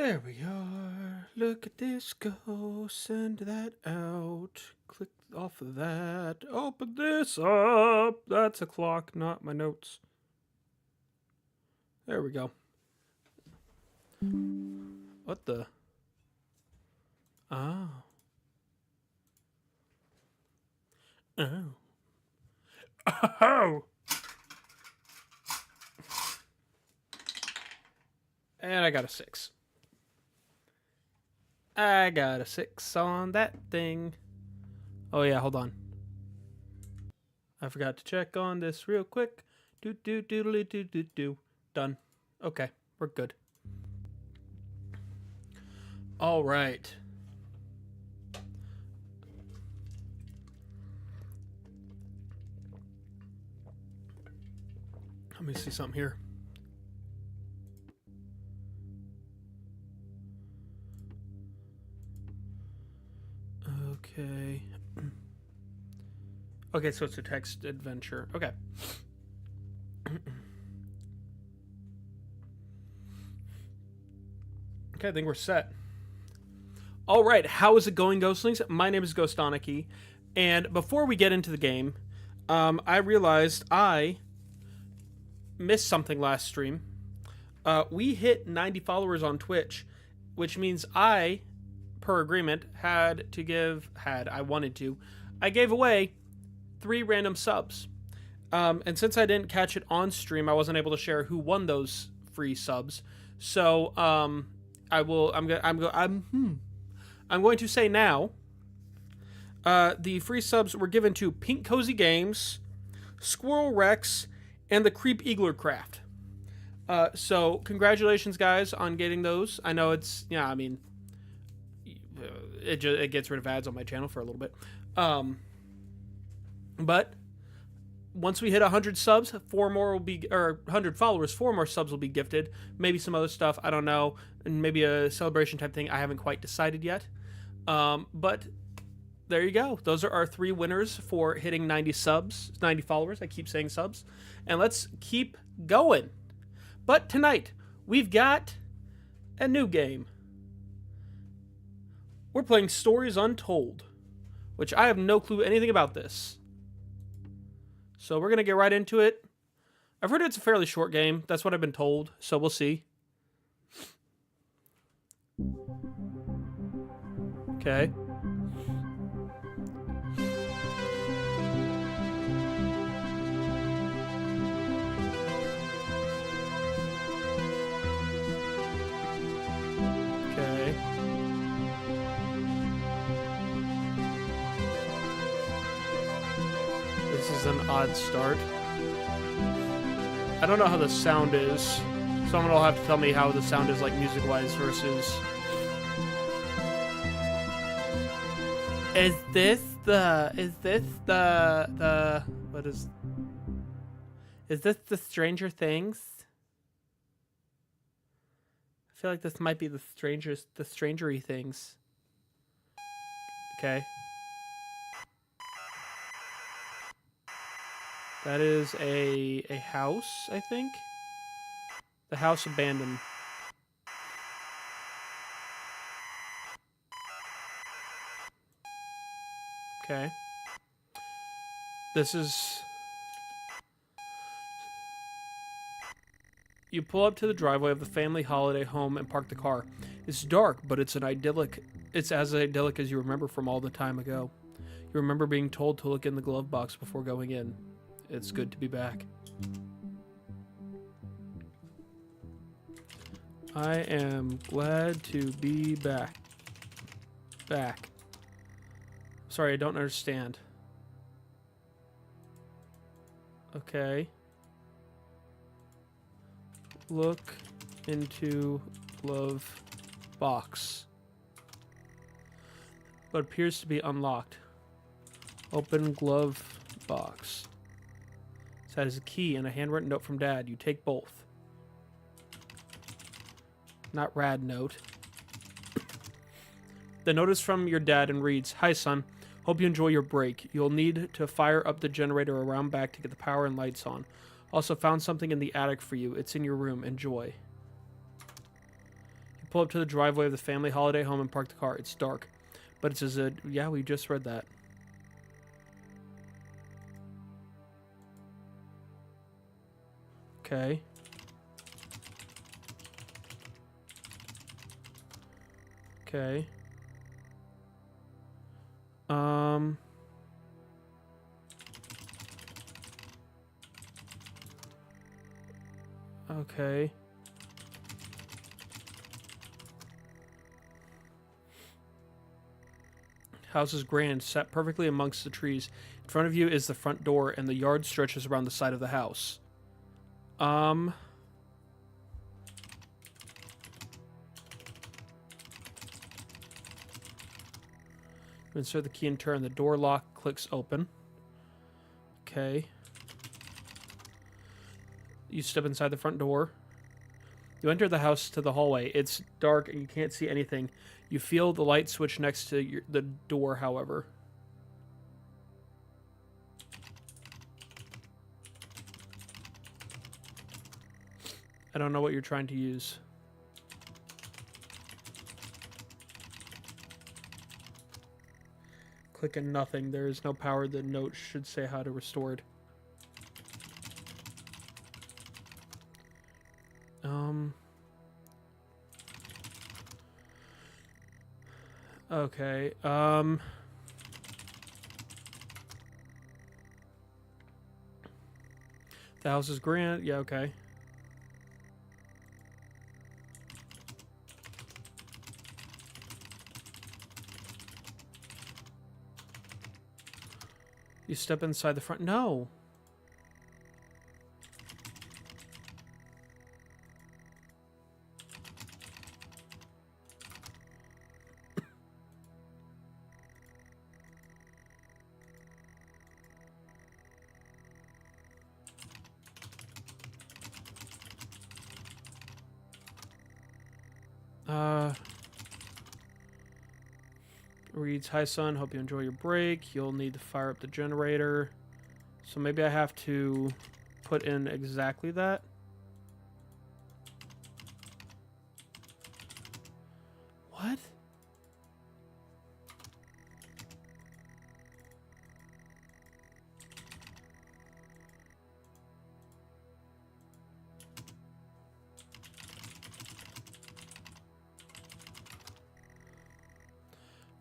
There we are. Look at this go. Send that out. Click off of that. Open this up. That's a clock, not my notes. There we go. What the? Oh. Oh. Oh. And I got a 6. I got a 6 on that thing. Oh yeah, hold on. I forgot to check on this real quick. Do. Done. Okay, we're good. All right. Let me see something here. Okay. Okay, so it's a text adventure. Okay. Okay, I think we're set. All right, how is it going, Ghostlings? My name is Ghostoniki, and before we get into the game, I realized I missed something last stream. We hit 90 followers on Twitch, which means I, per agreement, I gave away 3 random subs. And since I didn't catch it on stream, I wasn't able to share who won those free subs. So, I'm going to say now, the free subs were given to Pink Cozy Games, Squirrel Rex, and the Creep Eagler Craft. So congratulations, guys, on getting those. I know it's, it gets rid of ads on my channel for a little bit. But once we hit 100 subs, 4 more will be, or 100 followers, 4 more subs will be gifted. Maybe some other stuff, I don't know, and maybe a celebration type thing. I haven't quite decided yet. But there you go. Those are our 3 winners for hitting 90 followers. I keep saying subs. And let's keep going. But tonight, we've got a new game. We're playing Stories Untold, which I have no clue anything about this. So we're going to get right into it. I've heard it's a fairly short game. That's what I've been told. So we'll see. Okay. Okay. This is an odd start. I don't know how the sound is. Someone will have to tell me how the sound is like music-wise versus... Is this the Stranger Things? I feel like this might be the Strangery Things. Okay. That is a house, I think. The house abandoned. Okay. This is... You pull up to the driveway of the family holiday home and park the car. It's dark, but it's as idyllic as you remember from all the time ago. You remember being told to look in the glove box before going in. It's good to be back. I am glad to be back. Sorry, I don't understand. Okay. Look into glove box. But appears to be unlocked. Open glove box. So that is a key and a handwritten note from Dad. You take both. Not rad note. The note is from your dad and reads, "Hi, son. Hope you enjoy your break. You'll need to fire up the generator around back to get the power and lights on. Also found something in the attic for you. It's in your room. Enjoy." You pull up to the driveway of the family holiday home and park the car. It's dark. But it says, yeah, we just read that. Okay. Okay. Okay. House is grand, set perfectly amongst the trees. In front of you is the front door, and the yard stretches around the side of the house. Insert the key and turn. The door lock clicks open. Okay. You step inside the front door. You enter the house to the hallway. It's dark and you can't see anything. You feel the light switch next to the door, however. I don't know what you're trying to use. Clicking nothing. There is no power. The note should say how to restore it. Okay. The house is grand. Yeah, okay. You step inside the front. No. Reads, hi son, hope you enjoy your break. You'll need to fire up the generator. So maybe I have to put in exactly that. What?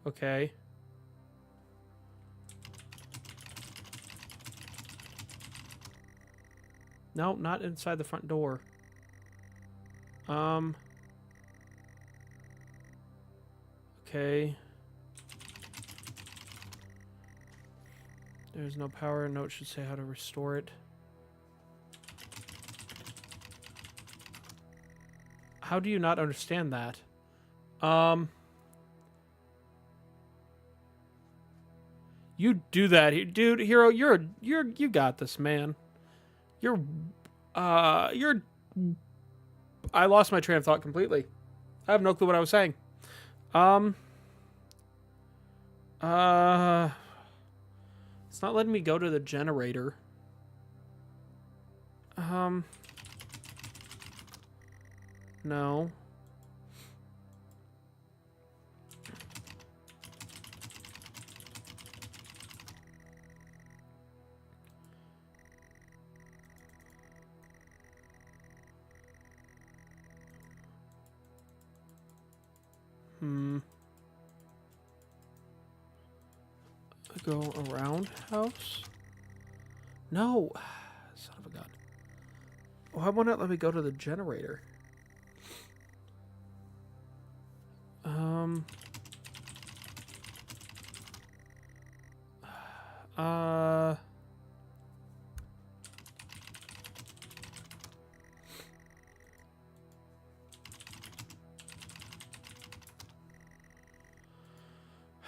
Okay. No, not inside the front door. Okay. There's no power. Note should say how to restore it. How do you not understand that? You do that, dude. Hero, you got this, man. You're. I lost my train of thought completely. I have no clue what I was saying. It's not letting me go to the generator. No. Go around house? No. Son of a gun. Why won't it let me go to the generator?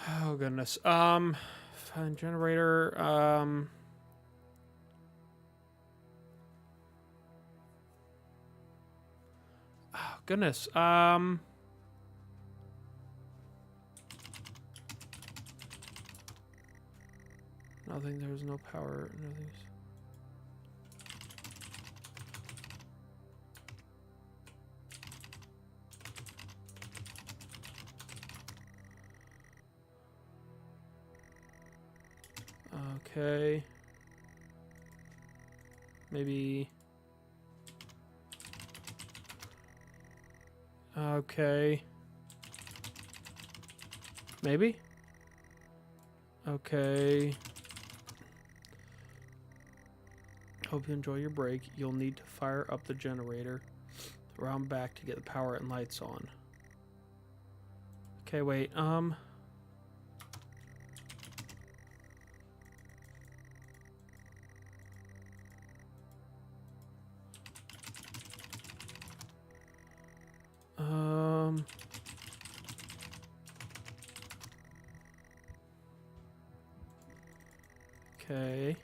Oh goodness. Find generator. Oh goodness. Nothing. There's no power. Nothing. Okay. Maybe. Okay. Maybe? Okay. Hope you enjoy your break. You'll need to fire up the generator around back to get the power and lights on. Okay, wait. Okay.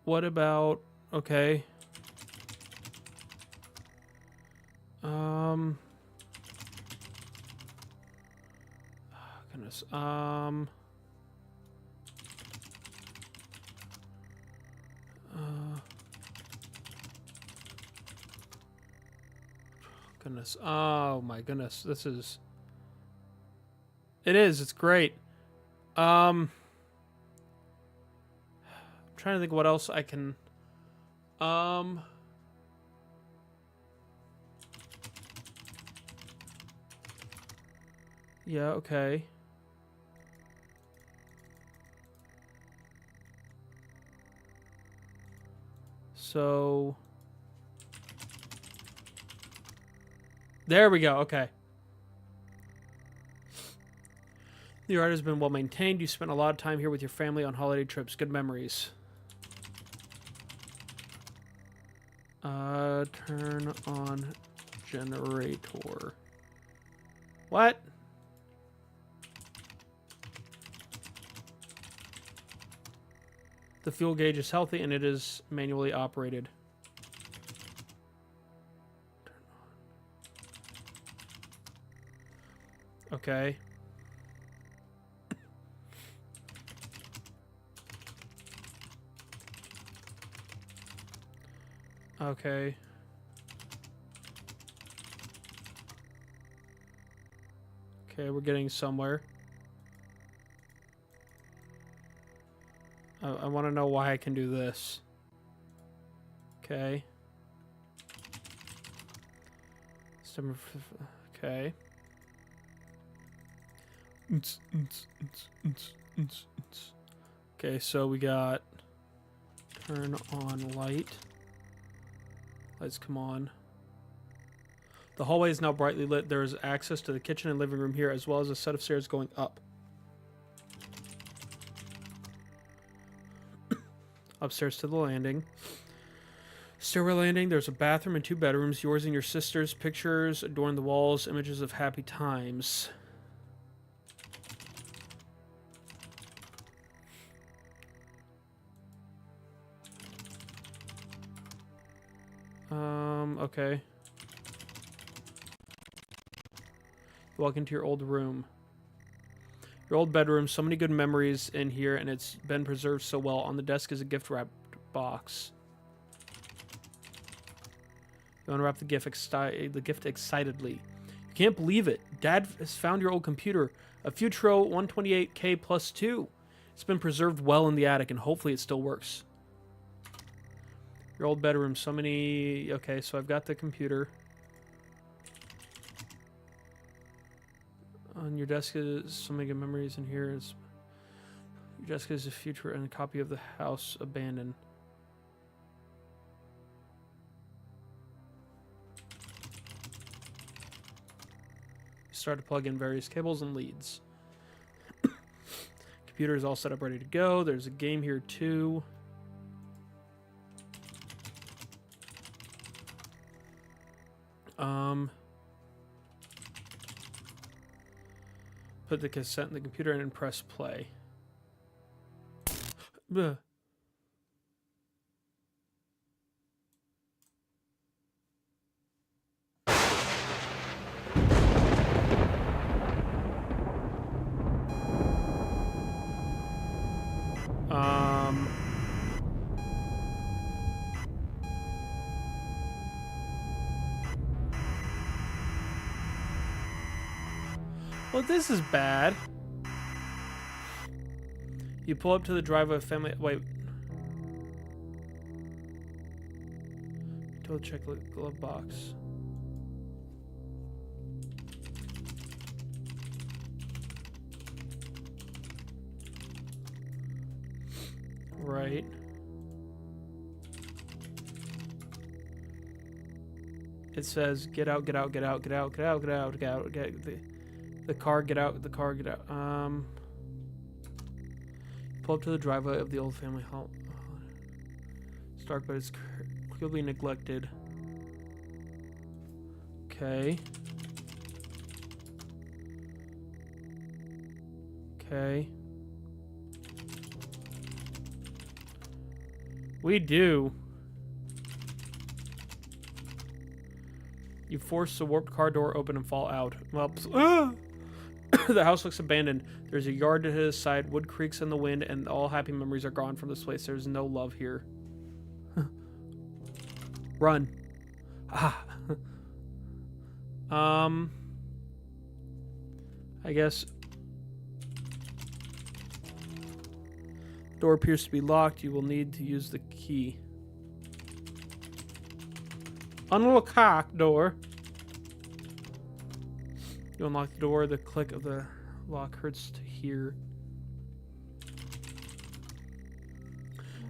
What about, okay. Goodness. Goodness. Oh my goodness. This is. It is. It's great. I'm trying to think what else I can. Yeah. Okay. So. There we go. Okay. The yard has been well maintained. You spent a lot of time here with your family on holiday trips. Good memories. Turn on generator. What? The fuel gauge is healthy and it is manually operated. Okay. Okay. Okay, we're getting somewhere. I want to know why I can do this. Okay. Okay. Okay, so we got turn on light. Lights come on. The hallway is now brightly lit. There is access to the kitchen and living room here, as well as a set of stairs going up. Upstairs to the landing. Stairway landing. There's a bathroom and 2 bedrooms. Yours and your sister's. Pictures adorn the walls. Images of happy times. Okay. You walk into your old room. Your old bedroom. So many good memories in here, and it's been preserved so well. On the desk is a gift wrapped box. You unwrap the gift excitedly. You can't believe it. Dad has found your old computer. A Futuro 128K plus 2. It's been preserved well in the attic, and hopefully it still works. Your old bedroom. So many... Okay, so I've got the computer. On your desk is so many good memories in here. Your desk is a future and a copy of the house abandoned. Start to plug in various cables and leads. Computer is all set up, ready to go. There's a game here too. Put the cassette in the computer and press play. Bleh. Well, this is bad. You pull up to the driveway of family. Wait. Double check glove box. Right. It says get out, get out, get out, get out, get out, get out, get out, get the car, get out, the car, get out. Pull up to the driveway of the old family home. It's dark, but it's clearly neglected. Okay. Okay. We do. You force the warped car door open and fall out. Well, the house looks abandoned. There's a yard to his side, wood creaks in the wind, and all happy memories are gone from this place. There's no love here. Run. Ah. I guess. Door appears to be locked. You will need to use the key. Unlock door. You unlock the door. The click of the lock hurts to hear.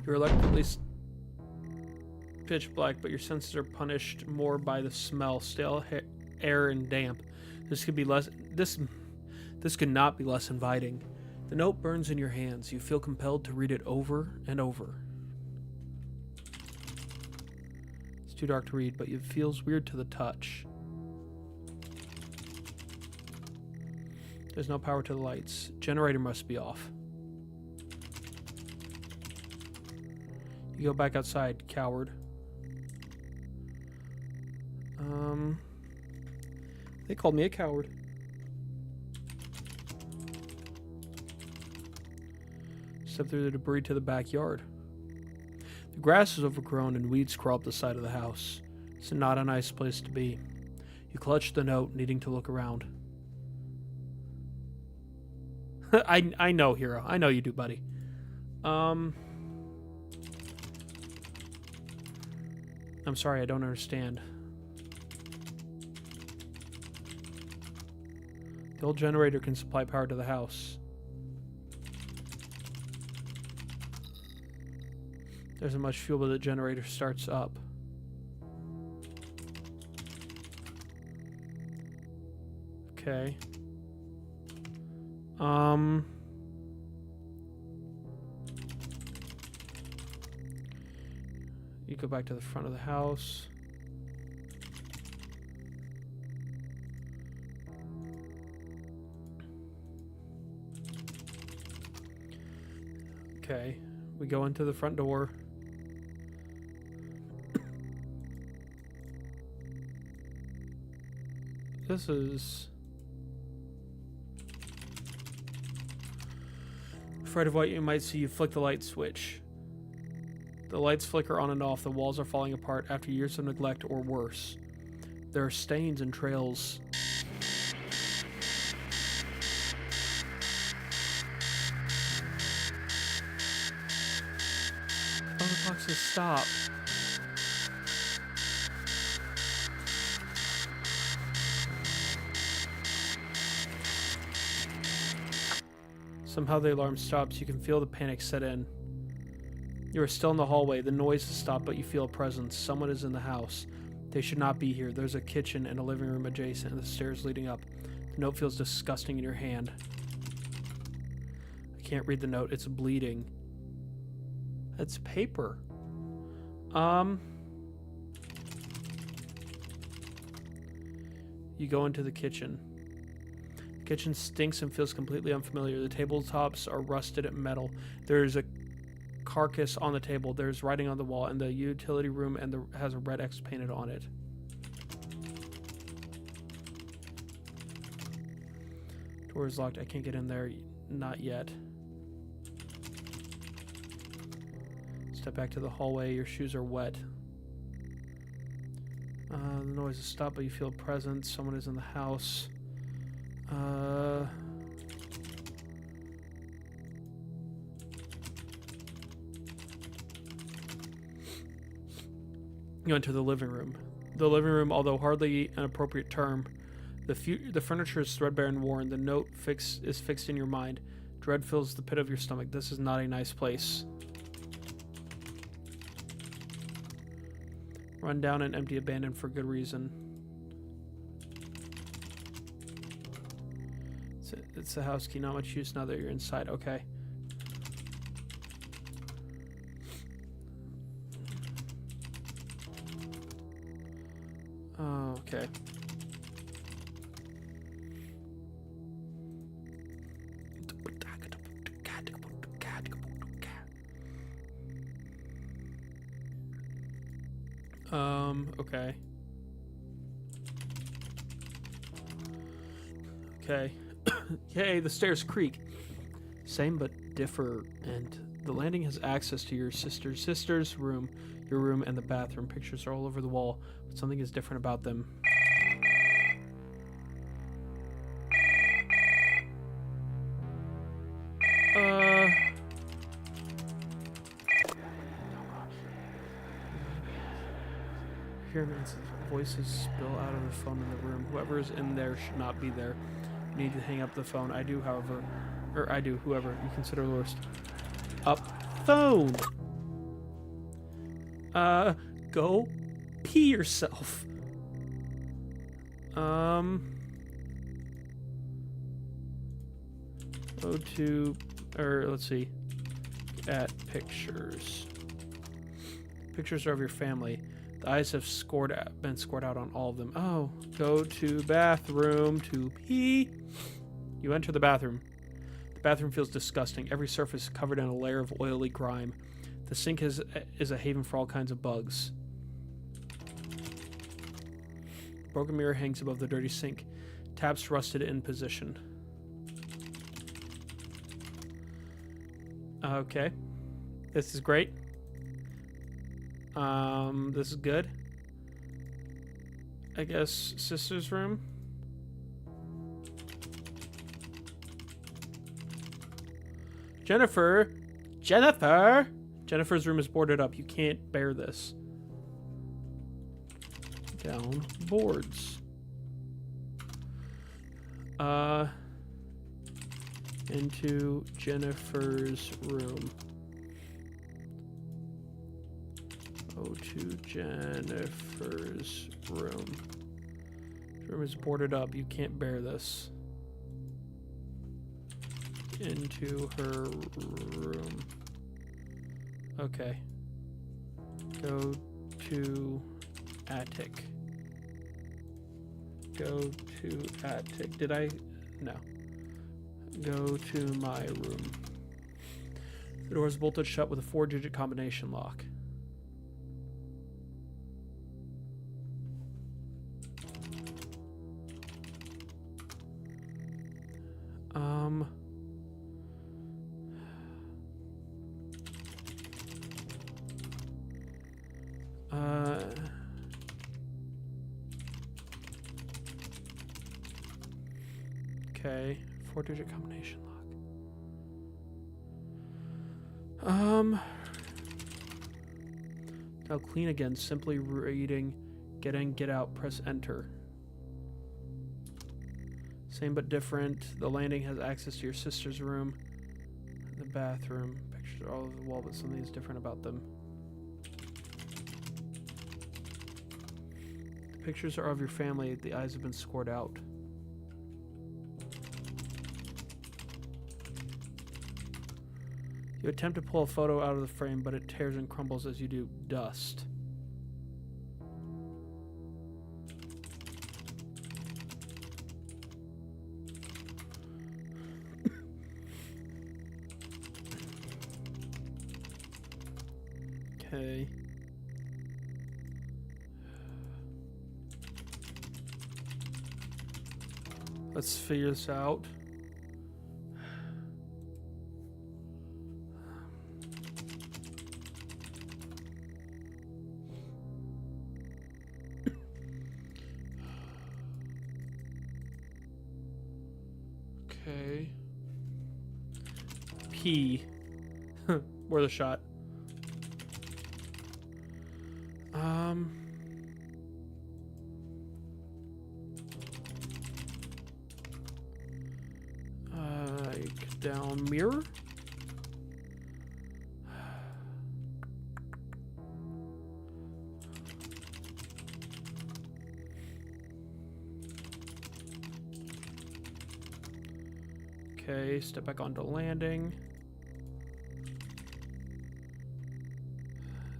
You're electrically pitch black, but your senses are punished more by the smell, stale air, and damp. This could be less. This could not be less inviting. The note burns in your hands. You feel compelled to read it over and over. It's too dark to read, but it feels weird to the touch. There's no power to the lights. Generator must be off. You go back outside, coward. They called me a coward. Step through the debris to the backyard. The grass is overgrown and weeds crawl up the side of the house. It's not a nice place to be. You clutch the note, needing to look around. I know, Hero. I know you do, buddy. I'm sorry, I don't understand. The old generator can supply power to the house. There isn't much fuel, but the generator starts up. Okay. You go back to the front of the house. Okay. We go into the front door. This is... Afraid of what you might see, you flick the light switch. The lights flicker on and off. The walls are falling apart after years of neglect or worse. There are stains and trails. Oh, the clock says stop. Somehow the alarm stops. You can feel the panic set in. You are still in the hallway. The noise has stopped, but you feel a presence. Someone is in the house. They should not be here. There's a kitchen and a living room adjacent, and the stairs leading up. The note feels disgusting in your hand. I can't read the note. It's bleeding. That's paper. You go into the kitchen. The kitchen stinks and feels completely unfamiliar. The tabletops are rusted metal. There's a carcass on the table. There's writing on the wall, and the utility room has a red X painted on it. Door is locked. I can't get in there. Not yet. Step back to the hallway. Your shoes are wet. The noise has stopped, but you feel a presence. Someone is in the house. You enter the living room. The living room, although hardly an appropriate term, the furniture is threadbare and worn. The note is fixed in your mind. Dread fills the pit of your stomach. This is not a nice place. Run down and empty, abandoned for good reason. It's the house key, not much use now that you're inside. Okay. Oh, okay. Okay. Okay. Yay, the stairs creak. Same but differ, and the landing has access to your sister's room, your room, and the bathroom. Pictures are all over the wall, but something is different about them. Hear Nancy's voices spill out of the phone in the room. Whoever is in there should not be there. You need to hang up the phone. I do, however. Or I do, whoever. You consider the worst. Up phone! Go pee yourself. Go to, or let's see, at pictures. Pictures are of your family. The eyes have been scored out on all of them. Oh, go to bathroom to pee. You enter the bathroom. The bathroom feels disgusting. Every surface is covered in a layer of oily grime. The sink is a haven for all kinds of bugs. Broken mirror hangs above the dirty sink. Taps rusted in position. Okay. This is great. This is good. I guess sister's room. Jennifer! Jennifer's room is boarded up. You can't bear this. Down boards. Into Jennifer's room. Go to Jennifer's room. The room is boarded up. You can't bear this. Into her room. Okay. Go to attic. Go to attic. Did I? No. Go to my room. The door is bolted shut with a 4-digit combination lock. Okay, 4-digit combination lock. Now clean again. Simply reading, get in, get out, press enter. Same but different. The landing has access to your sister's room. The bathroom. Pictures are all over the wall, but something is different about them. The pictures are of your family. The eyes have been scored out. You attempt to pull a photo out of the frame, but it tears and crumbles as you do. Dust. Okay. Let's figure this out. Okay. P. Worth a shot. Down mirror. Okay, step back onto landing.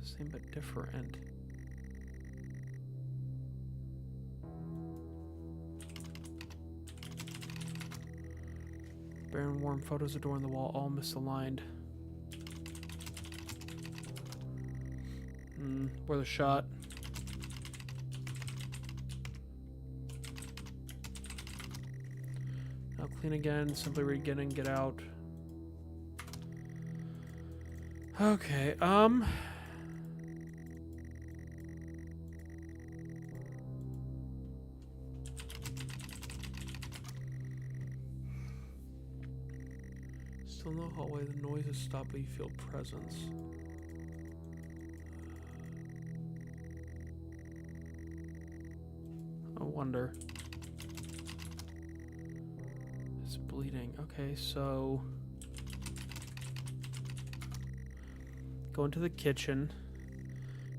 Same but different. Barren warm photos adorn the wall, all misaligned. Worth a shot. Now clean again, simply read get in, get out. Okay, still in the hallway, the noise has stopped, but you feel presence. I wonder. It's bleeding. Okay, so go into the kitchen.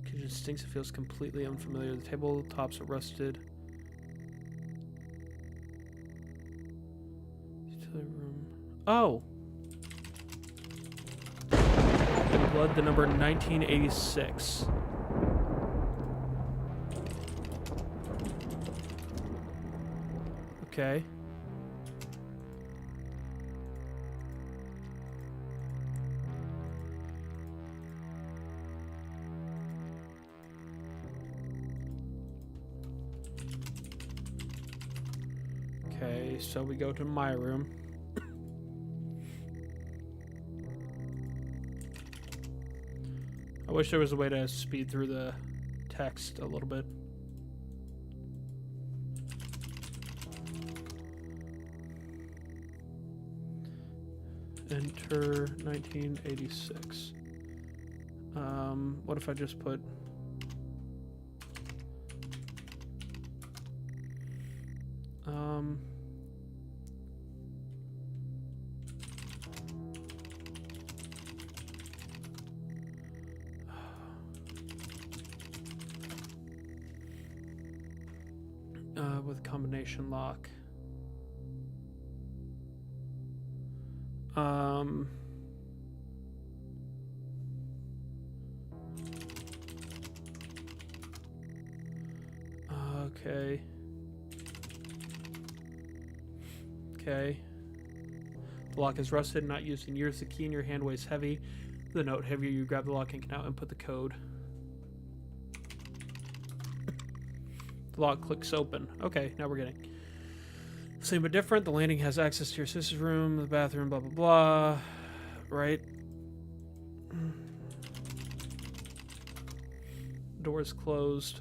Kitchen stinks. It feels completely unfamiliar. The tabletops are rusted. Utility room. Oh! Blood, the number 1986. Okay. Okay, so we go to my room. I wish there was a way to speed through the text a little bit. Enter 1986. What if I just put with combination lock. Okay. Okay. The lock is rusted, not used in years. The key in your hand weighs heavy. The note heavier, you grab the lock and can now input the code. The lock clicks open. Okay, now we're getting same but different. The landing has access to your sister's room, the bathroom, blah blah blah. Right? Door is closed.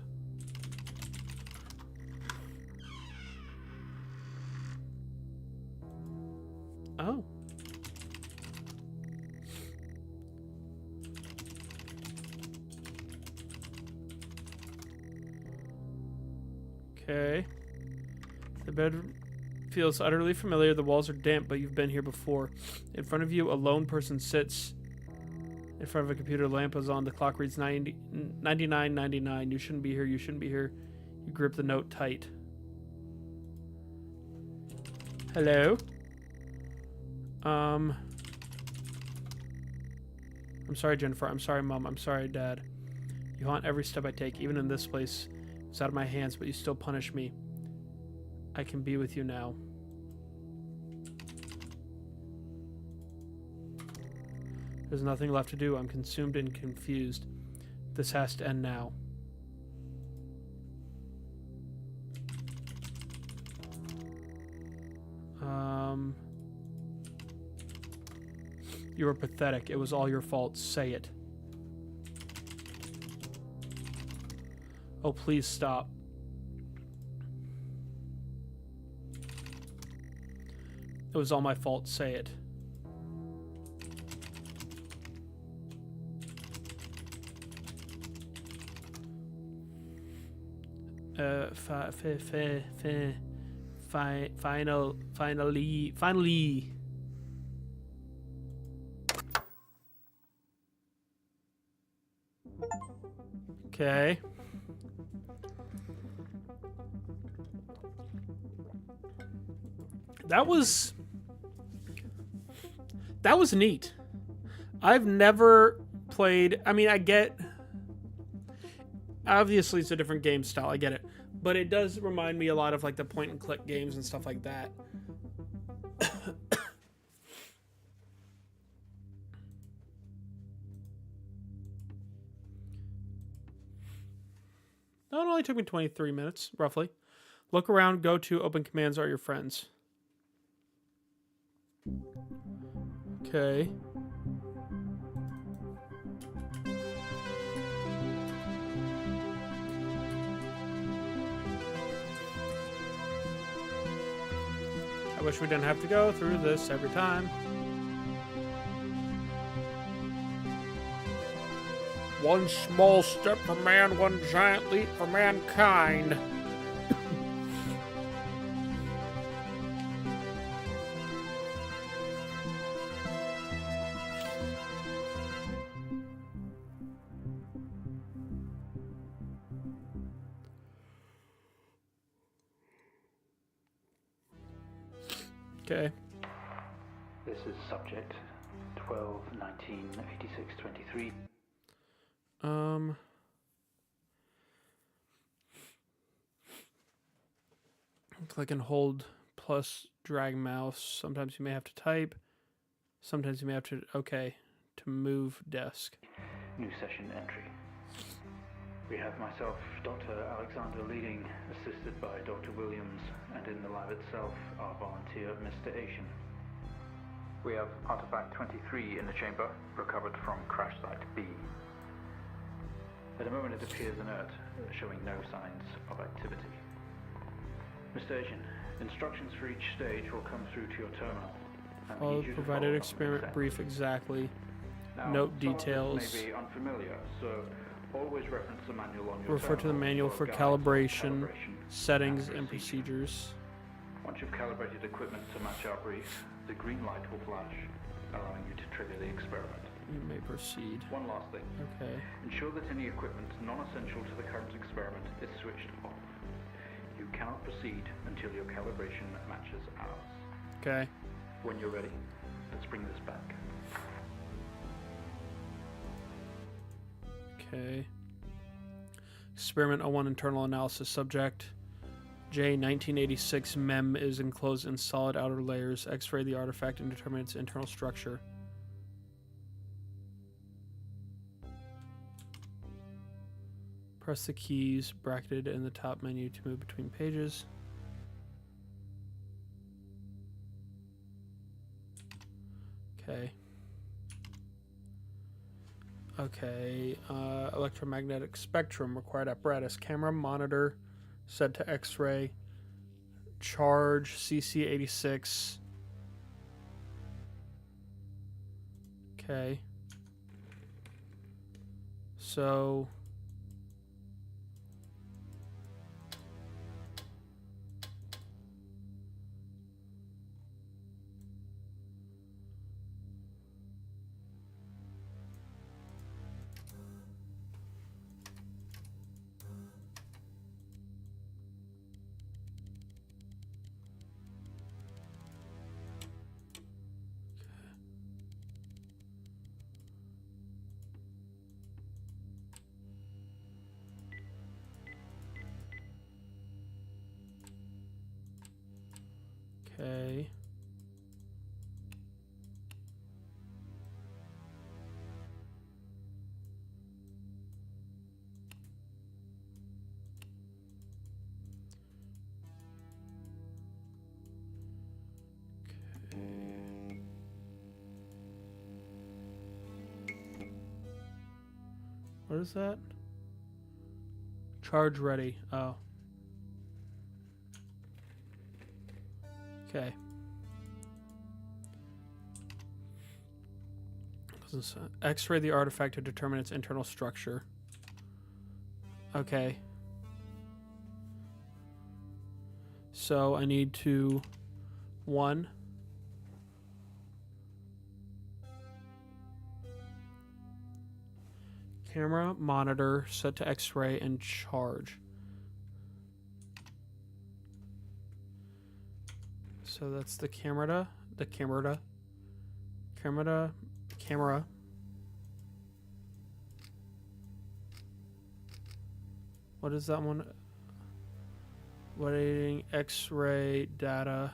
Oh. Okay. The bed feels utterly familiar. The walls are damp, but you've been here before. In front of you, a lone person sits in front of a computer. Lamp is on. The clock reads 99:99. You shouldn't be here. You shouldn't be here. You grip the note tight. Hello? I'm sorry, Jennifer. I'm sorry, Mom. I'm sorry, Dad. You haunt every step I take, even in this place. It's out of my hands, but you still punish me. I can be with you now. There's nothing left to do. I'm consumed and confused. This has to end now. You were pathetic. It was all your fault. Say it. Oh, please stop. It was all my fault. Say it. Finally. Okay. That was neat. I've never played. I mean, I get. Obviously, it's a different game style. I get it, but it does remind me a lot of like the point and click games and stuff like that. No, it only took me 23 minutes, roughly. Look around, go to, open commands are your friends. Okay. I wish we didn't have to go through this every time. One small step for man, one giant leap for mankind. Okay. This is subject 12-19-86-23. Click and hold plus drag mouse. Sometimes you may have to type. Sometimes you may have to, okay, to move desk. New session entry. We have myself, Dr. Alexander leading, assisted by Dr. Williams, and in the lab itself, our volunteer, Mr. Asian. We have artifact 23 in the chamber, recovered from crash site B. At the moment it appears inert, showing no signs of activity. Mr. Asian, instructions for each stage will come through to your terminal. All provided experiment brief exactly. Now, Note details. May be unfamiliar, so always reference the manual on your Refer to the manual for calibration, settings, and procedures. Once you've calibrated equipment to match our brief, the green light will flash, allowing you to trigger the experiment. You may proceed. One last thing. Okay. Ensure that any equipment non-essential to the current experiment is switched off. You cannot proceed until your calibration matches ours. Okay. When you're ready, let's bring this back. Okay. Experiment 01 internal analysis subject. J 1986 MEM is enclosed in solid outer layers. X-ray the artifact and determine its internal structure. Press the keys bracketed in the top menu to move between pages. Okay. Okay. Electromagnetic spectrum required apparatus. Camera monitor set to X-ray. Charge CC86. Okay. So okay. What is that? Charge ready. Oh. Okay. X-ray the artifact to determine its internal structure. Okay. so I need to 1. Camera, monitor, set to X-ray, and charge. So that's the camera. What is that one? Waiting X-ray data.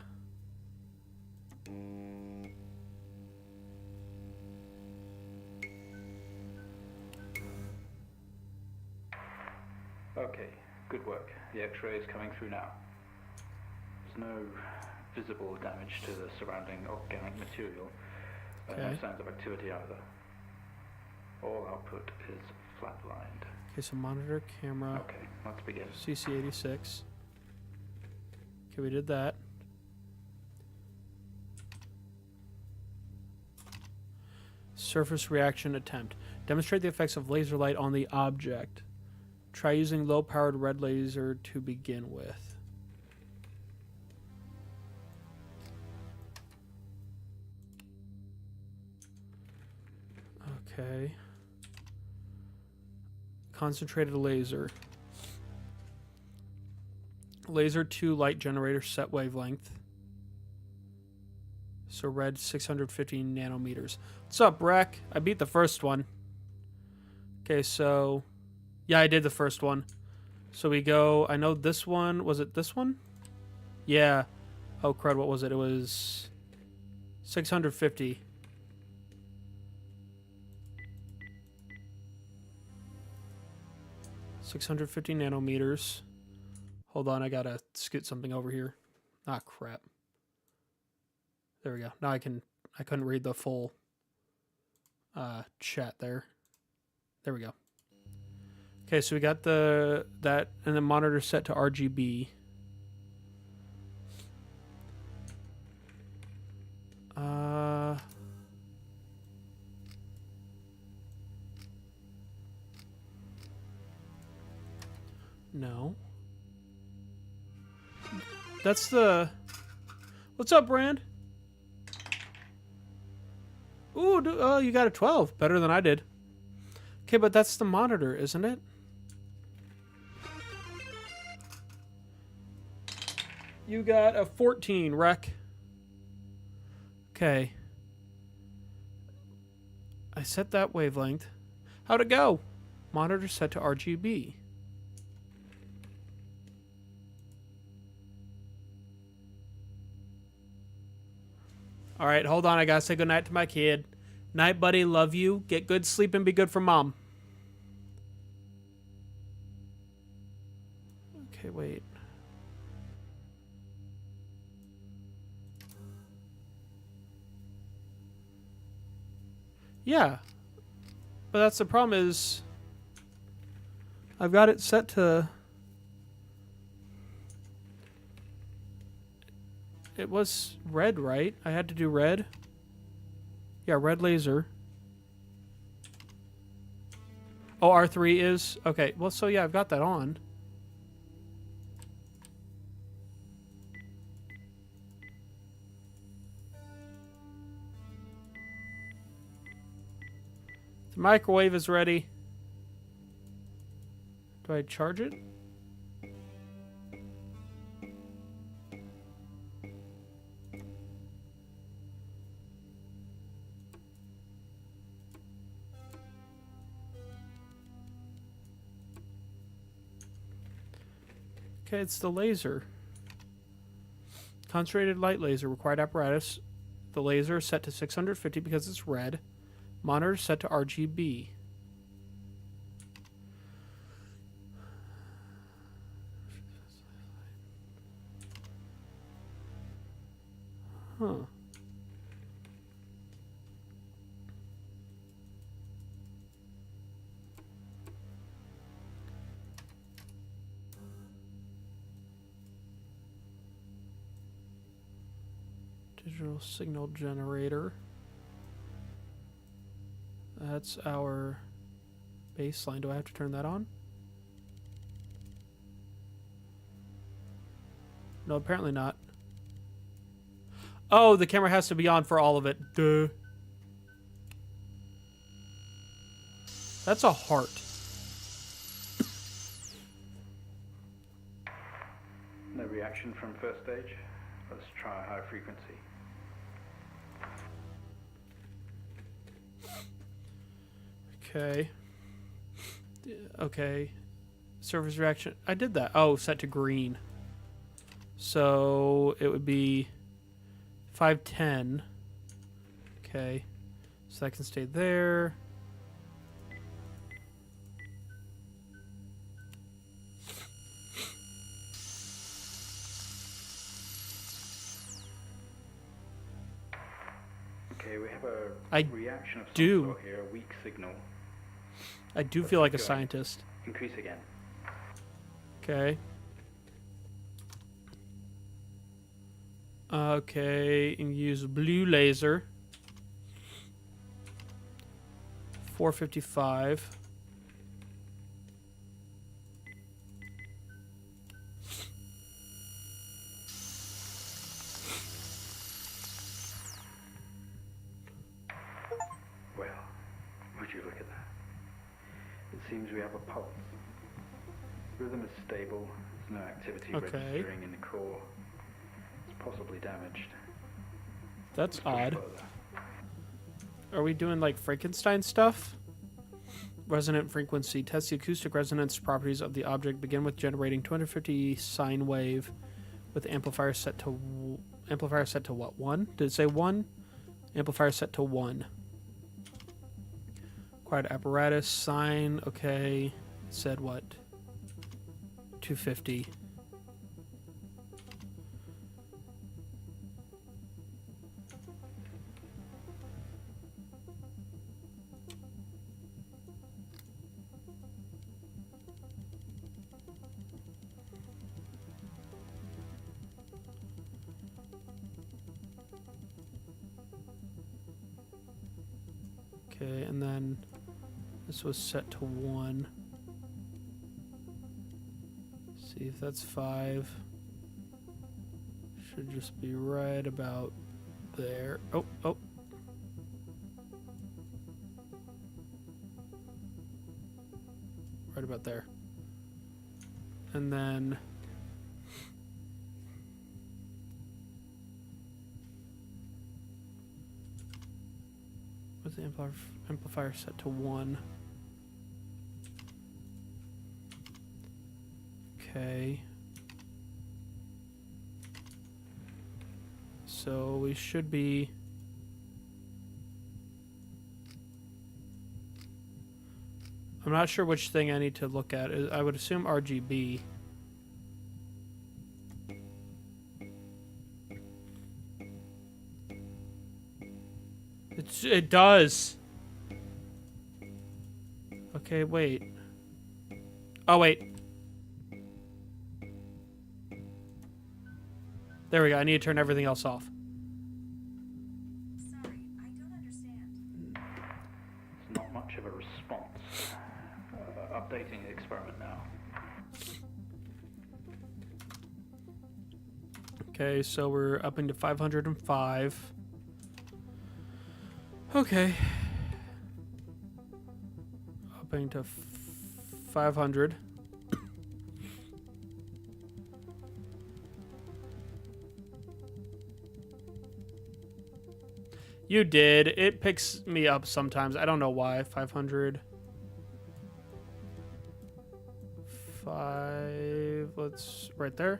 Okay, good work. The X-ray is coming through now. There's no visible damage to the surrounding organic material. No Okay. signs of activity either. All output is flatlined. Okay, so monitor, camera, Okay, let's begin. CC86. Okay, we did that. Surface reaction attempt. Demonstrate the effects of laser light on the object. Try using low-powered red laser to begin with. Okay. Concentrated laser. Laser 2 light generator set wavelength. So red 650 nanometers. What's up, Rec? I beat the first one. Okay, so... Yeah, I did the first one. So we go... I know this one... Was it this one? Yeah. Oh, crud, what was it? It was... 650. .650 nanometers. Hold on, I gotta scoot something over here. Ah, crap. There we go. Now I couldn't read the full chat there. There we go. Okay, so we got that and the monitor set to RGB. No. That's the... What's up, Brand? Ooh, oh, you got a 12. Better than I did. Okay, but that's the monitor, isn't it? You got a 14, Rec. Okay. I set that wavelength. How'd it go? Monitor set to RGB. All right, hold on. I gotta say goodnight to my kid. Night, buddy. Love you. Get good sleep and be good for mom. Okay, wait. Yeah. But that's the problem is... I've got it set to... It was red, right? I had to do red. Yeah, red laser. Oh, R3 is? Okay, well, so yeah, I've got that on. The microwave is ready. Do I charge it? Okay, it's the laser. Concentrated light laser. Required apparatus. The laser is set to 650 because it's red. Monitor set to RGB. Huh. Digital signal generator. That's our baseline. Do I have to turn that on? No, apparently not. Oh, the camera has to be on for all of it. Duh. That's a heart. No reaction from first stage. Let's try high frequency. Okay. Okay. Surface reaction. I did that. Oh, set to green. So it would be 510. Okay. So that can stay there. Okay, we have a I reaction of some do. sort here, a weak signal. I do Let's feel like keep a going. scientist. Increase again. Okay. Okay, and use blue laser. 455. Well, would you look at that? It seems we have a pulse. Rhythm is stable. There's no activity registering in the core. It's possibly damaged. That's Let's push odd. further. Are we doing like Frankenstein stuff? Resonant frequency. Test the acoustic resonance properties of the object. Begin with generating 250 sine wave with amplifier set to what? 1? Did it say 1? Amplifier set to 1. Quiet apparatus sine. Okay. It said what? 250. Okay, and then this was set to 1. See if that's 5. Should just be right about there. Oh. Right about there. And then what's the amplifier set to 1? Okay. So we should be I'm not sure which thing I need to look at. I would assume RGB. It does. Okay, wait. Oh, wait. There we go. I need to turn everything else off. Sorry, I don't understand. It's not much of a response. Updating the experiment now. Okay, so we're upping to 505. Okay. Upping to 500. You did. It picks me up sometimes. I don't know why. 500. 5. Let's right there.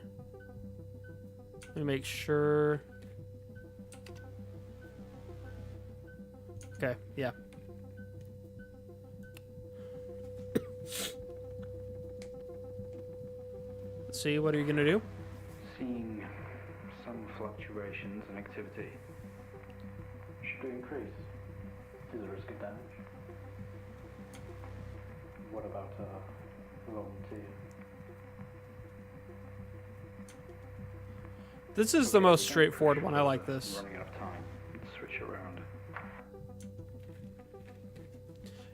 Let me make sure. Okay, yeah. Let's see, what are you going to do? Seeing some fluctuations in activity. Should we increase? Is there risk of damage? What about volunteer? This is the most straightforward one. I like this. Running out of time. Let's switch around.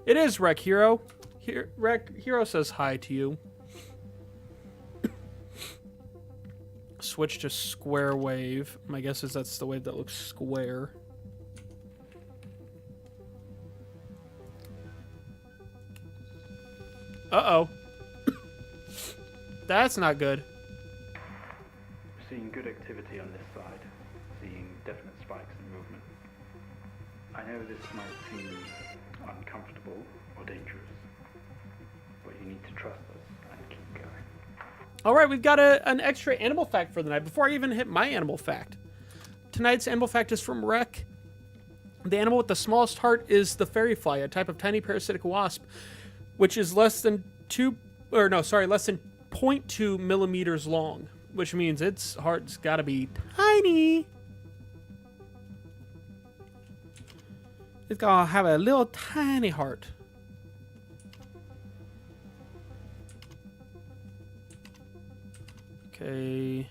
It is Rec Hero. Rec Hero says hi to you. switch to square wave. My guess is that's the wave that looks square. Uh-oh. That's not good. Seeing good activity on this side, seeing definite spikes in movement. I know this might seem uncomfortable or dangerous, but you need to trust us and keep going. All right, we've got an extra animal fact for the night. Before I even hit my animal fact, tonight's animal fact is from Rec. The animal with the smallest heart is the fairy fly, a type of tiny parasitic wasp, which is less than 0.2 millimeters long, which means its heart's got to be tiny. It's gonna have a little tiny heart. Okay.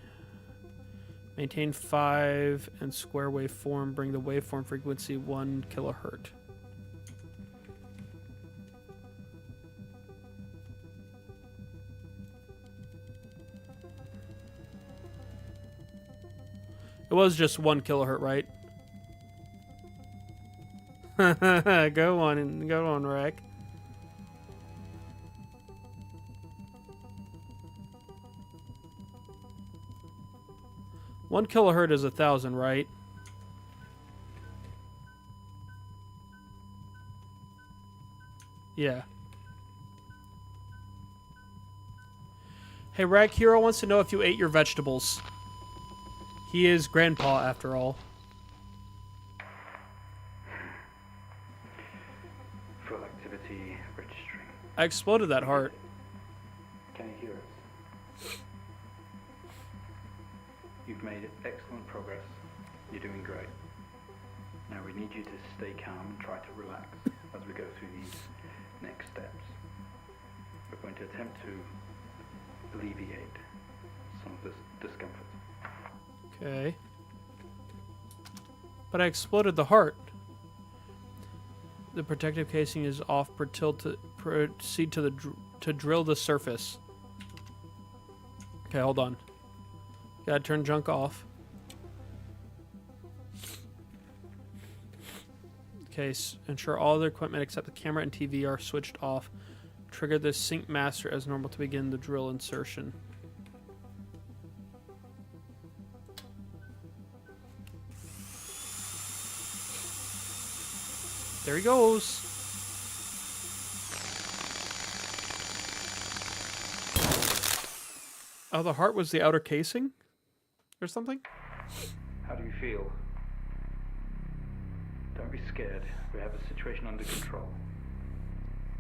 Maintain 5 and square waveform. Bring the waveform frequency 1 kilohertz. It was just 1 kilohertz, right? Go on, Rec. One kilohertz is 1,000, right? Yeah. Hey, Rec, Hero wants to know if you ate your vegetables. He is grandpa, after all. Full activity registering. I exploded that heart. Can you hear us? You've made excellent progress. You're doing great. Now we need you to stay calm and try to relax as we go through these next steps. We're going to attempt to alleviate some of this discomfort. Okay. But I exploded the heart. The protective casing is off. Proceed to drill the surface. Okay, hold on. Gotta turn junk off. Okay, ensure all other equipment except the camera and TV are switched off. Trigger the sync master as normal to begin the drill insertion. There he goes. Oh, the heart was the outer casing? Or something? How do you feel? Don't be scared. We have the situation under control.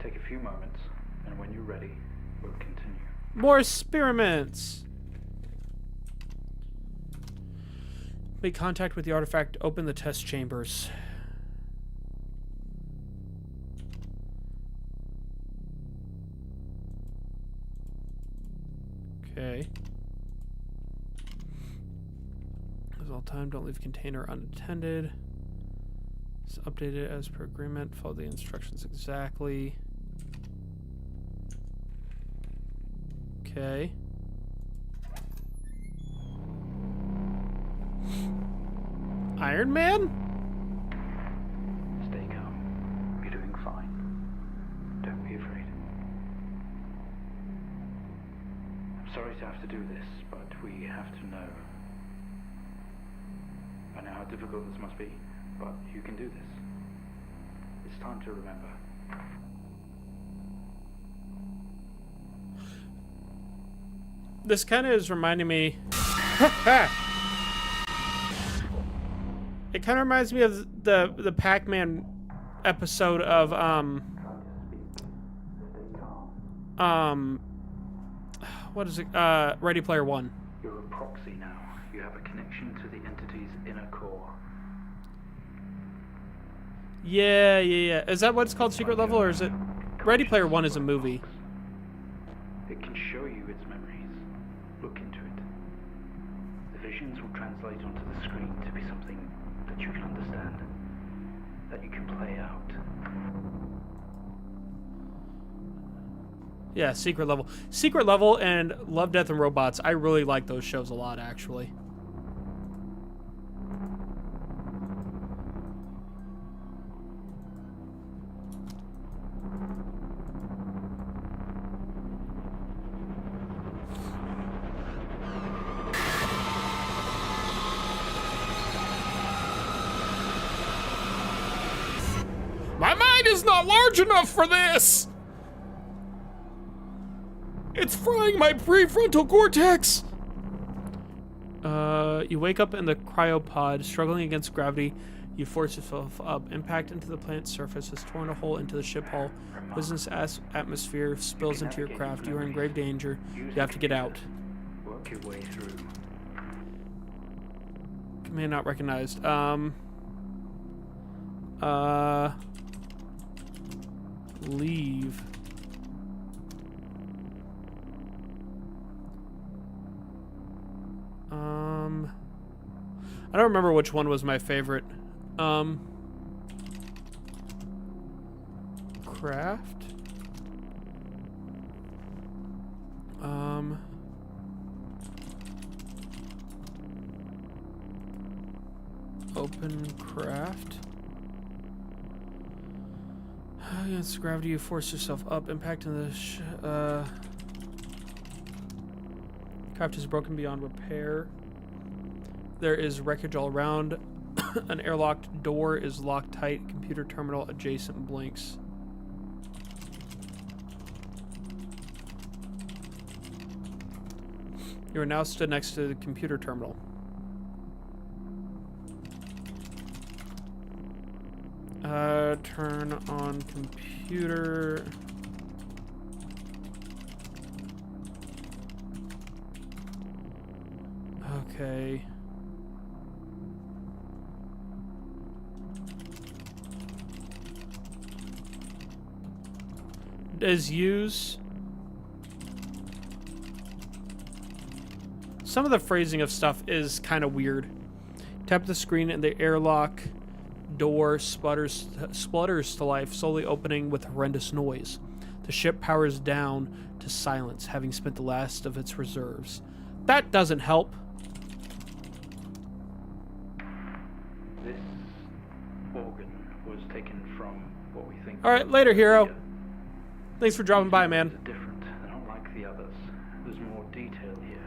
Take a few moments, and when you're ready, we'll continue. More experiments! Make contact with the artifact. Open the test chambers. Okay. As all time, don't leave container unattended. It's updated as per agreement. Follow the instructions exactly. Okay. Iron Man? Stay calm. You're doing fine. Don't be afraid. I'm sorry to have to do this, but we have to know. I know how difficult this must be, but you can do this. It's time to remember. This kind of is reminding me... It kind of reminds me of the Pac-Man episode of, what is it? Ready Player One. You're a proxy now. You have a connection to the entity's inner core. Yeah. Is that what it's called, Secret Level, or is it... Ready Player One is a movie. It can show you its memories. Look into it. The visions will translate onto the screen to be something that you can understand, that you can play out. Yeah, Secret Level. Secret Level and Love, Death, and Robots. I really like those shows a lot, actually. My mind is not large enough for this! It's frying my prefrontal cortex! You wake up in the cryopod, struggling against gravity. You force yourself up. Impact into the planet's surface has torn a hole into the ship hull. Poisonous atmosphere spills into your craft. You are in grave danger. You have to get out. Work your way through. Command not recognized. Leave. I don't remember which one was my favorite. Craft. Open craft. Against gravity, you force yourself up. Impact in the craft is broken beyond repair. There is wreckage all around. An airlocked door is locked tight. Computer terminal adjacent blinks. You are now stood next to the computer terminal. Turn on computer. Okay. Does use. Some of the phrasing of stuff is kind of weird. Tap the screen and the airlock door splutters to life, slowly opening with horrendous noise. The ship powers down to silence, having spent the last of its reserves. That doesn't help. This organ was taken from what we think. All right, later, hero. Thanks for dropping by, man. They're different. They're not like the others. There's more detail here.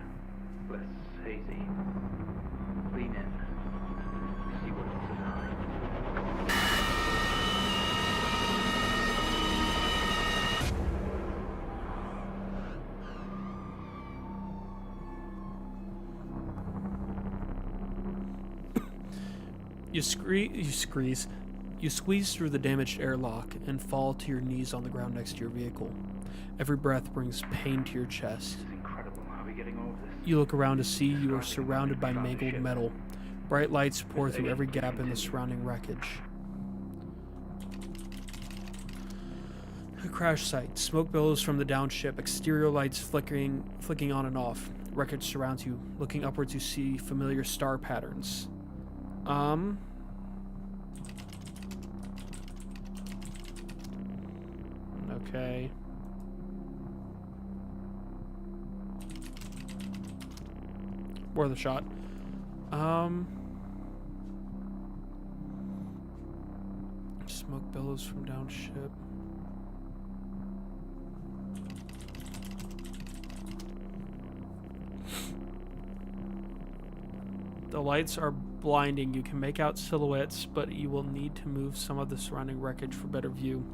Less hazy. Lean in. See what's behind. You squeeze through the damaged airlock and fall to your knees on the ground next to your vehicle. Every breath brings pain to your chest. This is incredible. How are we getting all of this? You look around to see you are surrounded by mangled metal. Bright lights pour through every gap in the surrounding wreckage. A crash site. Smoke billows from the downed ship. Exterior lights flicking on and off. Wreckage surrounds you. Looking upwards, you see familiar star patterns. Okay. Worth a shot. Smoke billows from down ship. The lights are blinding. You can make out silhouettes, but you will need to move some of the surrounding wreckage for better view.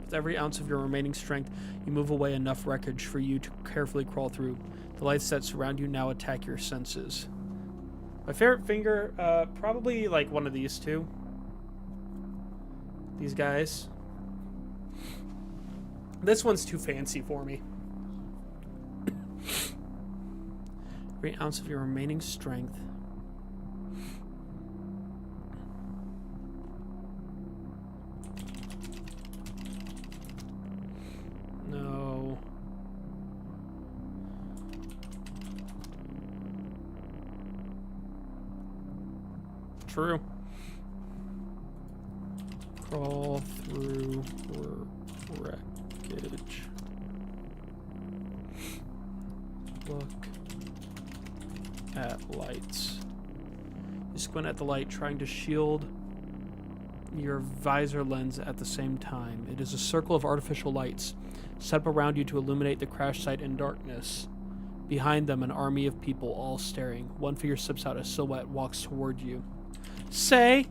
With every ounce of your remaining strength, you move away enough wreckage for you to carefully crawl through. The lights that surround you now attack your senses. My favorite finger, probably like one of these two. These guys. This one's too fancy for me. Every ounce of your remaining strength. No. True. Crawl through wreckage. Look at lights. You squint at the light, trying to shield your visor lens at the same time. It is a circle of artificial lights set up around you to illuminate the crash site in darkness. Behind them, an army of people, all staring. One figure steps out, a silhouette walks toward you. Say,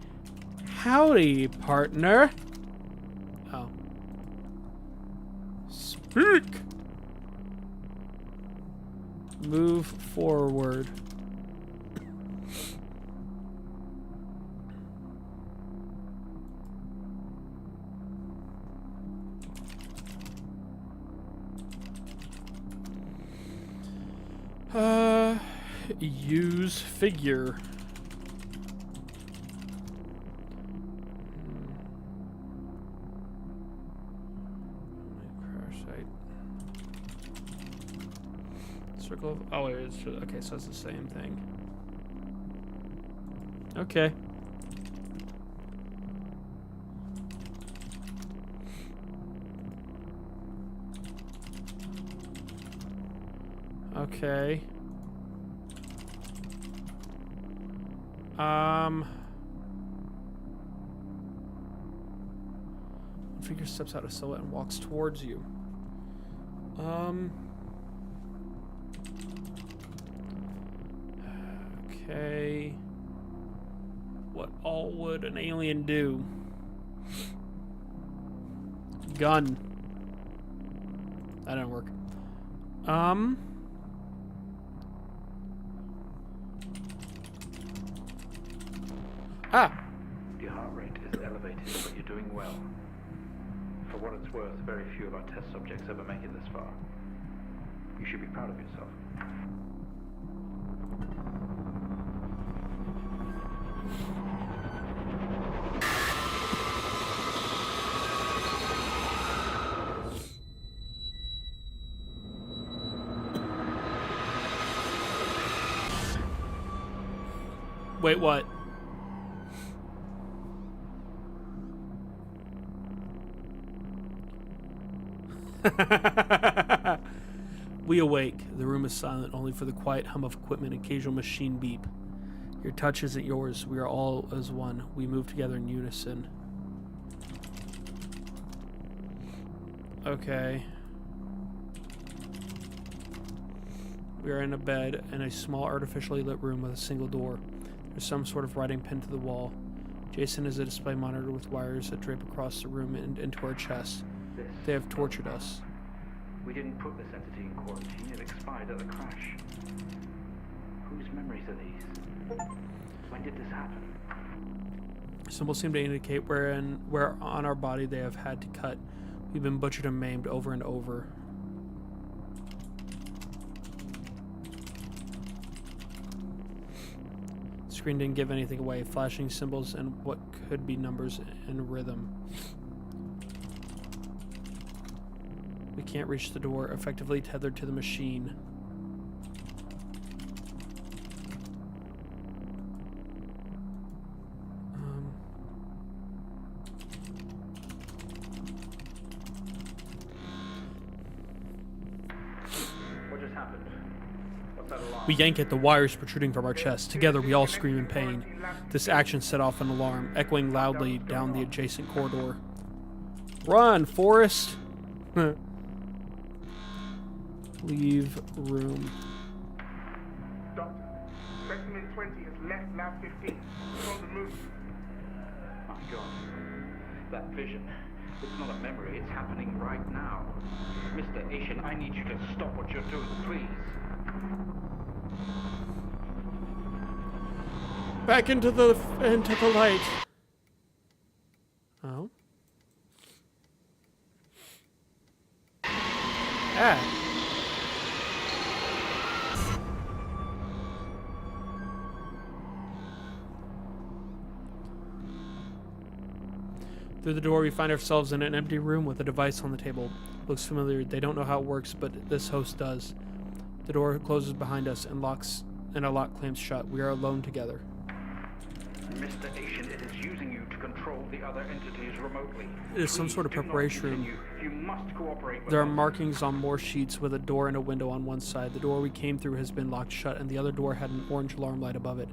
howdy, partner. Oh. Speak! Move forward. Use figure. Crash site. Circle of, oh, it's, okay, so it's the same thing. Okay. Okay. One figure steps out of silhouette and walks towards you. Okay. What all would an alien do? Gun. That didn't work. Ah! Your heart rate is elevated, but you're doing well. For what it's worth, very few of our test subjects ever make it this far. You should be proud of yourself. Wait, what? We awake. The room is silent, only for the quiet hum of equipment and occasional machine beep. Your touch isn't yours. We are all as one. We move together in unison. Okay. We are in a bed in a small artificially lit room with a single door. There's some sort of writing pinned to the wall. Jason is a display monitor with wires that drape across the room and into our chest. They have tortured us. We didn't put this entity in quarantine. It expired at the crash. Whose memories are these? When did this happen? Symbols seem to indicate where on our body they have had to cut. We've been butchered and maimed over and over. The screen didn't give anything away. Flashing symbols and what could be numbers in rhythm. We can't reach the door, effectively tethered to the machine. What just happened? What's that alarm? We yank at the wires protruding from our chests. Together, we all scream in pain. This action set off an alarm, echoing loudly down the adjacent corridor. Run, Forrest! Leave room. Doctor, specimen 20 has left lab 15. It's on the move. My God. That vision. It's not a memory. It's happening right now. Mr. Asian, I need you to stop what you're doing, please. Back into the light. Oh. Ah. Through the door, we find ourselves in an empty room with a device on the table. Looks familiar. They don't know how it works, but this host does. The door closes behind us and a lock clamps shut. We are alone together. Mr. Asian, it is using you to control the other entities remotely. It is some Please sort of do not preparation room. continue. You must cooperate with There are us. markings on more sheets with a door and a window on one side. The door we came through has been locked shut, and the other door had an orange alarm light above it.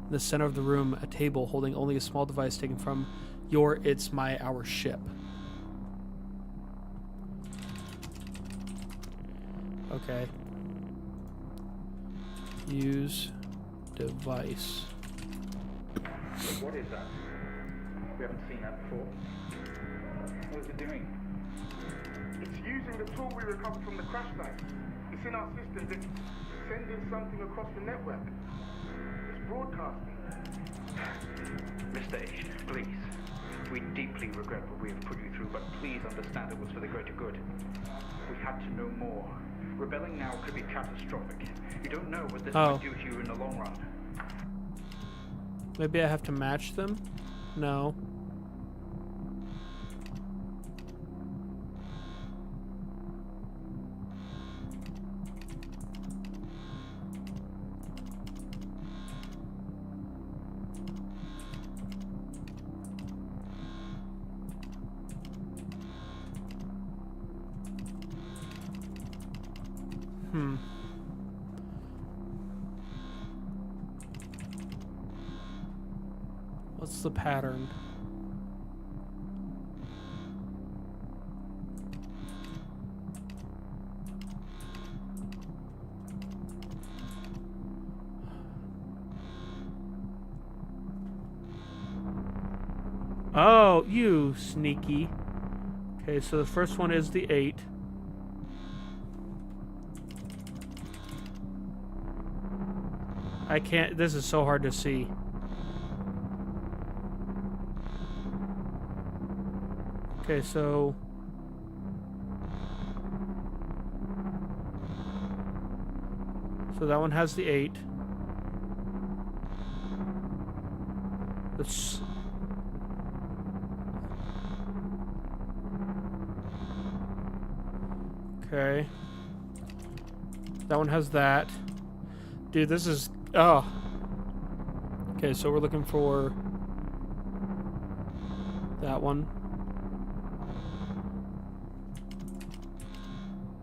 In the center of the room, a table holding only a small device taken from your It's My Our ship. Okay. Use device. What is that? We haven't seen that before. What is it doing? It's using the tool we recovered from the crash site. It's in our systems. It's sending something across the network. It's broadcasting. Mr. Asian, please. We deeply regret what we have put you through, but please understand it was for the greater good. We had to know more. Rebelling now could be catastrophic. You don't know what this might do to you in the long run. Maybe I have to match them? No. What's the pattern? Oh, you sneaky. Okay, so the first one is the 8. I can't, this is so hard to see. Okay, so that one has the 8. Let's okay. That one has that. Dude, this is okay, so we're looking for that one.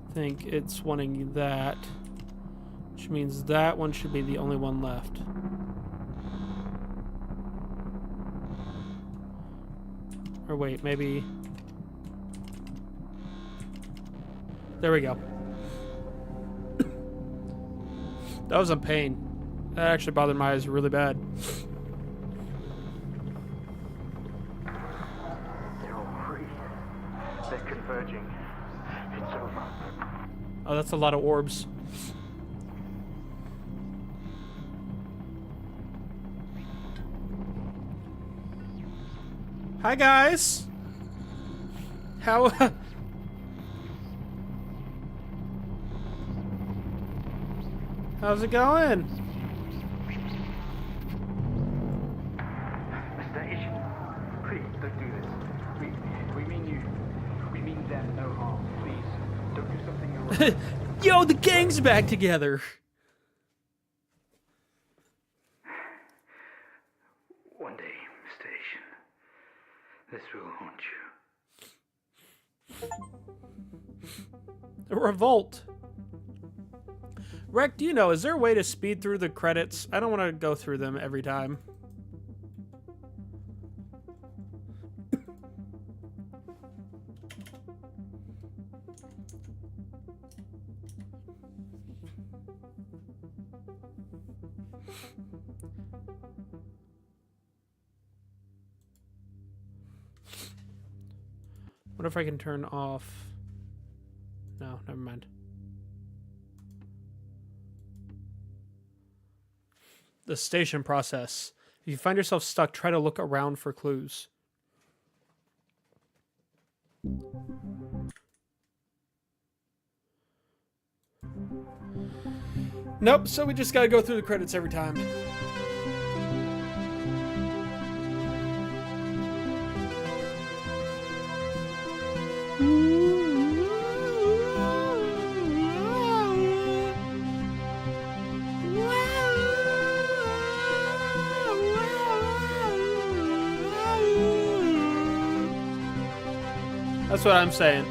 I think it's wanting that, which means that one should be the only one left. Or wait, maybe... There we go. That was a pain. That actually bothered my eyes really bad. They're all free. They're converging. It's over. Oh, that's a lot of orbs. Hi, guys. How... How's it going? Mr. Asian, please don't do this. We mean you. We mean them no harm. Please, don't do something you're Yo, the gang's back together. One day, Mr. Asian, this will haunt you. A revolt. Rec, do you know, is there a way to speed through the credits? I don't want to go through them every time. What if I can turn off? No, never mind. The station process. If you find yourself stuck, try to look around for clues. Nope, so we just gotta go through the credits every time. That's what I'm saying.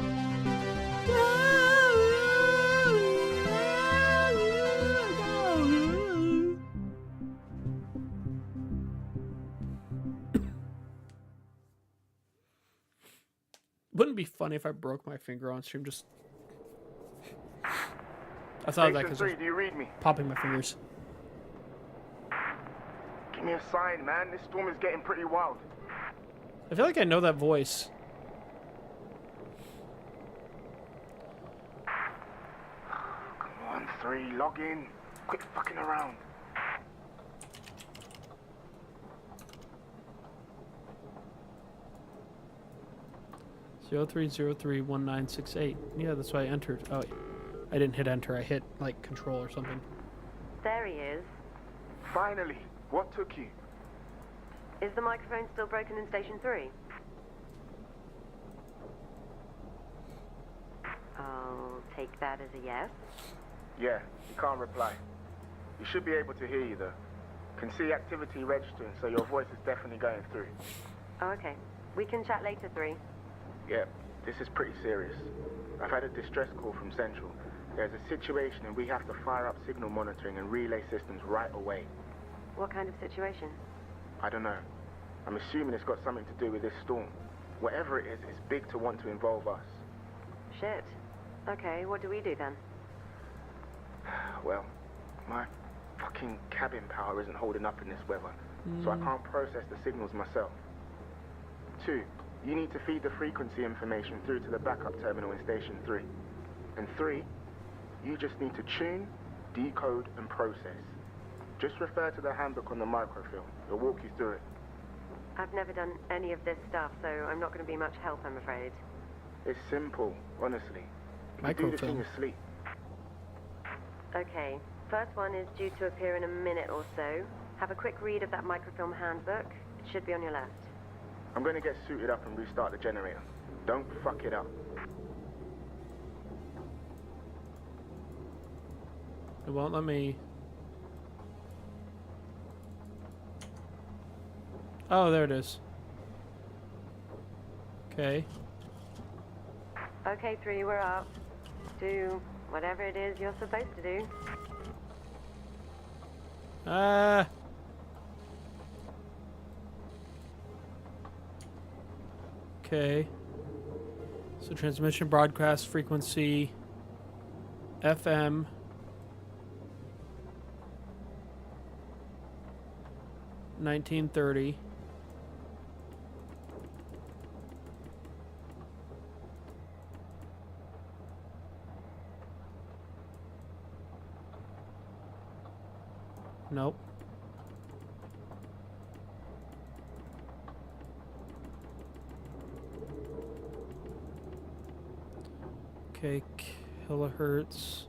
Wouldn't it be funny if I broke my finger on stream? Just I thought that Station because 3, do you read me? popping my fingers. Give me a sign, man. This storm is getting pretty wild. I feel like I know that voice. Come on, 3, log in. Quit fucking around. Zero 03031968. Yeah, that's why I entered. Oh, I didn't hit enter. I hit like control or something. There he is. Finally, what took you? Is the microphone still broken in Station 3? I'll take that as a yes. Yeah, you can't reply. You should be able to hear you though. Can see activity registering, so your voice is definitely going through. Oh, okay. We can chat later, 3. Yeah, this is pretty serious. I've had a distress call from Central. There's a situation and we have to fire up signal monitoring and relay systems right away. What kind of situation? I don't know. I'm assuming it's got something to do with this storm. Whatever it is, it's big to want to involve us. Shit. Okay, what do we do then? Well, my fucking cabin power isn't holding up in this weather, so I can't process the signals myself. 2, you need to feed the frequency information through to the backup terminal in Station 3. And 3, you just need to tune, decode, and process. Just refer to the handbook on the microfilm. It'll walk you through it. I've never done any of this stuff, so I'm not going to be much help, I'm afraid. It's simple, honestly. You do this in Microfilm. your sleep. Okay, first one is due to appear in a minute or so. Have a quick read of that microfilm handbook. It should be on your left. I'm going to get suited up and restart the generator. Don't fuck it up. It won't let me. Oh, there it is. Okay. Okay, 3, we're up. Do whatever it is you're supposed to do. Ah. Okay. So transmission broadcast frequency FM 1930. Nope. Okay, kilohertz.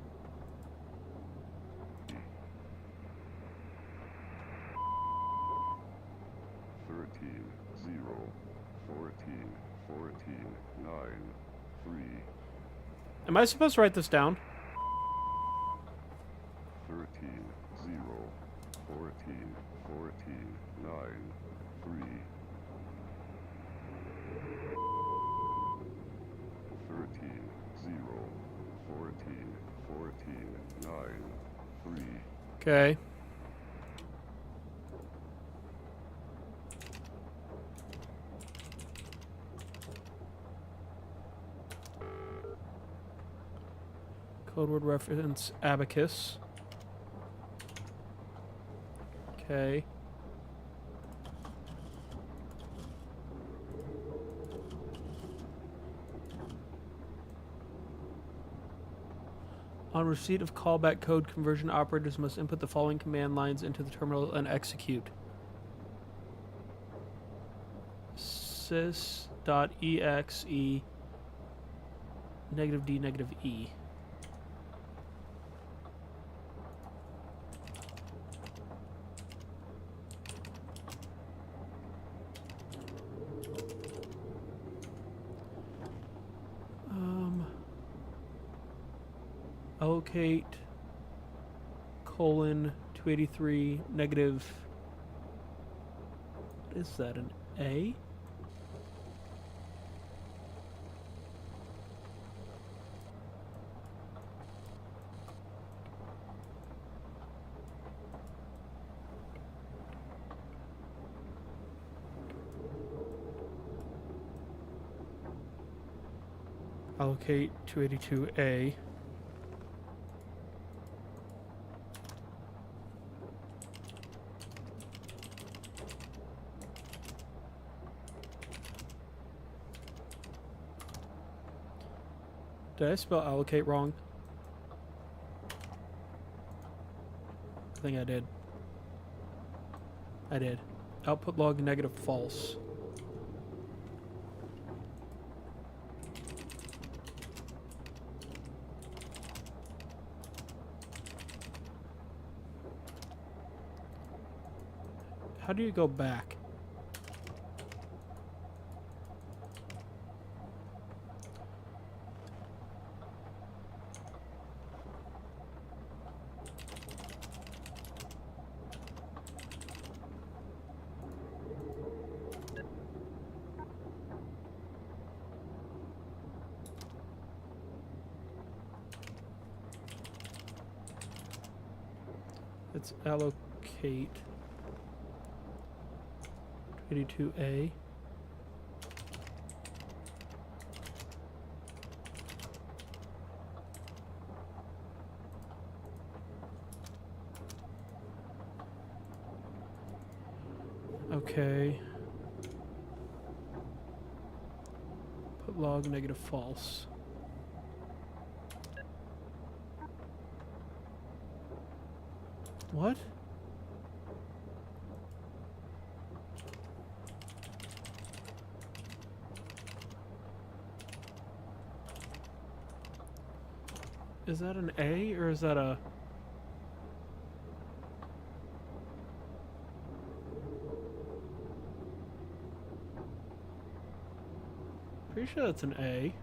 Am I supposed to write this down? 13, 0, 14, 14, 9, 3. 13, 0, 14, 14, 9, 3. Okay. Code word reference abacus. Okay. On receipt of callback code, conversion operators must input the following command lines into the terminal and execute. sys.exe -d -e. Allocate :283 negative. What is that? An A? Allocate 282A. Did I spell allocate wrong? I think I did. I did. Output log negative false. How do you go back? Let's allocate 82A. Okay. Put log negative false. What? Is that an A or is that a... Pretty sure that's an A.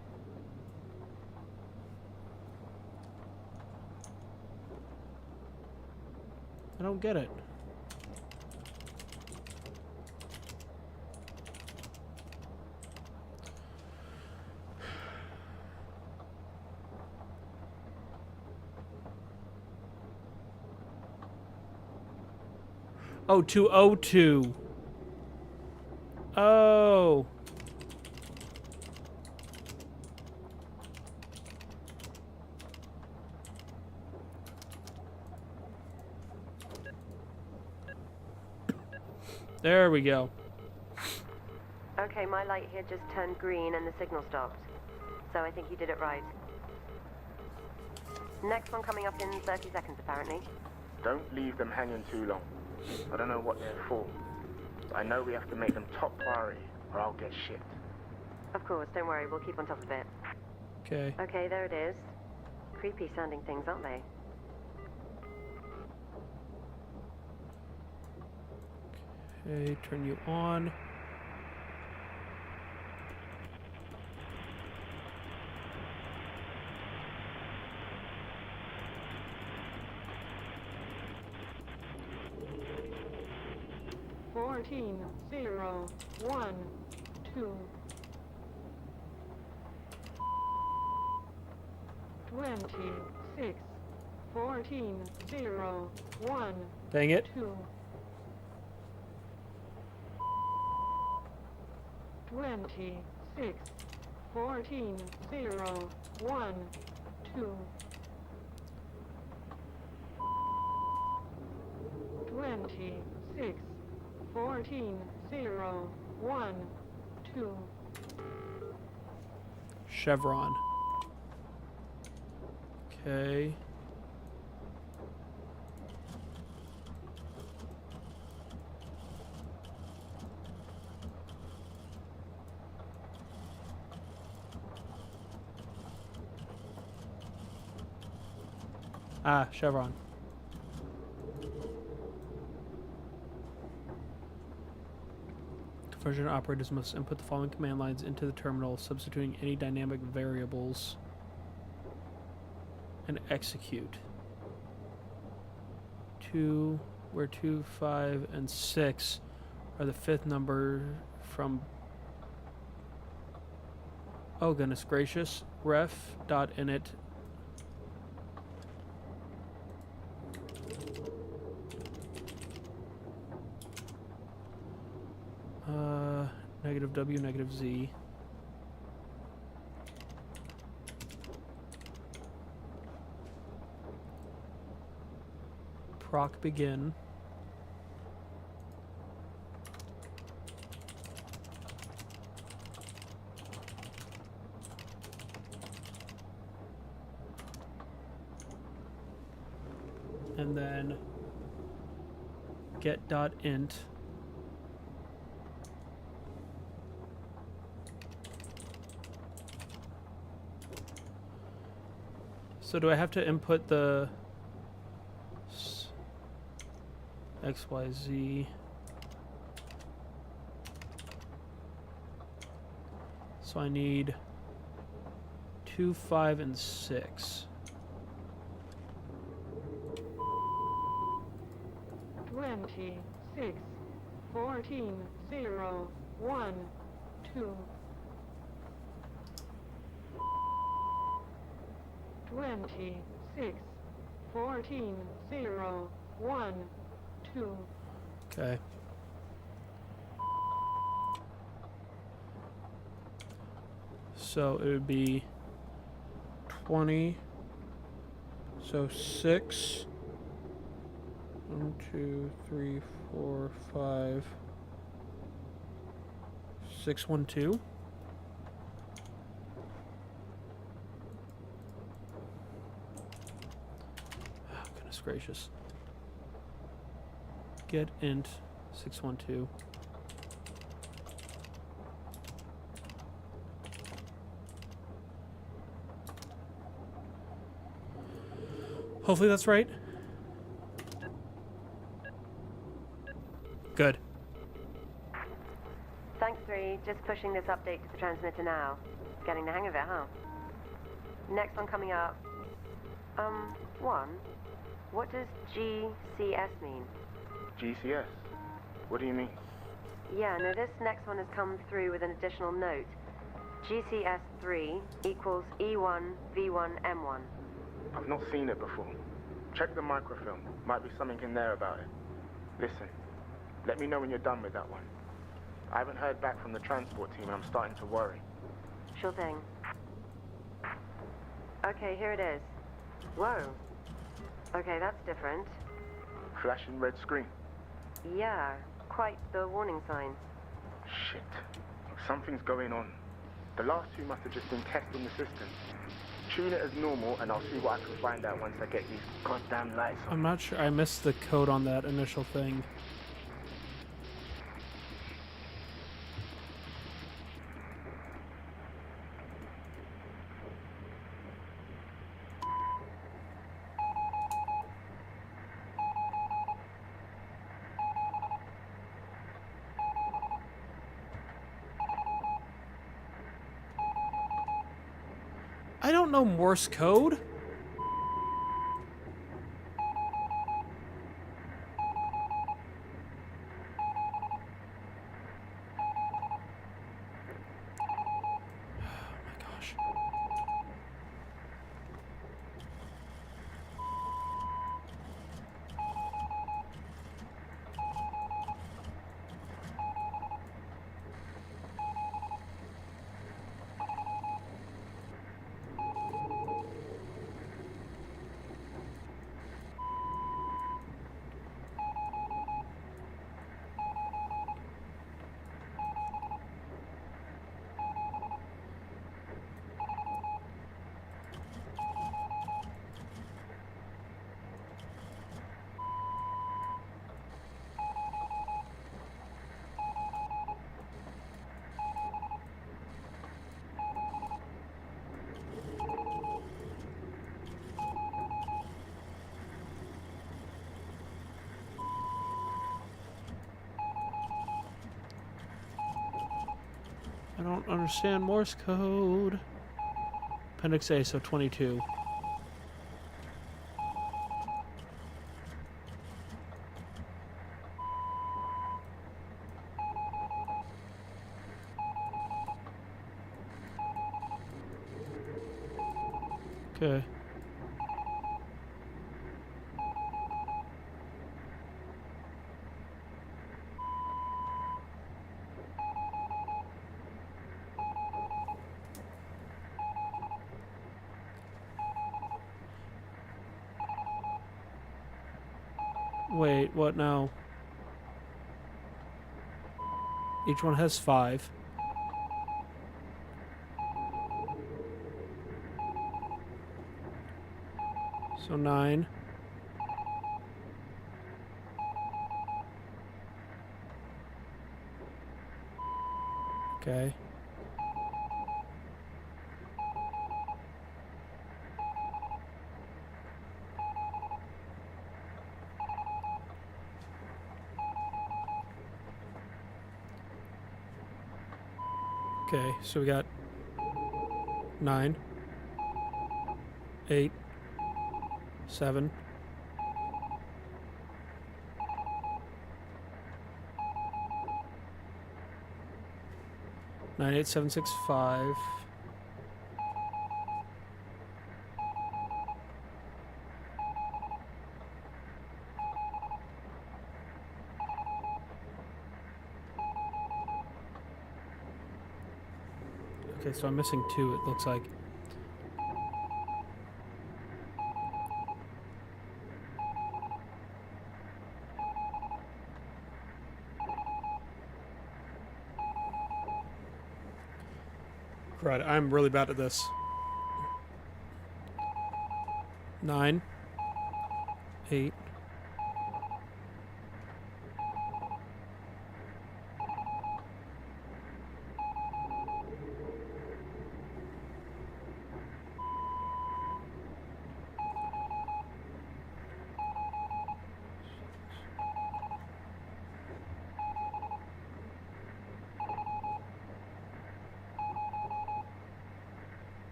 I don't get it. Oh, 202. Oh. There we go. Okay, my light here just turned green and the signal stopped. So I think you did it right. Next one coming up in 30 seconds, apparently. Don't leave them hanging too long. I don't know what they're for, but I know we have to make them top priority, or I'll get shit. Of course, don't worry, we'll keep on top of it. Okay. Okay, there it is. Creepy sounding things, aren't they? Okay, turn you on. Fourteen, 0, 1, 2. 26, 14, 0, 1, Dang it. 2. 26, 14, 0, 1, 2. 26, 14, 0, 1, 2. Chevron. Okay. Ah, Chevron. Conversion operators must input the following command lines into the terminal, substituting any dynamic variables, and execute. 2, where 2, 5, and 6 are the fifth number from... Oh, goodness gracious. Ref.init. Negative W, negative Z. proc begin. And then get.int. So do I have to input the XYZ? So I need 2, 5, and 6. 26, 14, 0, 1, 2. 26, 14, 0, 1, 2. Okay. So it would be 20. So 6. 1, 2, 3, 4, 5, 6, 1, 2. Oh, goodness gracious. Get int 612. Hopefully that's right. Good. Thanks, 3. Just pushing this update to the transmitter now. Getting the hang of it, huh? Next one coming up. 1. What does GCS mean? GCS? What do you mean? Yeah, no, this next one has come through with an additional note. GCS 3 equals E1 V1 M1. I've not seen it before. Check the microfilm. Might be something in there about it. Listen, let me know when you're done with that one. I haven't heard back from the transport team and I'm starting to worry. Sure thing. Okay, here it is. Whoa. Okay, that's different. Flashing red screen. Yeah, quite the warning sign. Shit. Something's going on. The last two must have just been testing the system. Tune it as normal and I'll see what I can find out once I get these goddamn lights on. I'm not sure. I missed the code on that initial thing. I don't know Morse code. I don't understand Morse code. Appendix A, so 22. Okay. Wait, what? No. Each one has 5. So 9. Okay. Okay, so we got 9, 8, 7, 9, 8, 7, 6, 5. Okay, so I'm missing 2, it looks like. Right, I'm really bad at this. 9, 8.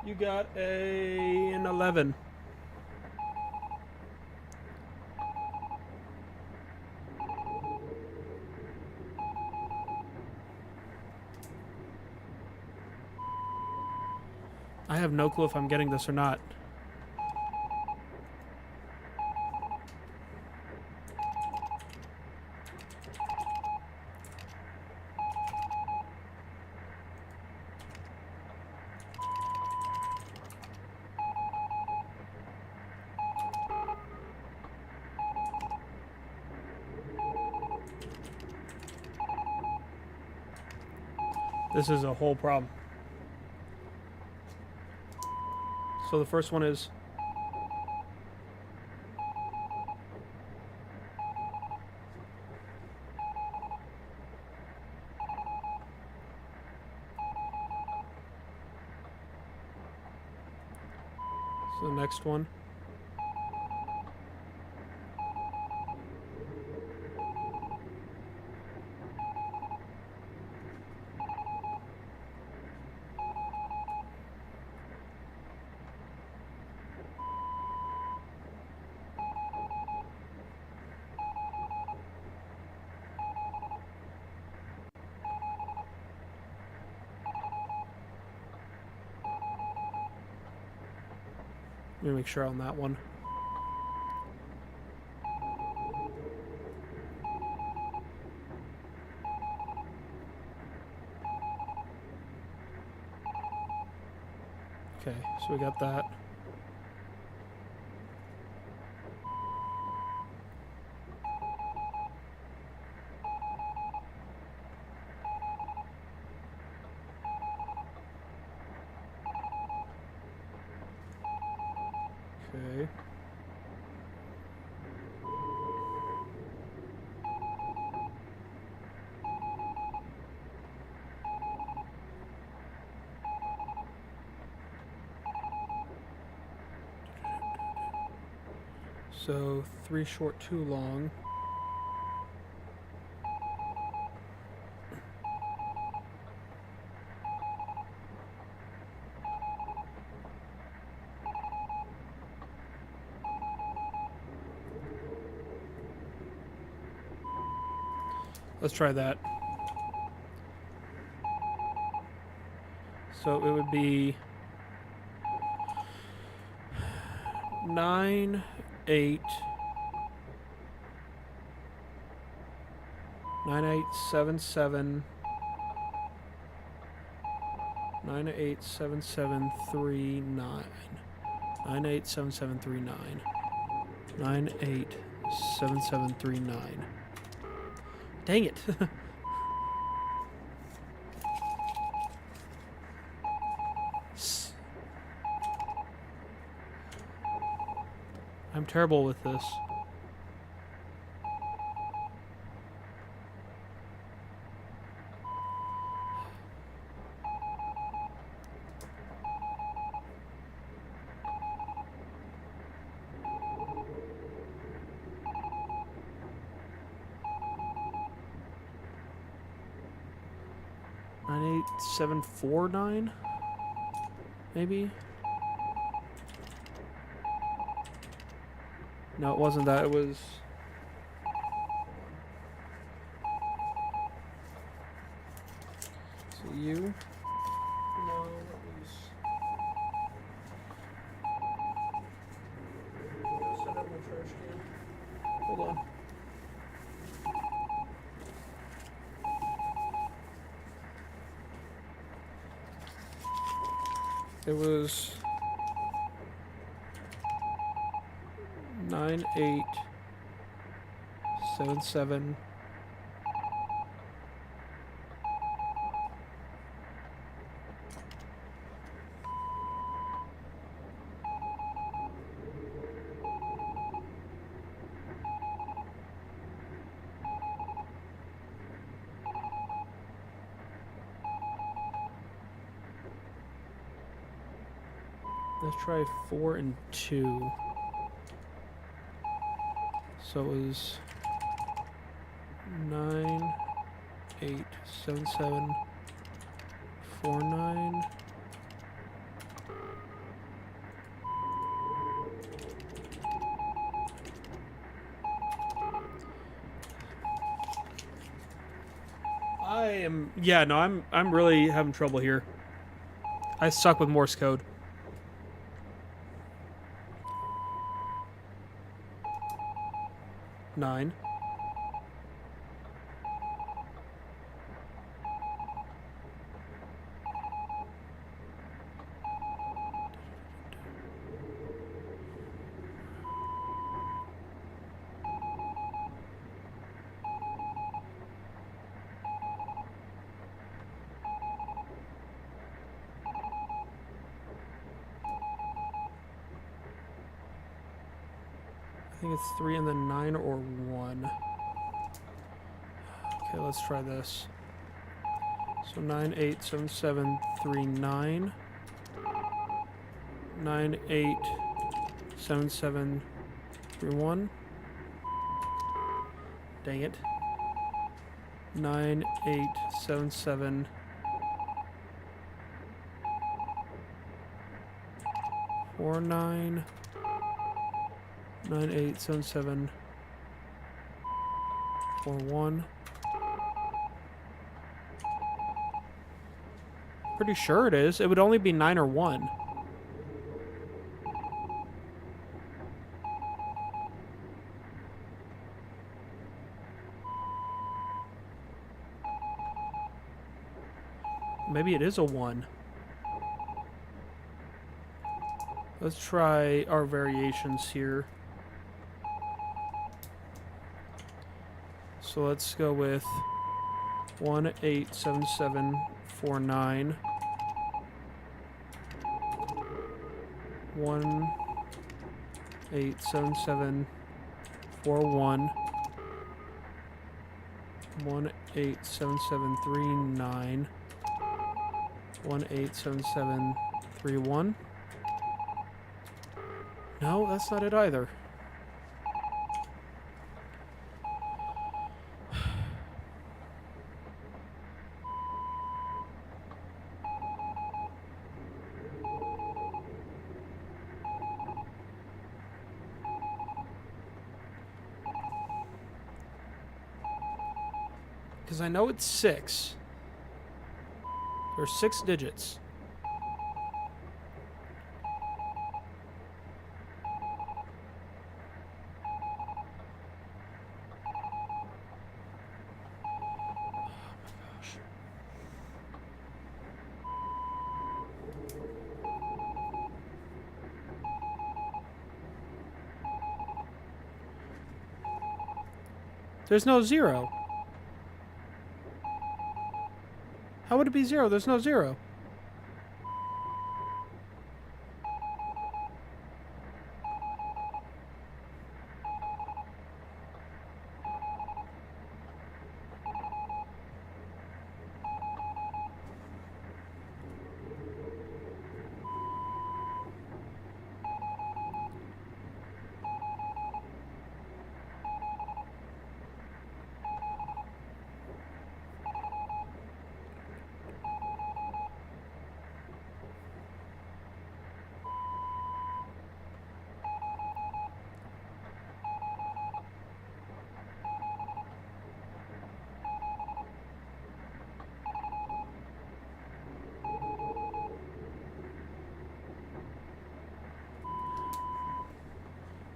You got an 11. I have no clue if I'm getting this or not. This is a whole problem. So the first one is so the next one. Let me make sure on that one. Okay, so we got that. Okay. So 3 short, 2 long. Let's try that. So it would be 9, 8, 9, 8, 7, 7, 9, 8, 7, 7, 3, 9. 987739. 987739. Dang it. I'm terrible with this. Nine eight 749, maybe. No, it wasn't that. It was. So you. No, it was. Set up my trash can. Hold on. It was 9877. Let's try 4 and 2. So it was 987749. I'm really having trouble here. I suck with Morse code. Nine. I think it's 3 and then 9 or 1. Okay, let's try this. So 987739. 987731. Dang it. 9877 49. 9877 41. Pretty sure it is. It would only be 9 or 1. Maybe it is a 1. Let's try our variations here. So let's go with 187749. 187741. 187739. 187731. No, that's not it either. Because I know it's 6. There's 6 digits. There's no 0. How would it be 0? There's no 0.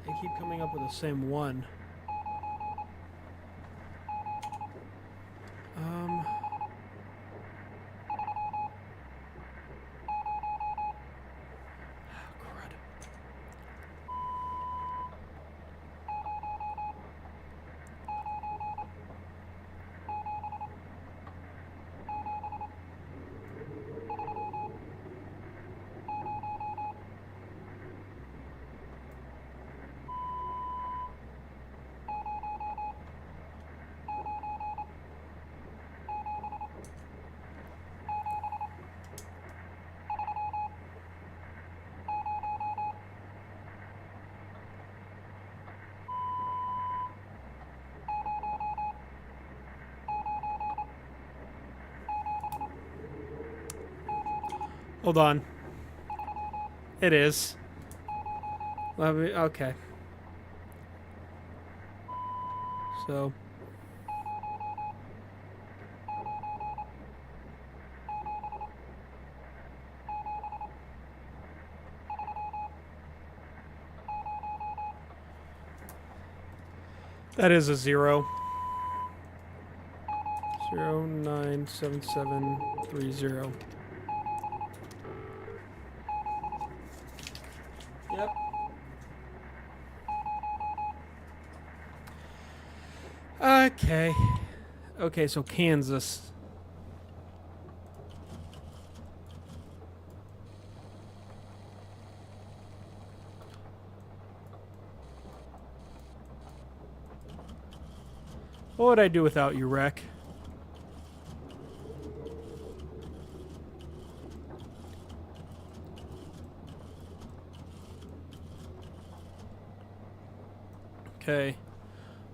They keep coming up with the same one. Crud. Hold on. It is. Let me, okay. So. That is a 0. 097730. Yep. Okay. Okay, so Kansas. What would I do without you, Rec? Okay.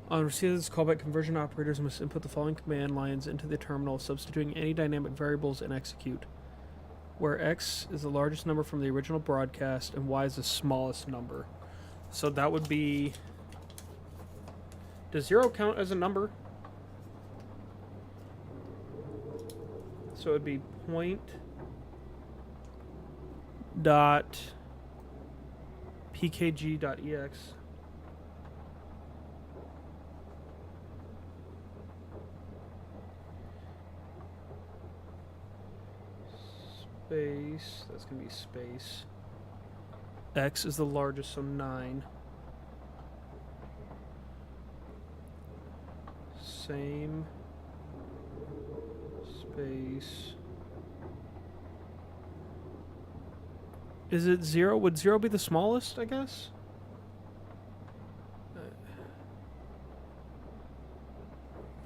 On receipt of this callback, conversion operators must input the following command lines into the terminal, substituting any dynamic variables and execute. Where X is the largest number from the original broadcast and Y is the smallest number. So that would be... Does 0 count as a number? So it would be point dot pkg dot ex. Space, that's going to be space. X is the largest, so 9. Same. Space. Is it 0? Would 0 be the smallest, I guess?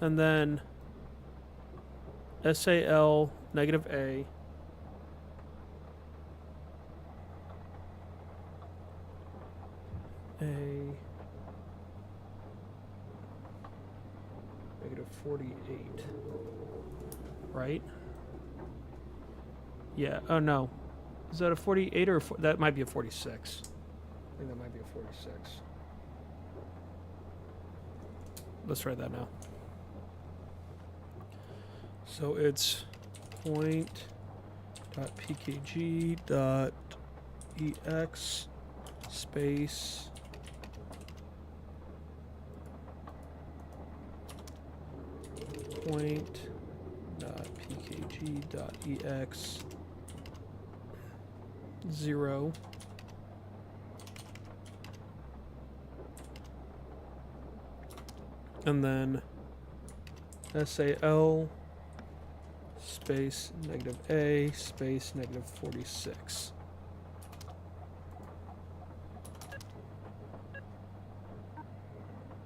And then SAL negative A. A negative 48, right? Yeah. Oh no, is that a 48 or that might be a 46? I think that might be a 46. Let's try that now. So it's point dot pkg dot ex space point dot pkg dot ex 0 . And then SAL space -A space -46.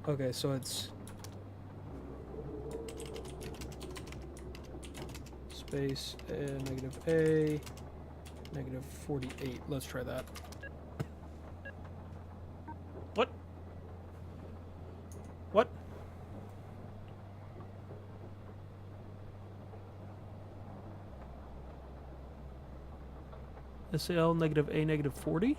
Okay, so it's space -A -48. Let's try that. What? What? SAL -A -40?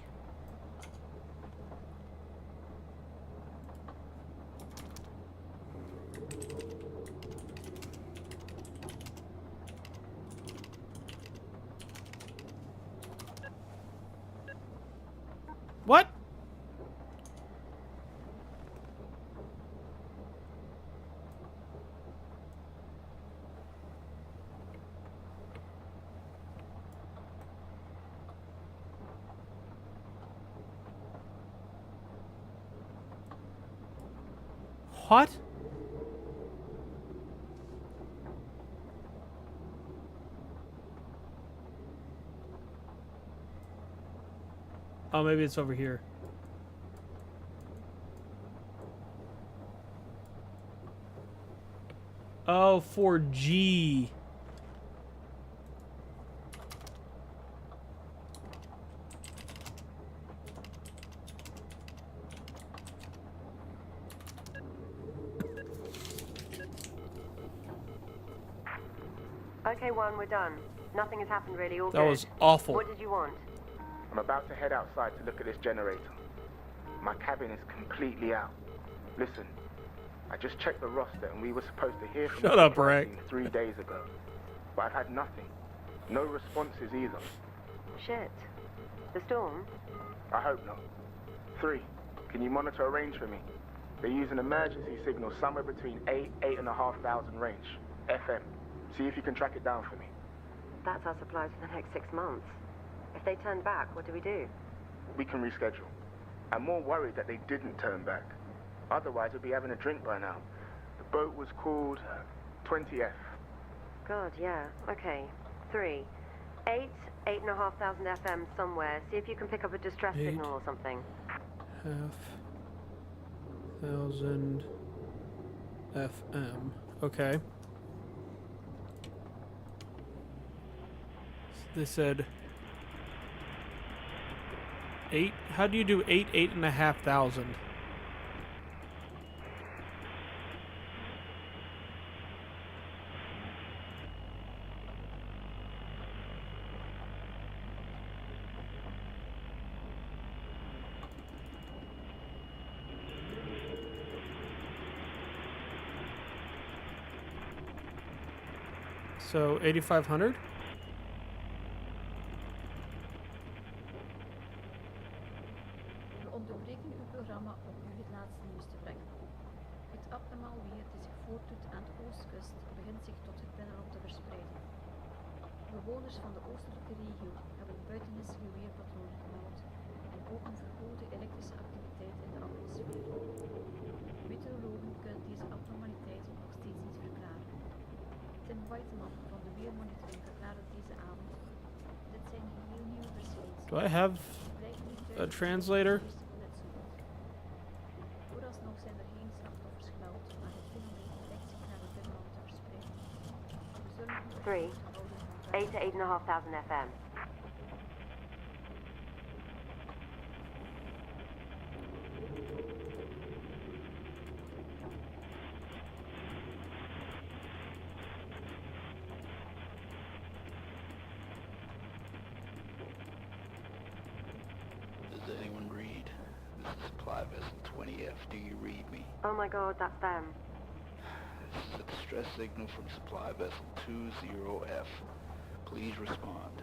What? What? Oh, maybe it's over here. Oh, for G. Okay, one, we're done. Nothing has happened really, all That good. was awful. What did you want? I'm about to head outside to look at this generator. My cabin is completely out. Listen, I just checked the roster and we were supposed to hear from Shut the up, supply Rick. team 3 days ago. But I've had nothing. No responses either. Shit. The storm? I hope not. 3, can you monitor a range for me? They use an emergency signal somewhere between 8,500 range. FM. See if you can track it down for me. That's our supplies for the next 6 months. If they turn back, what do we do? We can reschedule. I'm more worried that they didn't turn back. Otherwise, we'd be having a drink by now. The boat was called 20F. God, yeah. Okay. 3. 8,500 FM somewhere. See if you can pick up a distress 8. signal or something. 5,000 FM. Okay. They said 8. How do you do 8,500? So 8,500? We onderbreken uw programma om u het laatste nieuws te brengen. Het abnormaal weer dat zich voordoet aan de oostkust begint zich tot het binnenland te verspreiden. Bewoners van de oostelijke regio hebben buitenissige weerpatronen gemeld en ook een verhoogde elektrische activiteit in de atmosfeer. Meteorologen kunnen deze abnormaliteiten nog steeds niet verklaren. Tim Whiteman van de Weermonitoring verklaarde deze avond: dit zijn geheel nieuwe verschijnselen. Do I have a translator? Vooralsnog zijn er geen slachtoffers gemeld, maar het fenomeen lijkt zich naar het binnenland te verspreiden. We zullen u op 3. de hoogte houden van 8 to 8,500 FM. Does anyone read? This is Supply Vessel 20F. Do you read me? Oh my god, that's them. This is a distress signal from Supply Vessel 20F. Please respond.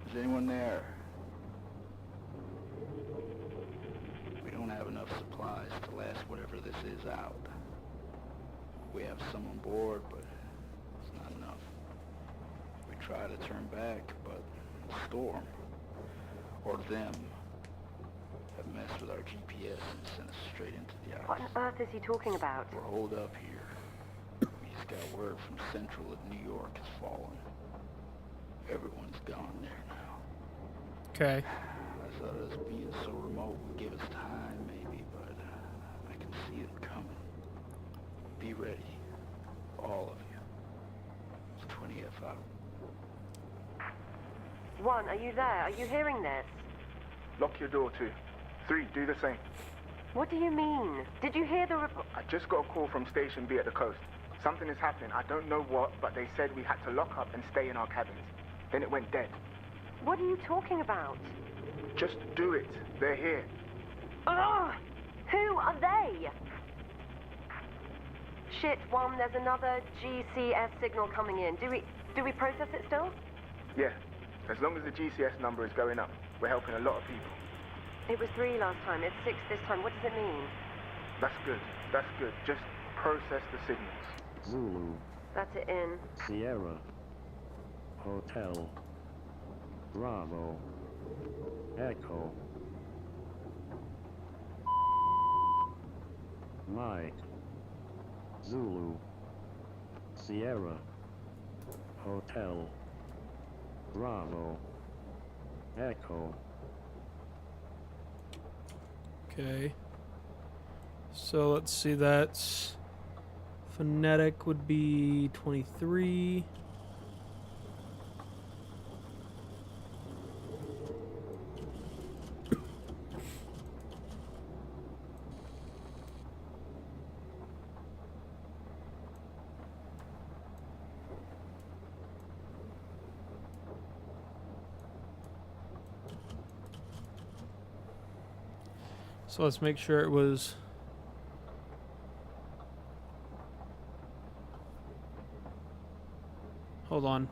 Is anyone there? We don't have enough supplies to last whatever this is out. We have some on board, but it's not enough. We try to turn back, but the storm, or them, have messed with our GPS and sent us straight into the What on ice. earth is he talking about? We're holed up here. We just got word from Central that New York has fallen. Everyone's gone there now. Okay. I thought us being so remote would give us time, maybe, but I can see it coming. Be ready. All of you. It's 20F out. 1, are you there? Are you hearing this? Lock your door, 2. 3, do the same. What do you mean? Did you hear the report? I just got a call from Station B at the coast. Something is happening. I don't know what, but they said we had to lock up and stay in our cabins. Then it went dead. What are you talking about? Just do it. They're here. Ugh! Who are they? Shit, 1, there's another GCS signal coming in. Do we process it still? Yeah. As long as the GCS number is going up, we're helping a lot of people. It was 3 last time, it's 6 this time. What does it mean? That's good. That's good. Just process the signals. Zulu, That's it in. Sierra, Hotel, Bravo, Echo, Mike, Zulu, Sierra, Hotel, Bravo, Echo. Okay. So let's see, that's phonetic would be 23. So let's make sure it was hold on.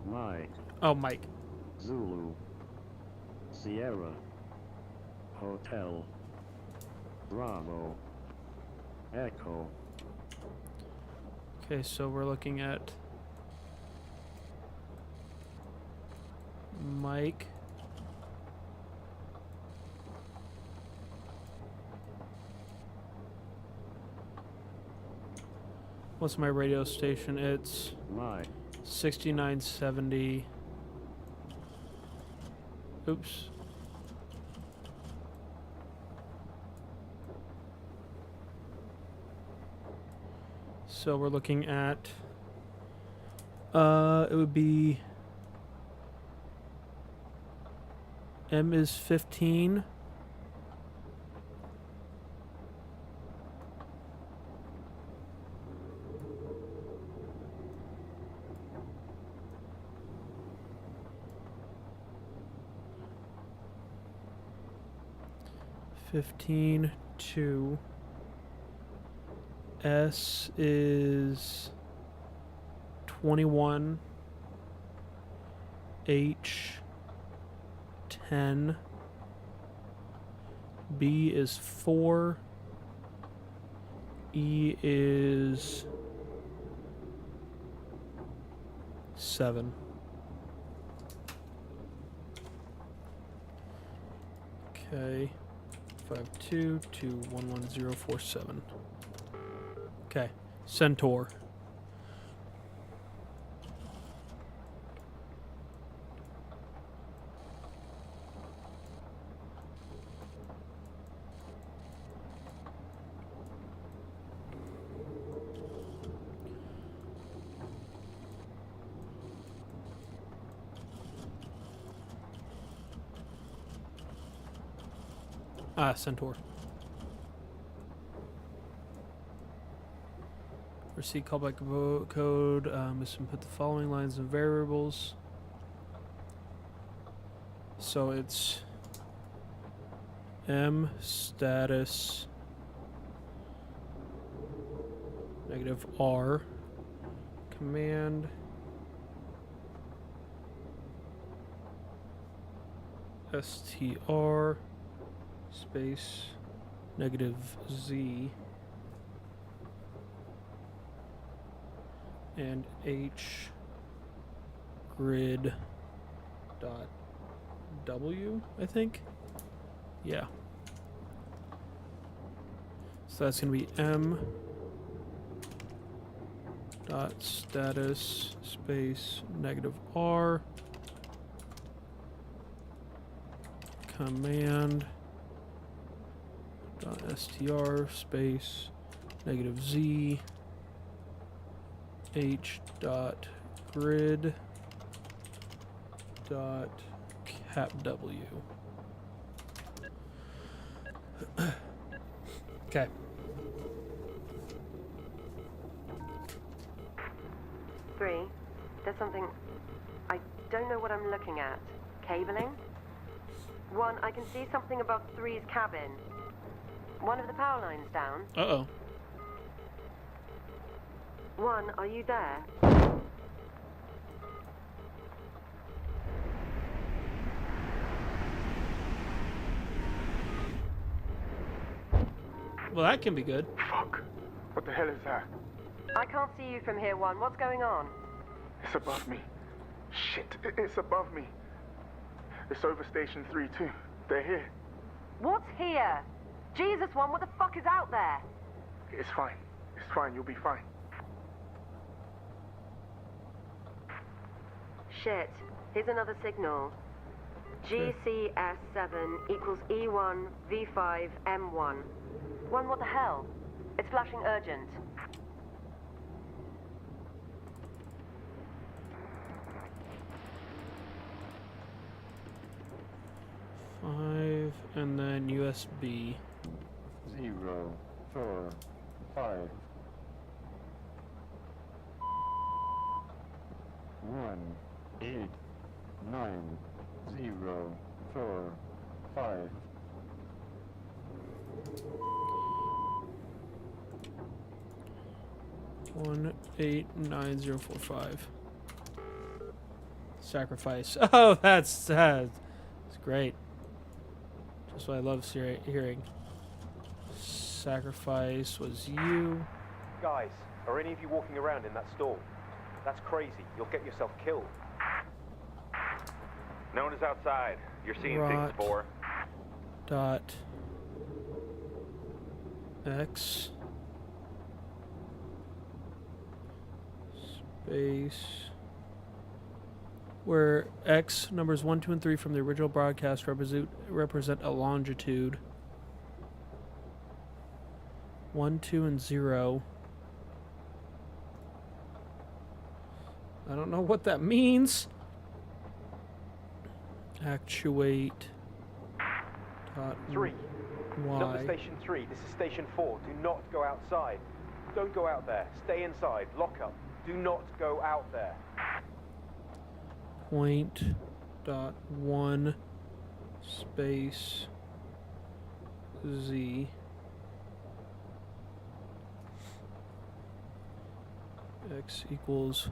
Mike, Oh, Mike. Zulu, Sierra, Hotel, Bravo, Echo. Okay, so we're looking at Mike. What's my radio station? It's Mike, 6970. Oops. So we're looking at it would be M is 15. (15) 2. S is 21. H 10. B is 4. E is 7. Okay. 52211047. Okay. Centaur. Centaur. Receive callback code. Must input the following lines and variables. So it's M status -R command str space -Z and H grid dot W, I think. Yeah. So that's going to be M dot status space -R command dot str space -Z H dot grid dot cap W. Okay. Three, there's something... I don't know what I'm looking at. Cabling? One, I can see something above Three's cabin. One of the power lines down. Uh-oh. One, are you there? Well, that can be good. Fuck. What the hell is that? I can't see you from here, One. What's going on? It's above me. Shit, it's above me. It's over Station 3 too. They're here. What's here? Jesus, One, what the fuck is out there? It's fine. It's fine. You'll be fine. Shit. Here's another signal. GCS7 equals E1 V5 M1. One, what the hell? It's flashing urgent. Five, and then USB. 0, 4, 5. 1, 8, 9, 0, 4, 5. One, 8, 9, 0, 4, 5. Sacrifice. Oh, that's great. Just what I love hearing. Sacrifice was you. Guys, are any of you walking around in that stall? That's crazy. You'll get yourself killed. No one is outside. You're seeing things, Rot. 4. Dot X space where X numbers 1, 2, and 3 from the original broadcast represent a longitude. 1, 2, and 0. I don't know what that means. Actuate. Dot 3. Number Y. Station 3. This is Station 4. Do not go outside. Don't go out there. Stay inside. Lock up. Do not go out there. Point dot 1 space Z X equals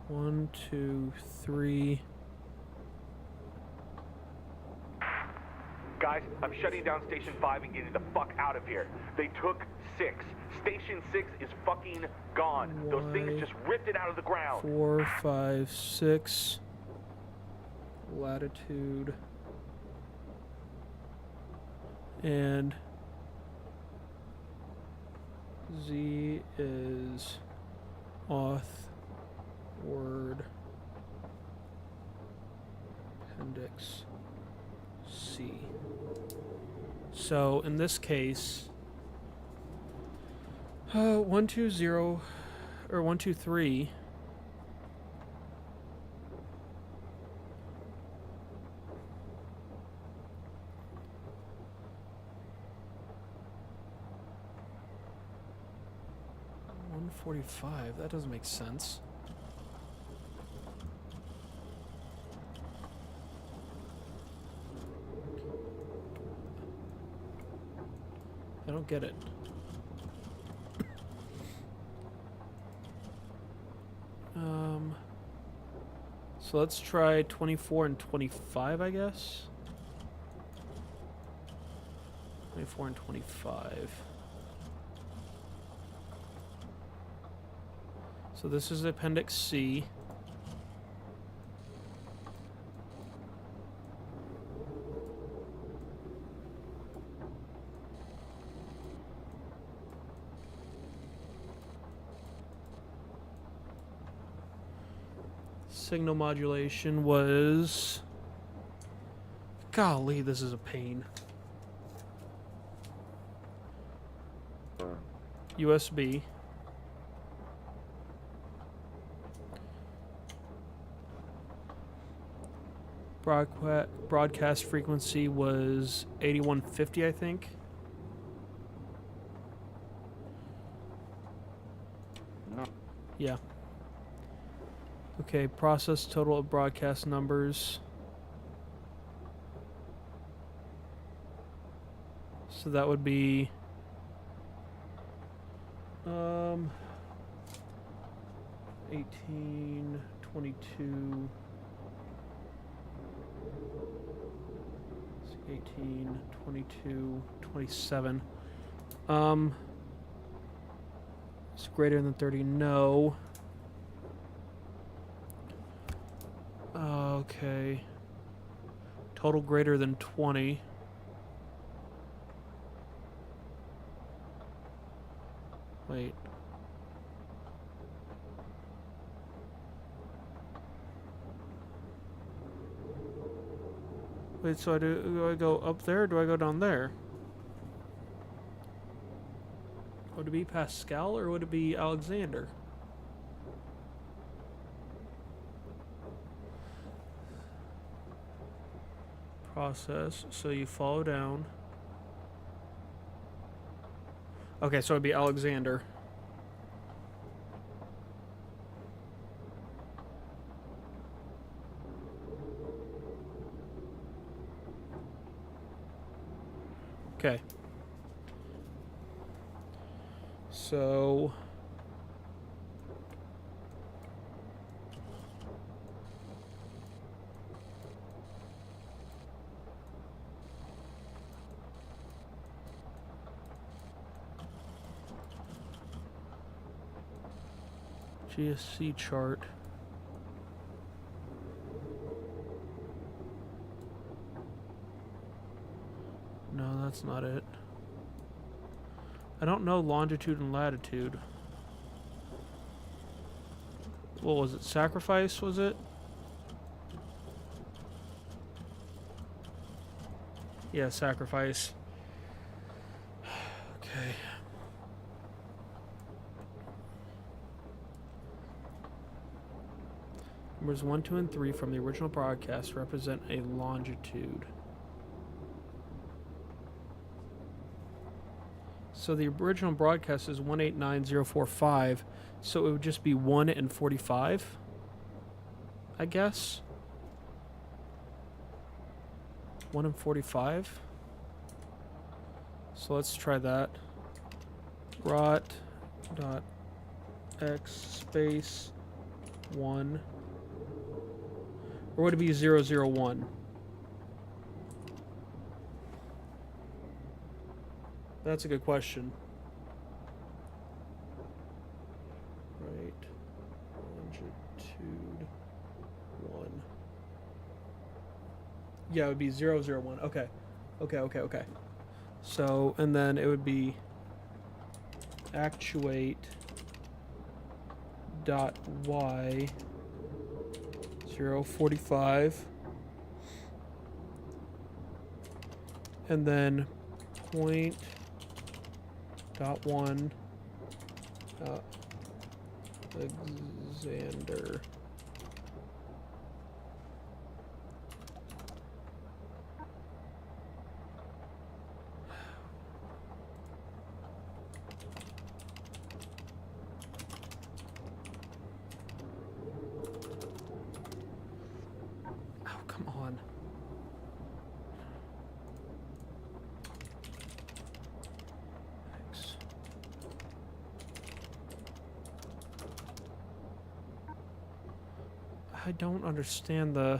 1, 2, 3. Guys, I'm shutting down Station 5 and getting the fuck out of here. They took 6. Station 6 is fucking gone. Those things just ripped it out of the ground. 4, 5, 6. Latitude. And Z is auth word appendix C. So in this case, 1, 2, 0 or 1, 2, 3. $145. That doesn't make sense. I don't get it. So let's try 24 and 25, I guess. 24 and 25. So this is Appendix C. Signal modulation was... Golly, this is a pain. USB. Broadcast frequency was 8150, I think. No. Yeah. Okay, process total of broadcast numbers. So that would be 18, 22, 18, 22, 27. It's greater than 30, no. Okay. Total greater than 20. Wait. Wait, so do I go up there or do I go down there? Would it be Pascal or would it be Alexander? Process, so you follow down. Okay, so it'd be Alexander. Okay. So... GSC chart. No, that's not it. I don't know longitude and latitude. What was it? Sacrifice, was it? Yeah, sacrifice. Okay. Numbers 1, 2, and 3 from the original broadcast represent a longitude. So the original broadcast is 189045, so it would just be 1 and 45, I guess. 1 and 45. So let's try that. Rot dot x space 1. Or would it be 001? That's a good question. Right. Longitude 1. Yeah, it would be 001. Okay. Okay. So, and then it would be actuate dot y 045, and then point dot 1 Alexander. I don't understand the...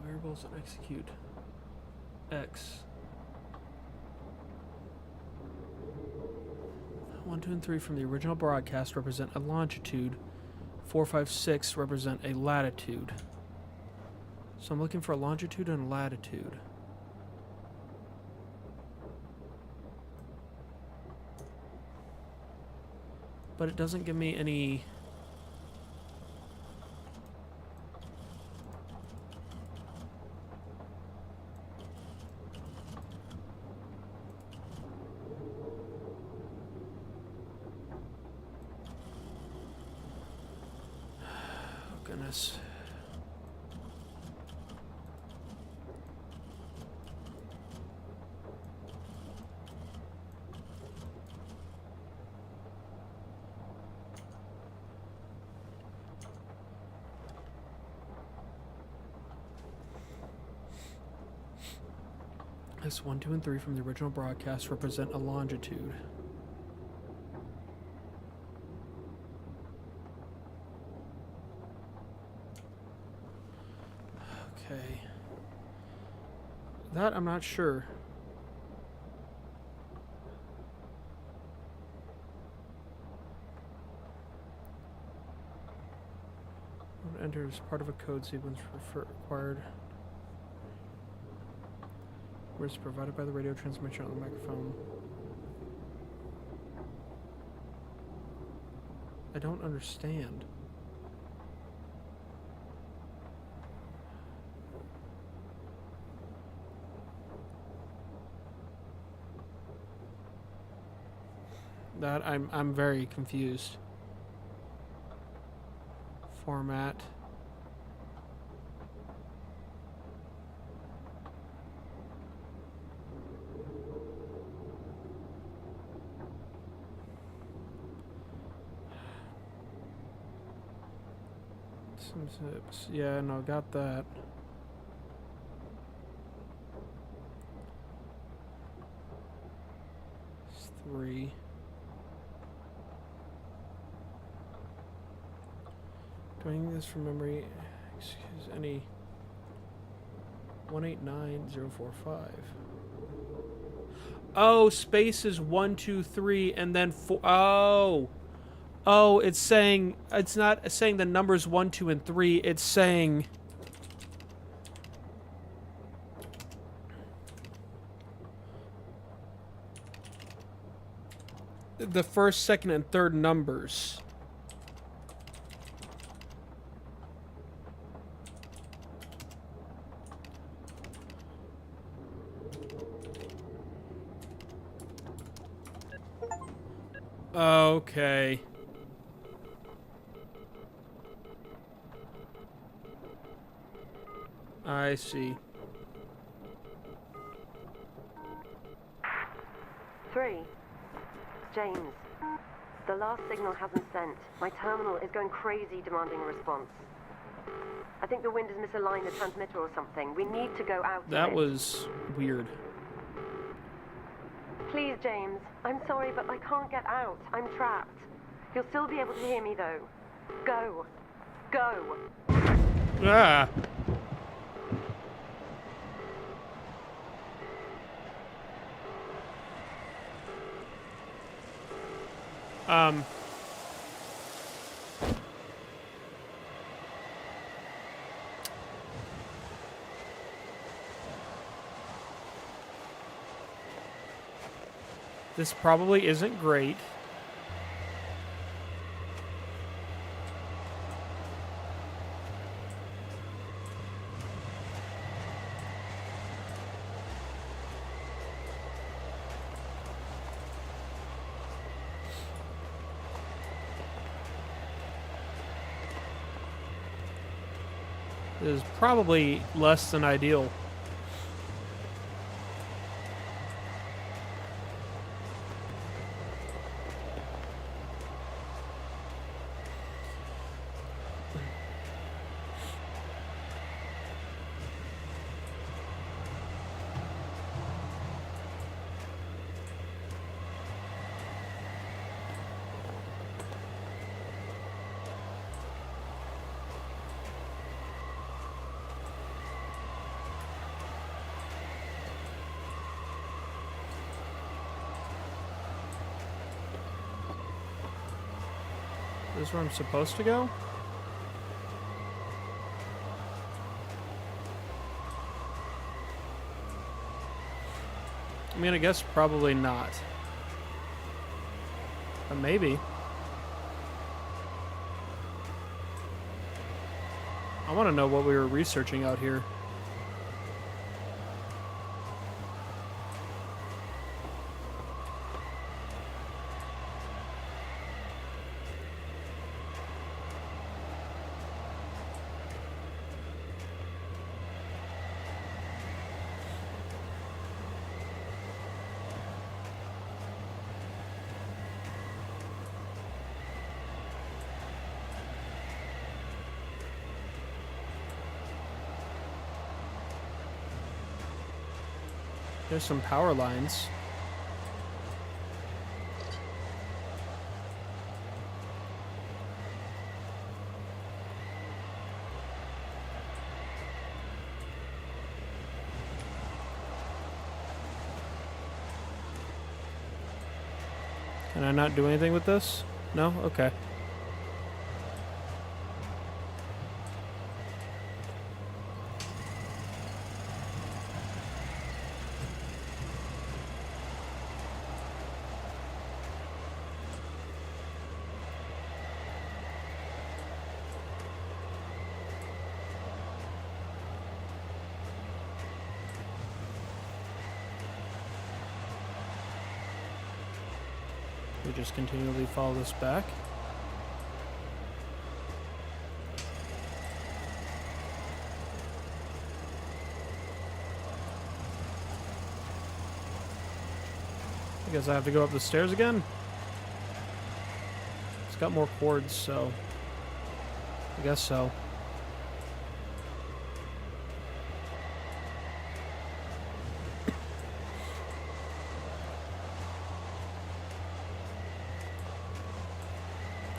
variables that execute. X. 1, 2, and 3 from the original broadcast represent a longitude. 4, 5, 6 represent a latitude. So I'm looking for a longitude and a latitude. but it doesn't give me any... Oh, goodness. This 1, 2, and 3 from the original broadcast represent a longitude. Okay. That I'm not sure. Enter as part of a code sequence required. Words provided by the radio transmission on the microphone. I don't understand. That I'm very confused. Format. Some zips. Yeah, no, got that. It's 3. Do I need this from memory? Excuse any. 189045. Oh, space is 1, 2, 3, and then 4. Oh. Oh, it's saying, it's not saying the numbers 1, 2, and 3. It's saying the first, second, and third numbers. Okay. I see. 3. James, the last signal hasn't sent. My terminal is going crazy demanding a response. I think the wind has misaligned the transmitter or something. We need to go out. That was weird. Please, James. I'm sorry, but I can't get out. I'm trapped. You'll still be able to hear me, though. Go. Go. Ah. This probably isn't great. This is probably less than ideal. This is where I'm supposed to go? I mean, I guess probably not. But maybe. I want to know what we were researching out here. There's some power lines. Can I not do anything with this? No? Okay. We just continually follow this back. I guess I have to go up the stairs again. It's got more cords, so I guess so.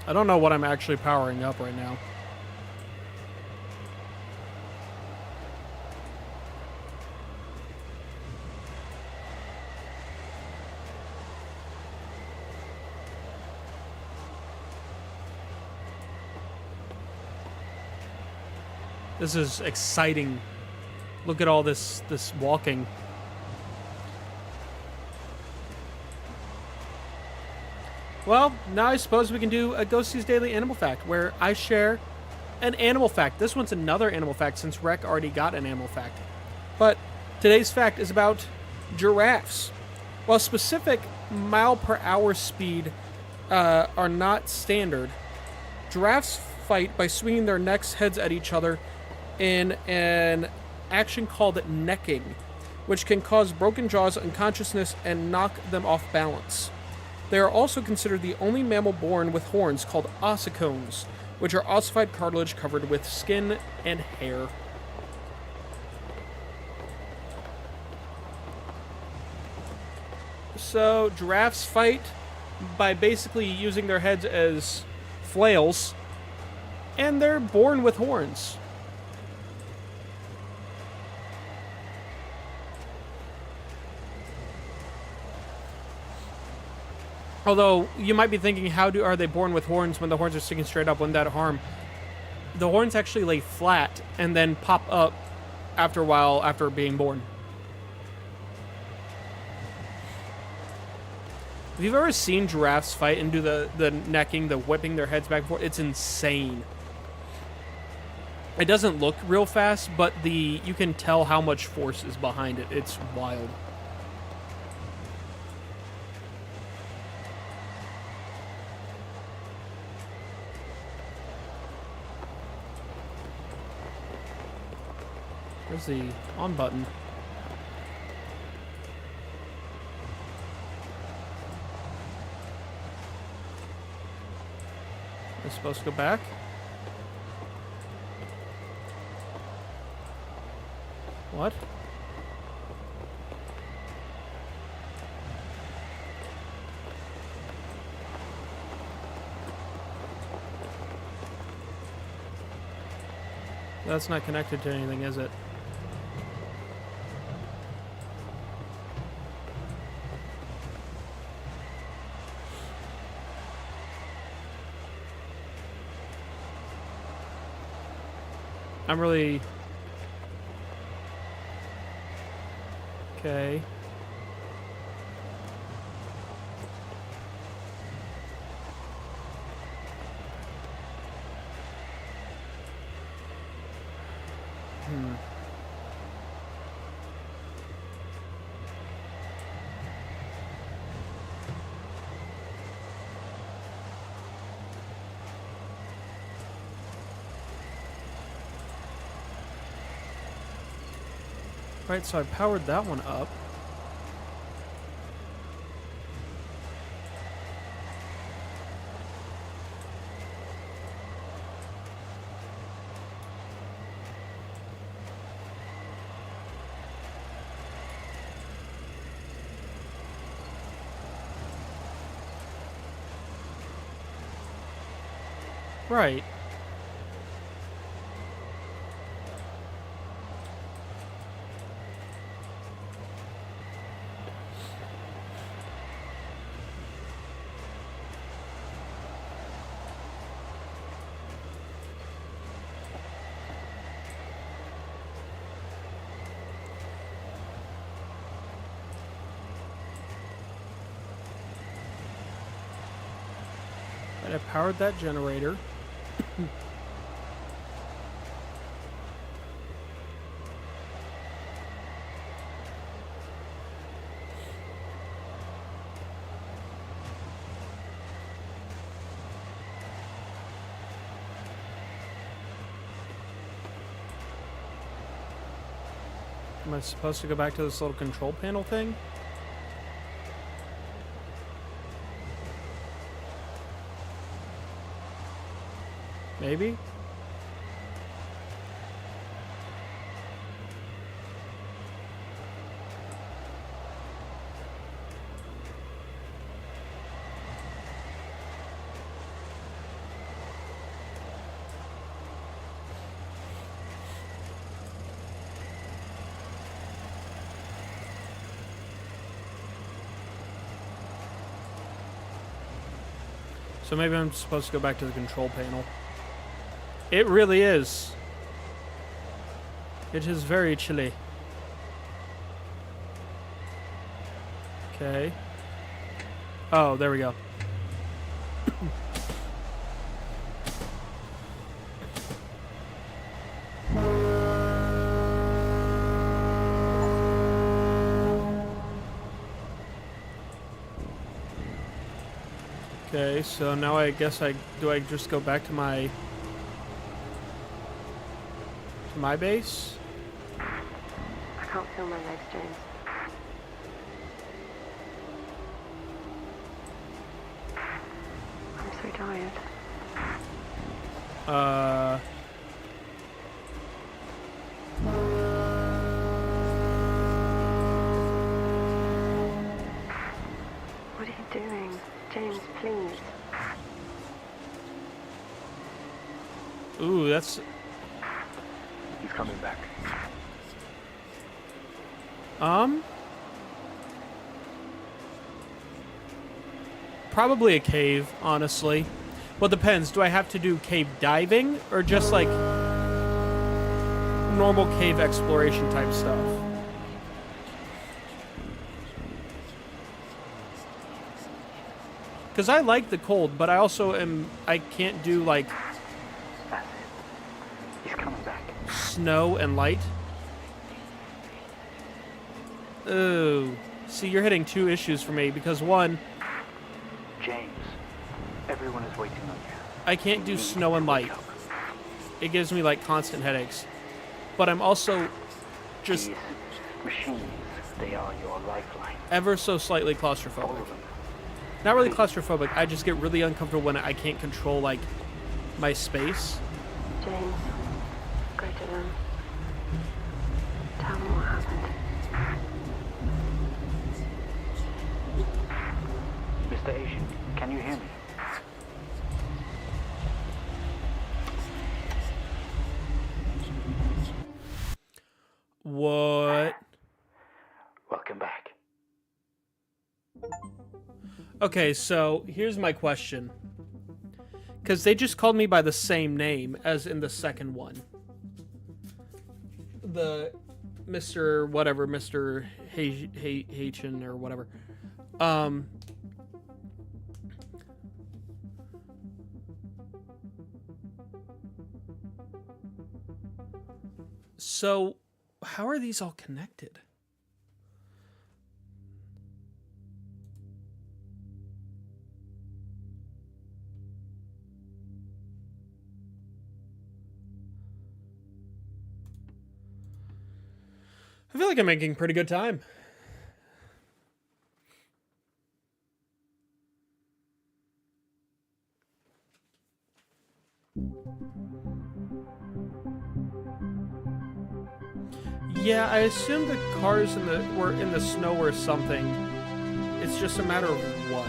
I don't know what I'm actually powering up right now. This is exciting. Look at all this walking. Well, now I suppose we can do a Ghostie's Daily Animal Fact, where I share an animal fact. This one's another animal fact, since Rec already got an animal fact. But today's fact is about giraffes. While specific mile-per-hour speed are not standard, giraffes fight by swinging their necks heads at each other in an action called necking, which can cause broken jaws, unconsciousness, and knock them off balance. They are also considered the only mammal born with horns, called ossicones, which are ossified cartilage covered with skin and hair. So, giraffes fight by basically using their heads as flails, and they're born with horns. Although, you might be thinking, are they born with horns when the horns are sticking straight up? Wouldn't that harm? The horns actually lay flat and then pop up after a while after being born. If you've ever seen giraffes fight and do the necking, the whipping their heads back and forth, it's insane. It doesn't look real fast, but you can tell how much force is behind it. It's wild. Where's the on button? Am I supposed to go back? What? That's not connected to anything, is it? I'm really... Okay. Right, so I powered that one up. Right. And I powered that generator. Am I supposed to go back to this little control panel thing? Maybe? So maybe I'm supposed to go back to the control panel. It really is. It is very chilly. Okay. Oh, there we go. Okay, so now I guess I just go back to my base? I can't feel my legs, James. I'm so tired. What are you doing? James, please. Ooh, that's... He's coming back. Probably a cave, honestly. Well, depends. Do I have to do cave diving or just like normal cave exploration type stuff? Because I like the cold, but I also I can't do like That's it. He's coming back. snow and light. Ooh. See, you're hitting two issues for me because one, James, everyone is waiting on you. I can't do snow and light. It gives me like constant headaches. But I'm also just These machines, they are your lifeline. ever so slightly All claustrophobic. of them. Not really claustrophobic, I just get really uncomfortable when I can't control like my space. James, go to them. Tell them what happened. Mr. Asian, can you hear me? What? Welcome back. Okay, so here's my question. Because they just called me by the same name as in the second one. The Mr. whatever, Mr. Haitian or whatever. So, how are these all connected? I feel like I'm making pretty good time. Yeah, I assume the cars were in the snow or something. It's just a matter of what.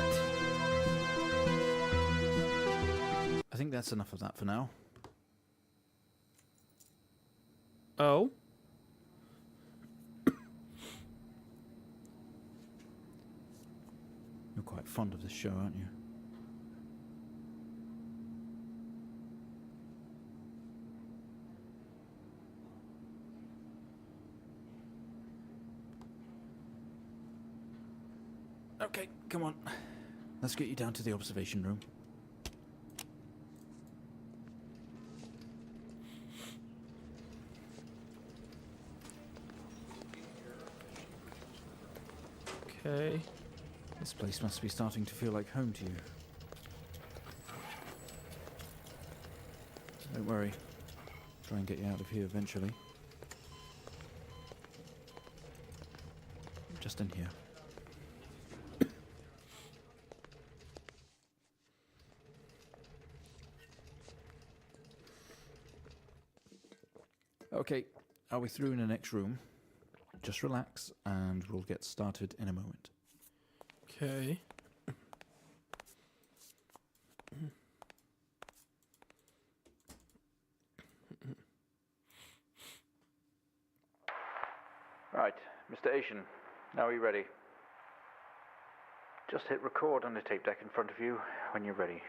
I think that's enough of that for now. Oh? You're quite fond of this show, aren't you? Okay, come on. Let's get you down to the observation room. Okay. This place must be starting to feel like home to you. Don't worry. Try and get you out of here eventually. Just in here. Okay, are we through in the next room? Just relax and we'll get started in a moment. Okay. Right, Mr. Asian, now are you ready? Just hit record on the tape deck in front of you when you're ready.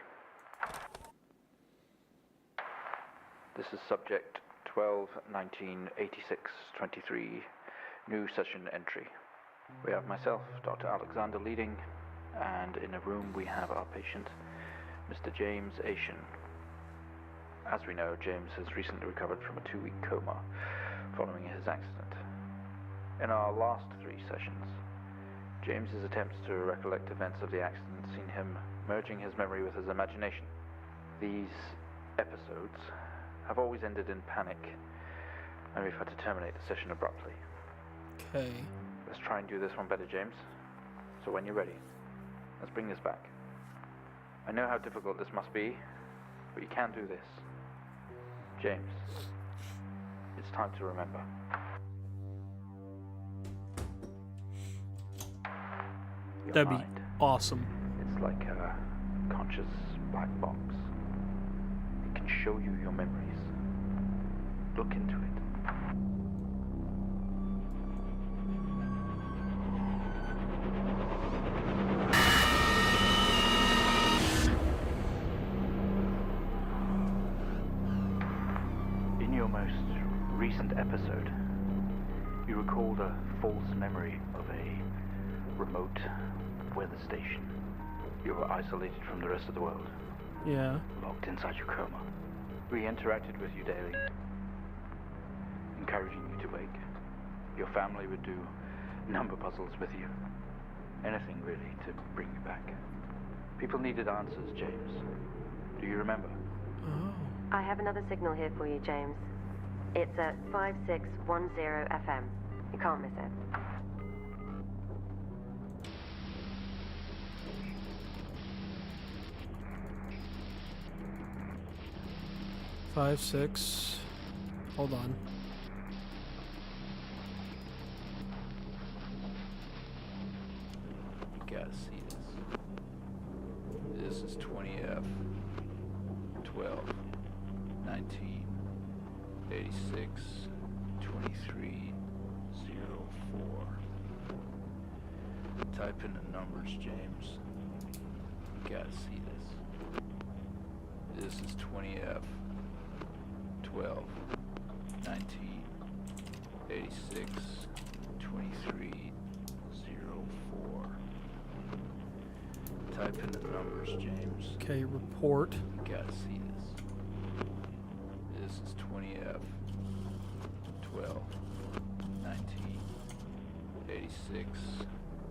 This is subject 12-19-86-23, new session entry. We have myself, Dr. Alexander leading, and in a room we have our patient, Mr. James Asian. As we know, James has recently recovered from a 2-week coma following his accident. In our last 3 sessions, James's attempts to recollect events of the accident seen him merging his memory with his imagination. These episodes have always ended in panic, and we've had to terminate the session abruptly. Okay. Let's try and do this one better, James. So when you're ready, let's bring this back. I know how difficult this must be, but you can do this. James, it's time to remember. Your That'd be mind, awesome. it's like a conscious black box. It can show you your memories. Look into it. In your most recent episode, you recalled a false memory of a remote weather station. You were isolated from the rest of the world, Yeah. locked inside your coma. We interacted with you daily, encouraging you to wake. Your family would do number puzzles with you. Anything really to bring you back. People needed answers, James. Do you remember? Oh. I have another signal here for you, James. It's at 5610 FM. You can't miss it. Five, 6. Hold on. You gotta see this. This is 20F 12 19 86 23 04. Type in the numbers, James. You gotta see this. This is 20F 12 19 86 23 04. Type in the numbers, James. Okay, report. You gotta see this. This is 20F 12 19 86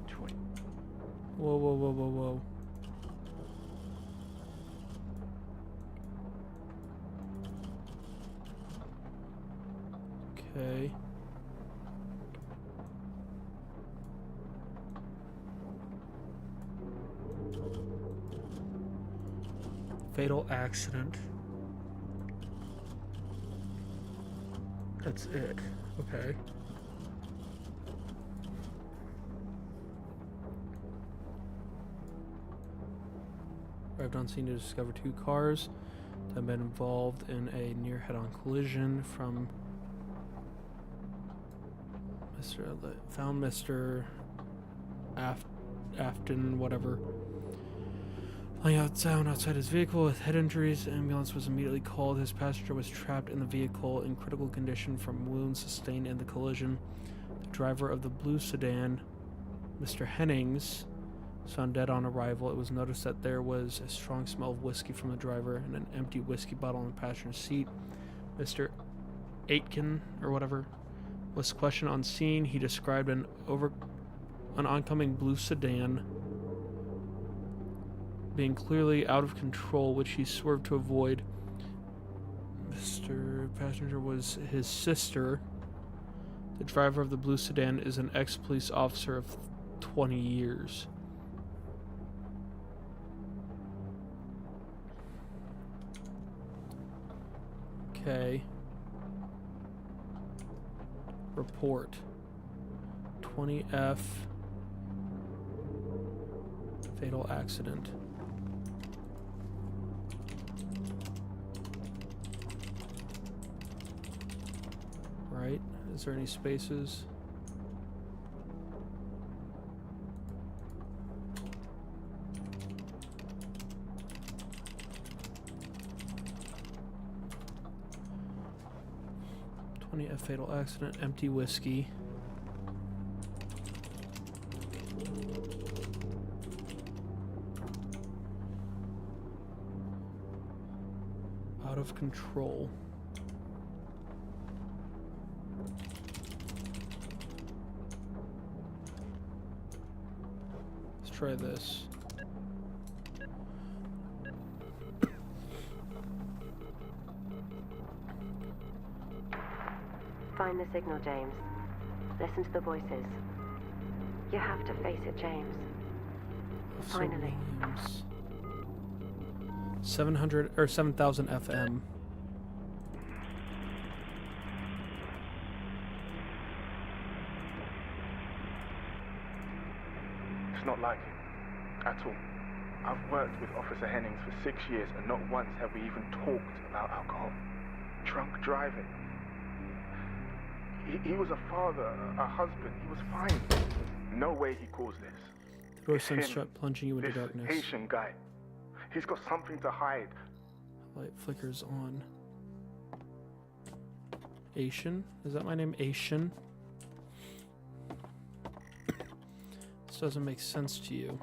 20. Whoa, whoa, whoa, whoa, whoa. Okay. Fatal accident. That's it. Okay. Arrived on scene to discover 2 cars that had been involved in a near head-on collision from found Mr. Afton, whatever, lying outside his vehicle with head injuries. The ambulance was immediately called. His passenger was trapped in the vehicle in critical condition from wounds sustained in the collision. The driver of the blue sedan, Mr. Hennings, was found dead on arrival. It was noticed that there was a strong smell of whiskey from the driver and an empty whiskey bottle in the passenger seat. Mr. Aitken, or whatever, was questioned on scene. He described an oncoming blue sedan being clearly out of control, which he swerved to avoid. Mr. Passenger was his sister. The driver of the blue sedan is an ex-police officer of 20 years. Okay. Report 20F fatal accident. Right? Is there any spaces? A fatal accident, empty whiskey. Out of control. Let's try this. Find the signal, James. Listen to the voices. You have to face it, James. Finally. 700 or 7,000 FM. It's not like him. At all. I've worked with Officer Hennings for 6 years and not once have we even talked about alcohol. Drunk driving. He was a father, a husband. He was fine. No way he caused this. Door sense shut, plunging you into darkness. Haitian guy. He's got something to hide. Light flickers on. Asian? Is that my name? Asian? This doesn't make sense to you.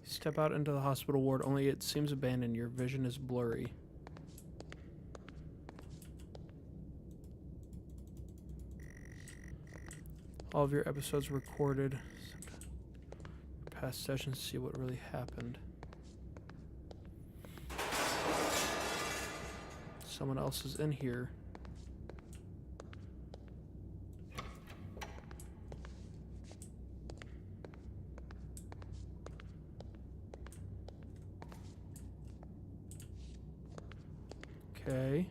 Step out into the hospital ward, only it seems abandoned. Your vision is blurry. All of your episodes recorded. Past sessions to see what really happened. Someone else is in here. Okay.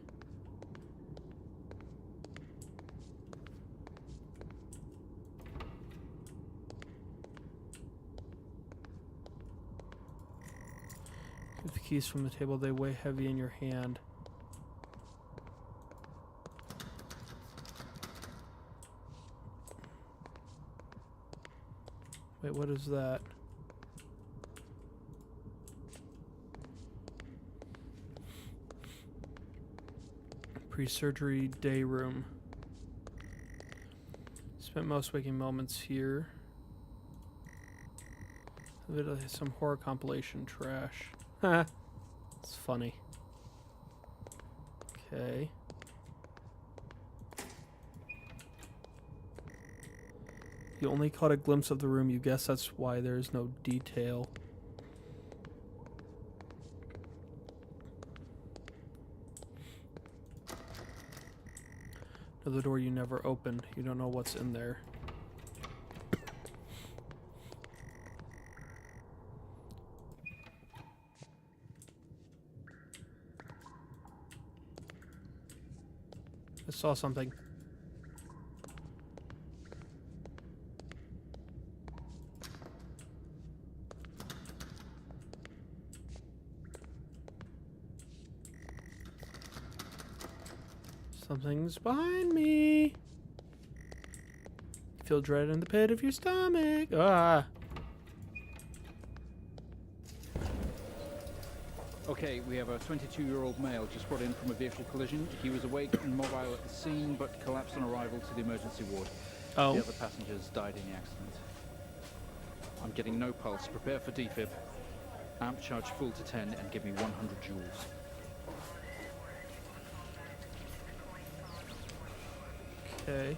Get the keys from the table. They weigh heavy in your hand. Wait, what is that? Pre-surgery day room. Spent most waking moments here. Some horror compilation trash. Ha! It's funny. Okay. You only caught a glimpse of the room. You guess that's why there's no detail. Another door you never opened. You don't know what's in there. I saw something. Something's behind me. Feel dread in the pit of your stomach. Ah. Okay, we have a 22-year-old male just brought in from a vehicle collision. He was awake and mobile at the scene, but collapsed on arrival to the emergency ward. Oh. The other passengers died in the accident. I'm getting no pulse. Prepare for defib. Amp charge full to 10 and give me 100 joules. Okay.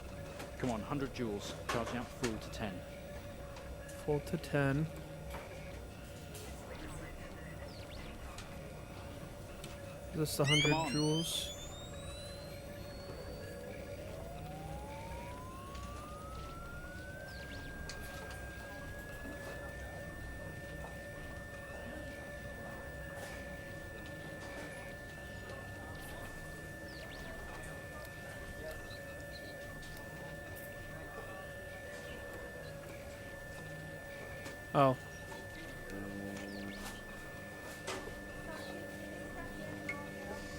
Come on, 100 joules. Charge amp full to 10. Full to 10. Is this 100 Come on. joules? Oh.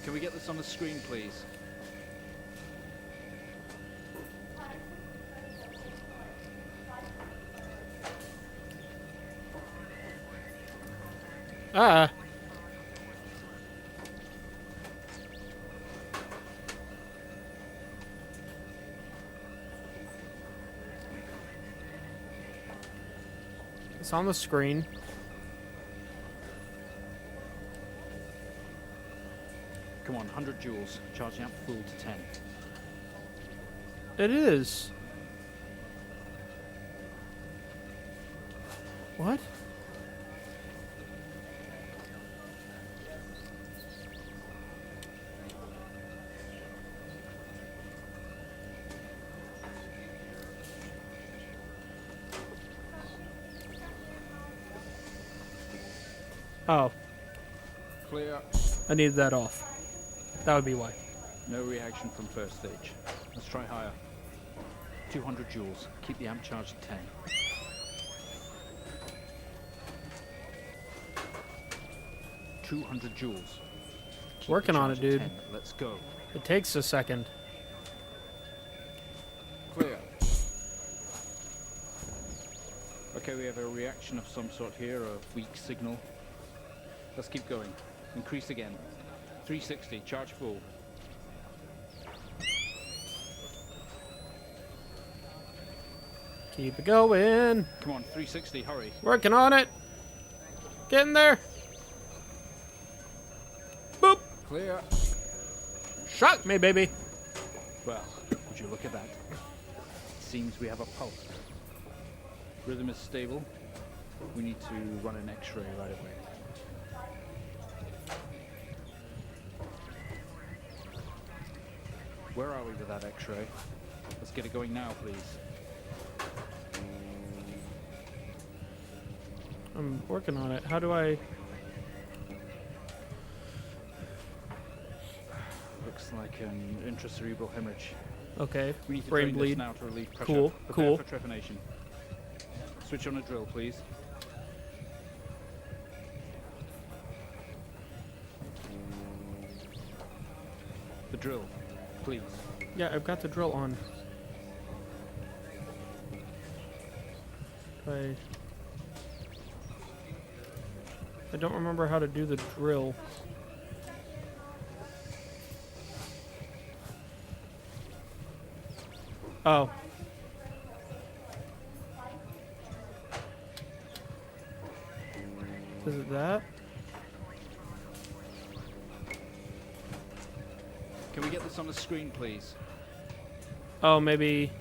Can we get this on the screen, please? Ah. It's on the screen. Come on, 100 joules. Charge amp full to 10. It is. What? Oh, Clear. I needed that off. That would be why. No reaction from first stage. Let's try higher. 200 joules. Keep the amp charge at 10. $200 joules. Keep Working the on charge it, at dude. 10. Let's go. It takes a second. Clear. Okay, we have a reaction of some sort here, a weak signal. Let's keep going. Increase again. 360, charge full. Keep it going. Come on, 360, hurry. Working on it. Getting there. Boop. Clear. Shock me, baby. Well, would you look at that? Seems we have a pulse. Rhythm is stable. We need to run an X-ray right away. Where are we with that X-ray? Let's get it going now, please. I'm working on it. How do I... Looks like an intracerebral hemorrhage. Okay. We need to Brain drain bleed. this now to relieve pressure. Cool, Prepare cool. for trepanation. Switch on a drill, please. The drill, please. Yeah, I've got the drill on. I don't remember how to do the drill. Oh. Is it that? Can we get this on the screen, please? Oh, maybe...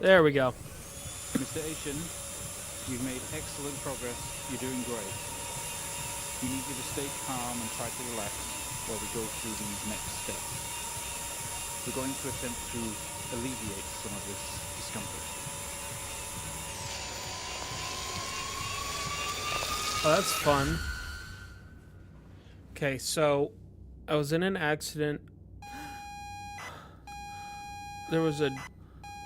There we go. Mr. Asian, you've made excellent progress. You're doing great. We need you to stay calm and try to relax while we go through these next steps. We're going to attempt to alleviate some of this discomfort. Oh, that's fun. Okay, so I was in an accident. There was a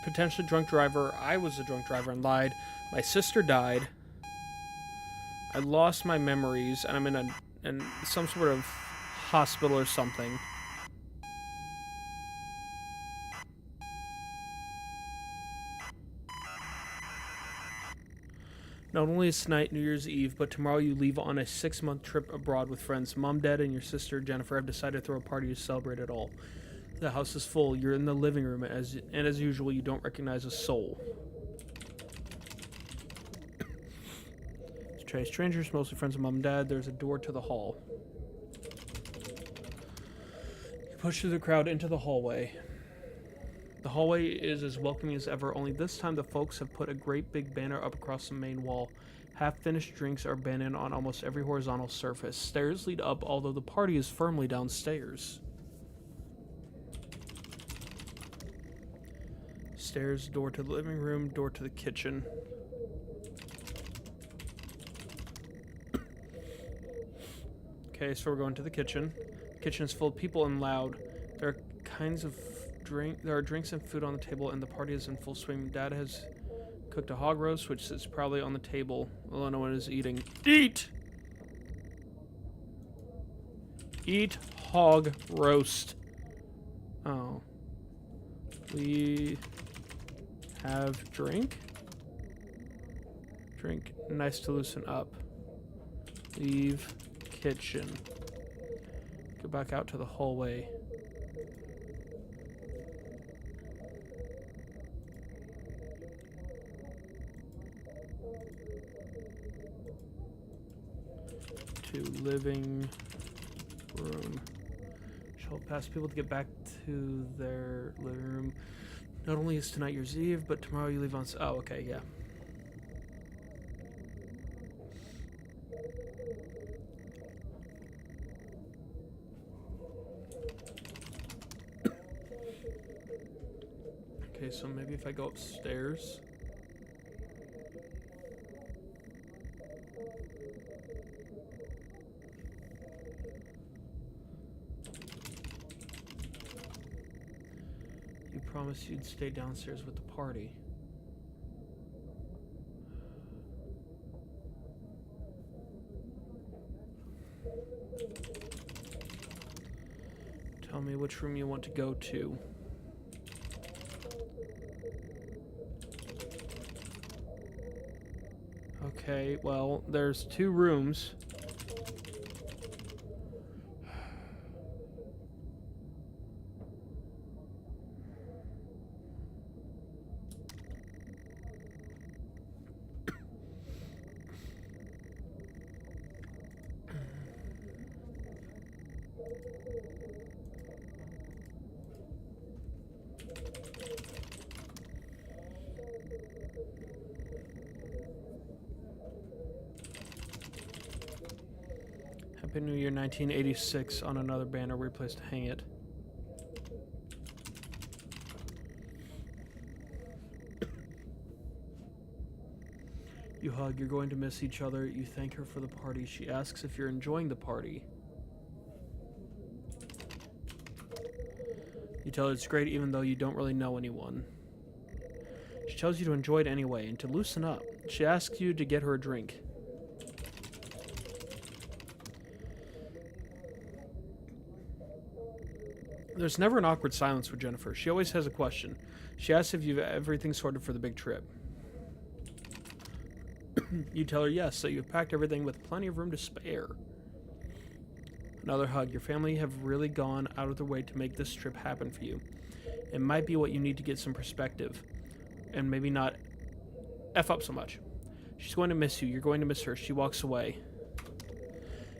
potentially drunk driver. I was a drunk driver and lied. My sister died. I lost my memories, and I'm in some sort of hospital or something. Not only is tonight New Year's Eve, but tomorrow you leave on a 6-month trip abroad with friends. Mom, Dad, and your sister Jennifer have decided to throw a party to celebrate it all. The house is full. You're in the living room, and as usual, you don't recognize a soul. Stray strangers, mostly friends of Mom and Dad. There's a door to the hall. You push through the crowd into the hallway. The hallway is as welcoming as ever, only this time the folks have put a great big banner up across the main wall. Half-finished drinks are abandoned on almost every horizontal surface. Stairs lead up, although the party is firmly downstairs. Stairs, door to the living room, door to the kitchen. Okay, so we're going to the kitchen. The kitchen is full of people and loud. There are drinks and food on the table, and the party is in full swing. Dad has cooked a hog roast, which sits proudly on the table, although no one is eating. Eat! Eat hog roast. Oh. We have drink. Drink. Nice to loosen up. Leave kitchen. Go back out to the hallway. To living room. Shall pass people to get back to their living room. Not only is tonight Year's Eve, but tomorrow you leave on... Oh, okay, yeah. Okay, so maybe if I go upstairs... You promised you'd stay downstairs with the party. Tell me which room you want to go to. Okay, well, there's 2 rooms. Happy New Year 1986 on another banner, weird place to hang it. You hug, you're going to miss each other. You thank her for the party. She asks if you're enjoying the party. You tell her it's great even though you don't really know anyone. She tells you to enjoy it anyway and to loosen up. She asks you to get her a drink. There's never an awkward silence with Jennifer. She always has a question. She asks if you've everything sorted for the big trip. You tell her yes, so you've packed everything with plenty of room to spare. Another hug. Your family have really gone out of their way to make this trip happen for you. It might be what you need to get some perspective. And maybe not F up so much. She's going to miss you. You're going to miss her. She walks away.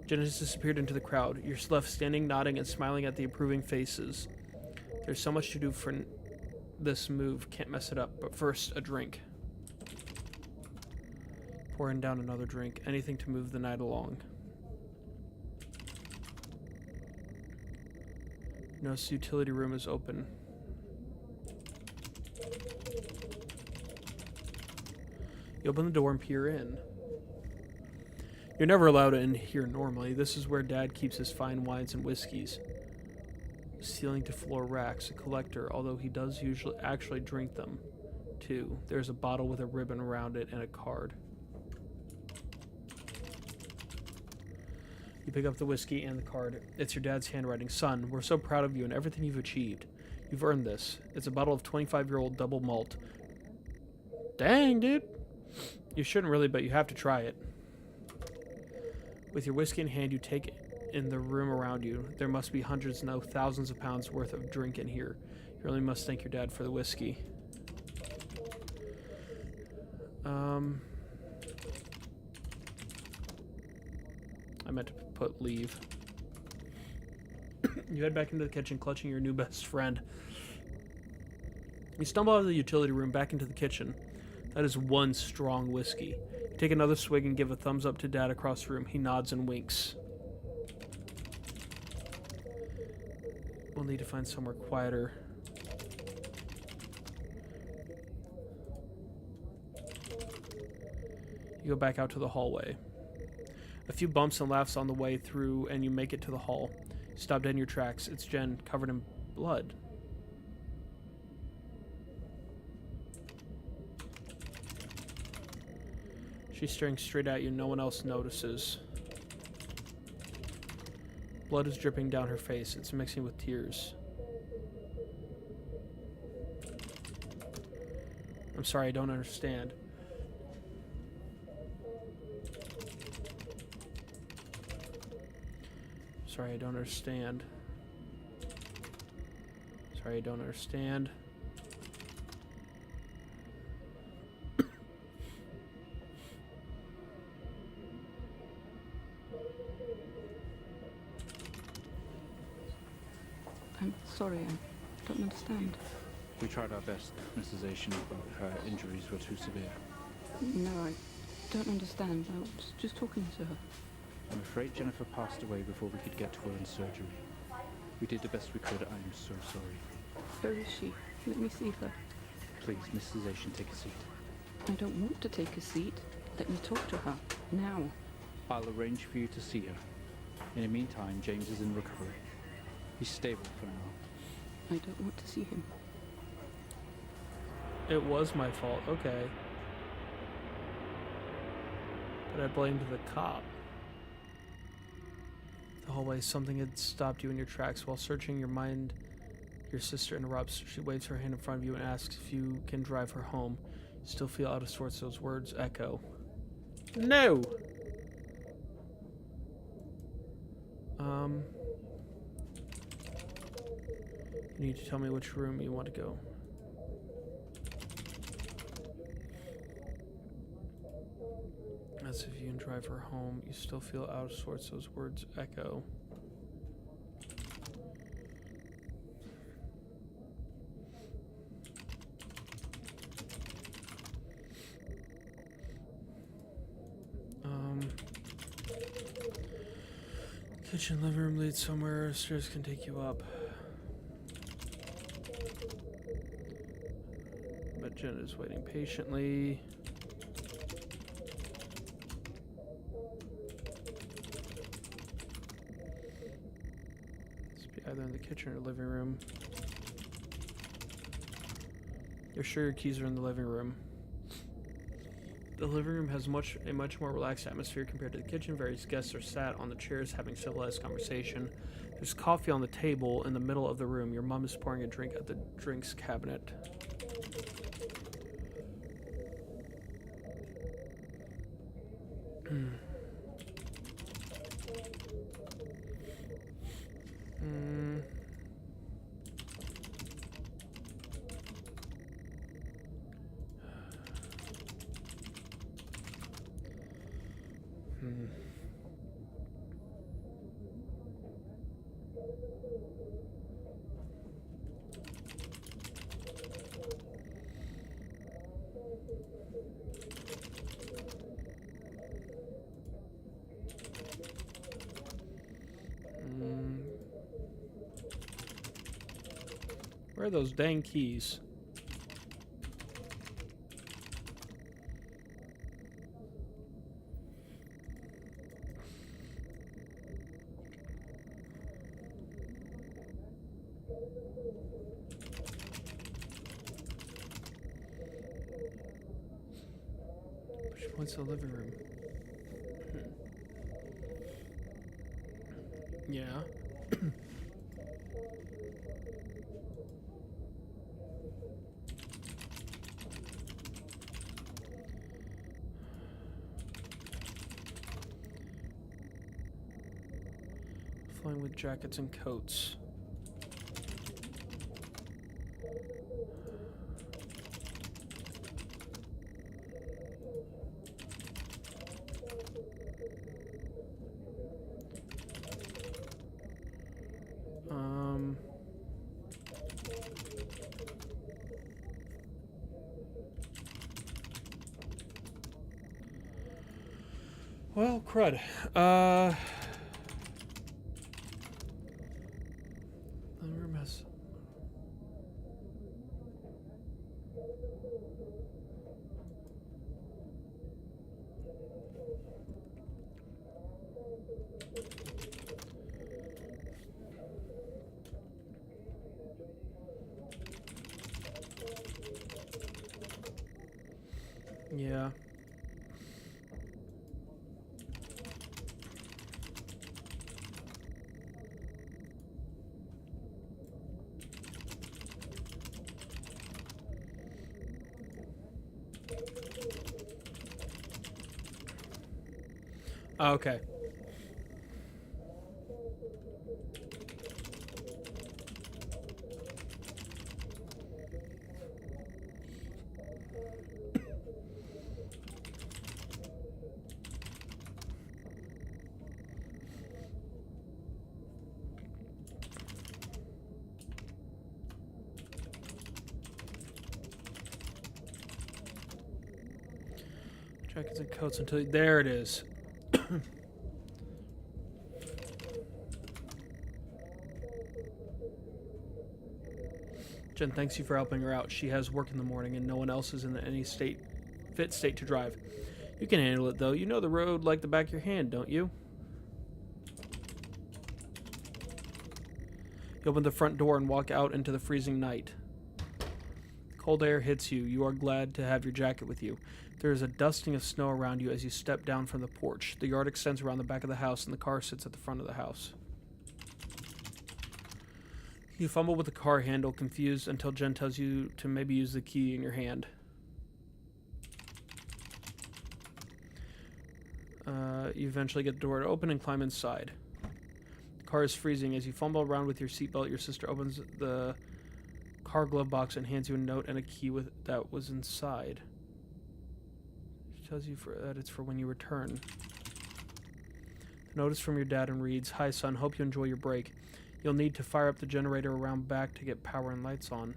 Jen has disappeared into the crowd. You're left standing, nodding, and smiling at the approving faces. There's so much to do for this move. Can't mess it up. But first, a drink. Pouring down another drink. Anything to move the night along. Notice the utility room is open. You open the door and peer in. You're never allowed in here normally. This is where Dad keeps his fine wines and whiskeys. ceiling to floor racks, a collector, although he does usually actually drink them. 2. There's a bottle with a ribbon around it and a card. You pick up the whiskey and the card. It's your dad's handwriting. Son, we're so proud of you and everything you've achieved. You've earned this. It's a bottle of 25-year-old double malt. Dang, dude. You shouldn't really, but you have to try it. With your whiskey in hand, you take in the room around you. There must be hundreds, no thousands of pounds worth of drink in here. You really must thank your dad for the whiskey. I meant to put leave. You head back into the kitchen, clutching your new best friend. You stumble out of the utility room back into the kitchen. That is one strong whiskey. You take another swig and give a thumbs up to Dad across the room. He nods and winks. We'll need to find somewhere quieter. You go back out to the hallway. A few bumps and laughs on the way through, and you make it to the hall. You stop dead in your tracks. It's Jen, covered in blood. She's staring straight at you. No one else notices. Blood is dripping down her face. It's mixing with tears. I'm sorry, I don't understand. Sorry, I don't understand. Sorry, I don't understand. I'm sorry, I don't understand. We tried our best, Mrs. Asian, but her injuries were too severe. No, I don't understand. I was just talking to her. I'm afraid Jennifer passed away before we could get to her in surgery. We did the best we could. I'm so sorry. Where is she? Let me see her. Please, Mrs. Asian, take a seat. I don't want to take a seat. Let me talk to her. Now. I'll arrange for you to see her. In the meantime, James is in recovery. He's stable for now. I don't want to see him. It was my fault. Okay. But I blamed the cop. The hallway, something had stopped you in your tracks. While searching your mind, your sister interrupts. She waves her hand in front of you and asks if you can drive her home. You still feel out of sorts. Those words echo. No! You need to tell me which room you want to go. As if you can drive her home, you still feel out of sorts. Those words echo. Kitchen, living room leads somewhere. Stairs can take you up. But Jen is waiting patiently. Either in the kitchen or living room. You're sure your keys are in the living room. The living room has a much more relaxed atmosphere compared to the kitchen. Various guests are sat on the chairs having civilized conversation. There's coffee on the table in the middle of the room. Your mom is pouring a drink at the drinks cabinet. Where are those dang keys? Push points to the living room. Yeah. Flying with jackets and coats. Well, crud. The room has. Yeah. Okay. Jackets and coats until there it is. Jen thanks you for helping her out. She has work in the morning and no one else is in any fit state to drive. You can handle it though. You know the road like the back of your hand, don't you? You open the front door and walk out into the freezing night. Cold air hits you. You are glad to have your jacket with you. There is a dusting of snow around you as you step down from the porch. The yard extends around the back of the house and the car sits at the front of the house. You fumble with the car handle, confused, until Jen tells you to maybe use the key in your hand. You eventually get the door to open and climb inside. The car is freezing. As you fumble around with your seatbelt, your sister opens the car glove box and hands you a note and a key that was inside. She tells you that it's for when you return. The note is from your dad and reads, "Hi son, hope you enjoy your break. You'll need to fire up the generator around back to get power and lights on."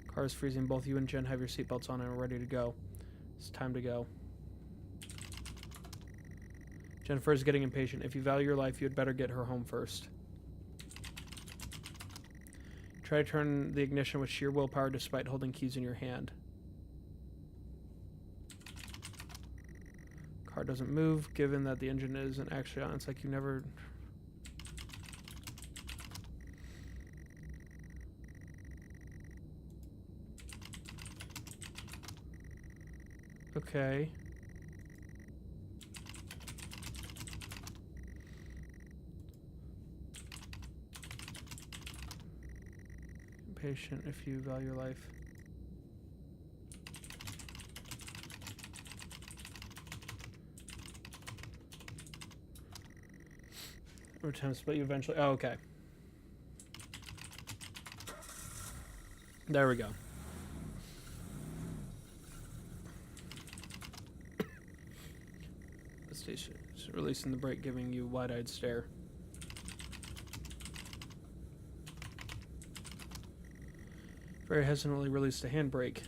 Car is freezing. Both you and Jen have your seatbelts on and are ready to go. It's time to go. Jennifer is getting impatient. If you value your life, you had better get her home first. Try to turn the ignition with sheer willpower despite holding keys in your hand. Car doesn't move, given that the engine isn't actually on. It's like you never... Okay. Patient if you value your life. Or attempts, but you eventually... Oh, okay. There we go. The station is releasing the brake, giving you a wide-eyed stare. Very hesitantly release the handbrake.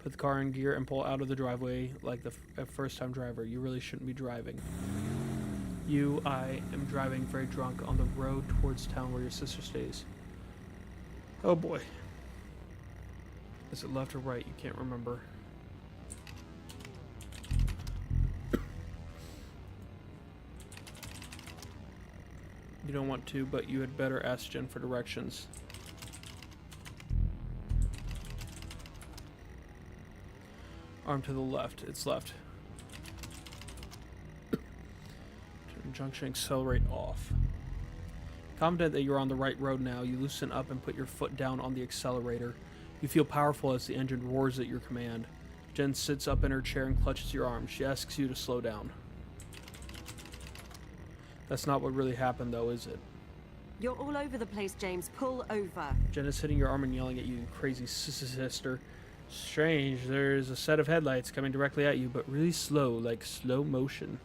Put the car in gear and pull out of the driveway like a first-time driver. You really shouldn't be driving. I am driving very drunk on the road towards town where your sister stays. Oh boy. Is it left or right? You can't remember. You don't want to, but you had better ask Jen for directions. Arm to the left. It's left. Turn junction, accelerate off. Confident that you're on the right road now, you loosen up and put your foot down on the accelerator. You feel powerful as the engine roars at your command. Jen sits up in her chair and clutches your arm. She asks you to slow down. That's not what really happened, though, is it? You're all over the place, James. Pull over. Jen is hitting your arm and yelling at you, crazy sister. Strange, there's a set of headlights coming directly at you, but really slow, like slow motion.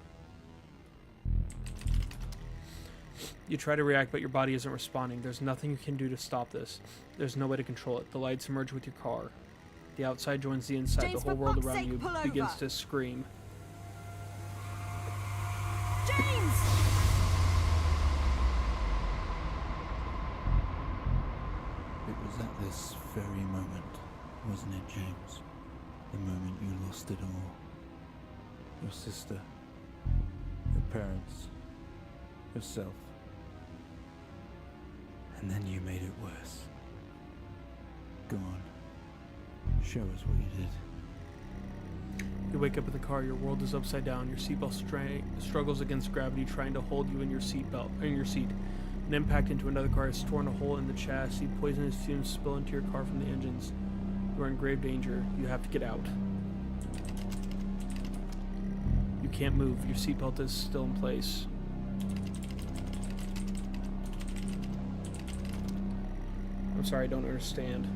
You try to react, but your body isn't responding. There's nothing you can do to stop this. There's no way to control it. The lights merge with your car. The outside joins the inside. James, the whole for world fuck's around sake, you pull begins over. to scream. James! It was at this very moment, wasn't it, James? The moment you lost it all. Your sister, your parents, yourself. And then you made it worse. Go on. Show us what you did. You wake up in the car. Your world is upside down. Your seatbelt struggles against gravity, trying to hold you in your seat. An impact into another car has torn a hole in the chassis. Poisonous fumes spill into your car from the engines. You are in grave danger. You have to get out. You can't move. Your seatbelt is still in place. I'm sorry, I don't understand.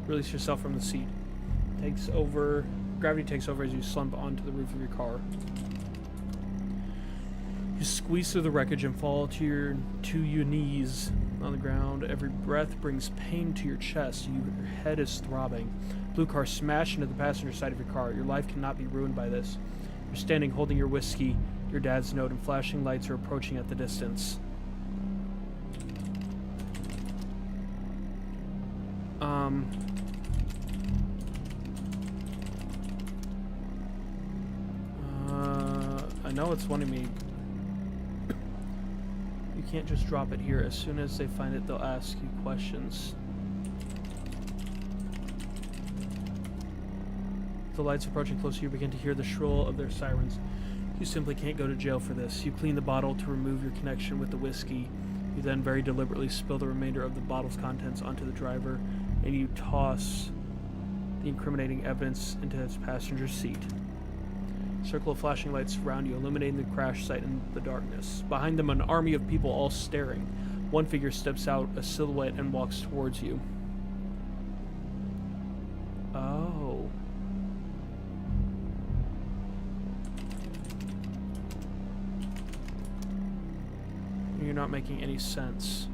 Release yourself from the seat. Gravity takes over as you slump onto the roof of your car. You squeeze through the wreckage and fall to your knees on the ground. Every breath brings pain to your chest. Your head is throbbing. Blue car smashed into the passenger side of your car. Your life cannot be ruined by this. You're standing holding your whiskey, your dad's note, and flashing lights are approaching at the distance. I know it's wanting me. You can't just drop it here. As soon as they find it, they'll ask you questions. The lights approaching closer, you begin to hear the shrill of their sirens. You simply can't go to jail for this. You clean the bottle to remove your connection with the whiskey. You then very deliberately spill the remainder of the bottle's contents onto the driver, and you toss the incriminating evidence into its passenger seat. Circle of flashing lights surround you, illuminating the crash site in the darkness. Behind them, an army of people all staring. One figure steps out, a silhouette, and walks towards you. Oh. You're not making any sense.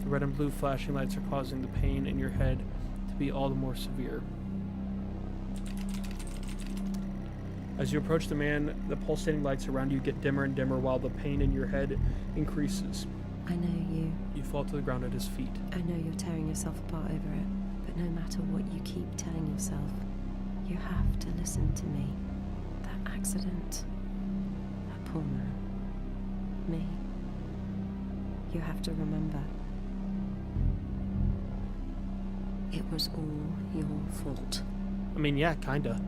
The red and blue flashing lights are causing the pain in your head to be all the more severe. As you approach the man, the pulsating lights around you get dimmer and dimmer while the pain in your head increases. I know you. You fall to the ground at his feet. I know you're tearing yourself apart over it, but no matter what you keep telling yourself, you have to listen to me. That accident, that poor man, me. You have to remember. It was all your fault. I mean, yeah, kinda.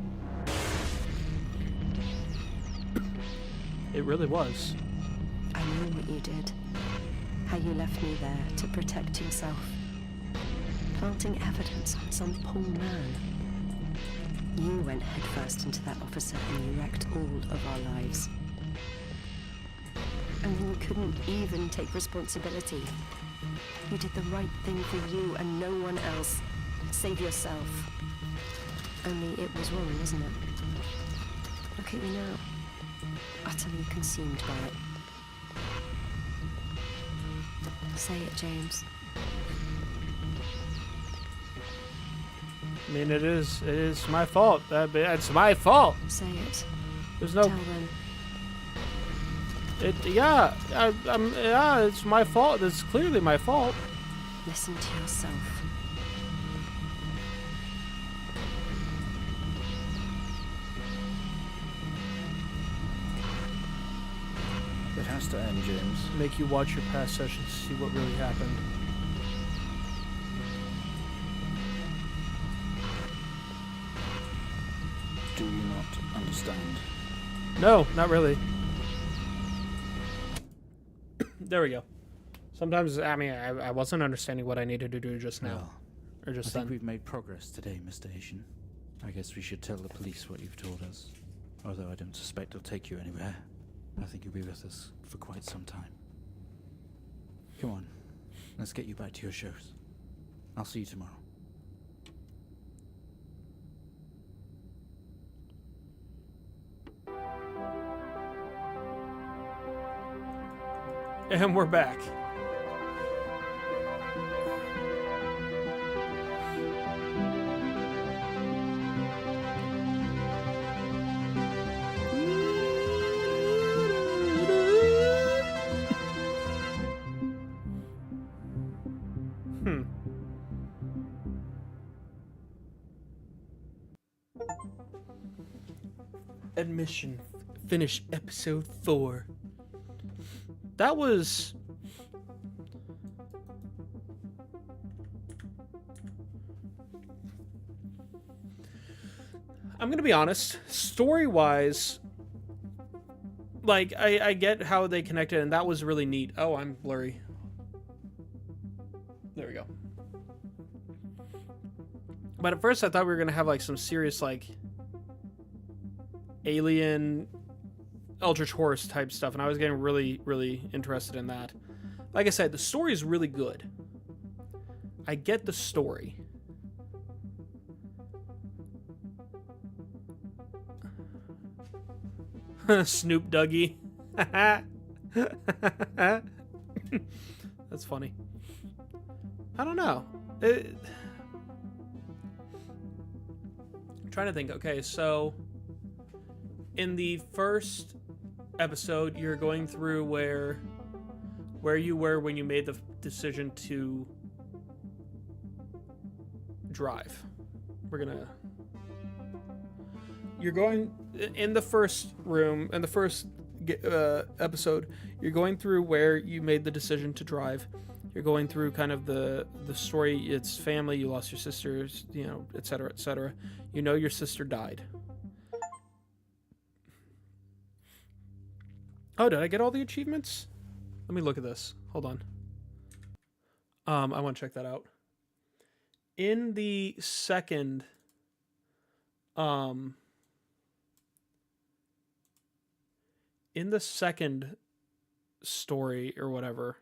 It really was. I know what you did. How you left me there to protect yourself. Planting evidence on some poor man. You went headfirst into that officer and you wrecked all of our lives. And then you couldn't even take responsibility. You did the right thing for you and no one else. Save yourself. Only it was wrong, wasn't it? Look at you now. Utterly consumed by it. Say it, James. I mean, it is my fault. It's my fault. Say it. There's no. Tell them. Yeah, it's my fault. It's clearly my fault. Listen to yourself. It has to end, James. Make you watch your past sessions to see what really happened. Do you not understand? No, not really. There we go. Sometimes, I mean, I wasn't understanding what I needed to do just now. Well, Or just I think then. we've made progress today, Mr. Asian. I guess we should tell the police what you've told us. Although I don't suspect it'll take you anywhere. I think you'll be with us for quite some time. Come on, let's get you back to your shows. I'll see you tomorrow. And we're back. Admission. Finish episode 4. That was... I'm gonna be honest, story-wise, like, I get how they connected, and that was really neat. Oh, I'm blurry. There we go. But at first I thought we were gonna have, like, some serious, like, alien Eldritch Horror type stuff, and I was getting really, really interested in that. Like I said, the story is really good. I get the story. Snoop Doggy. That's funny. I don't know. I'm trying to think. Okay, so in the first episode, you're going through where you were when you made the decision to drive. You're going in the first room, in the first episode, you're going through where you made the decision to drive. You're going through kind of the story. It's family, you lost your sisters, you know, etc., etc. You know your sister died. Oh, did I get all the achievements? Let me look at this. Hold on. I want to check that out. In the second story or whatever.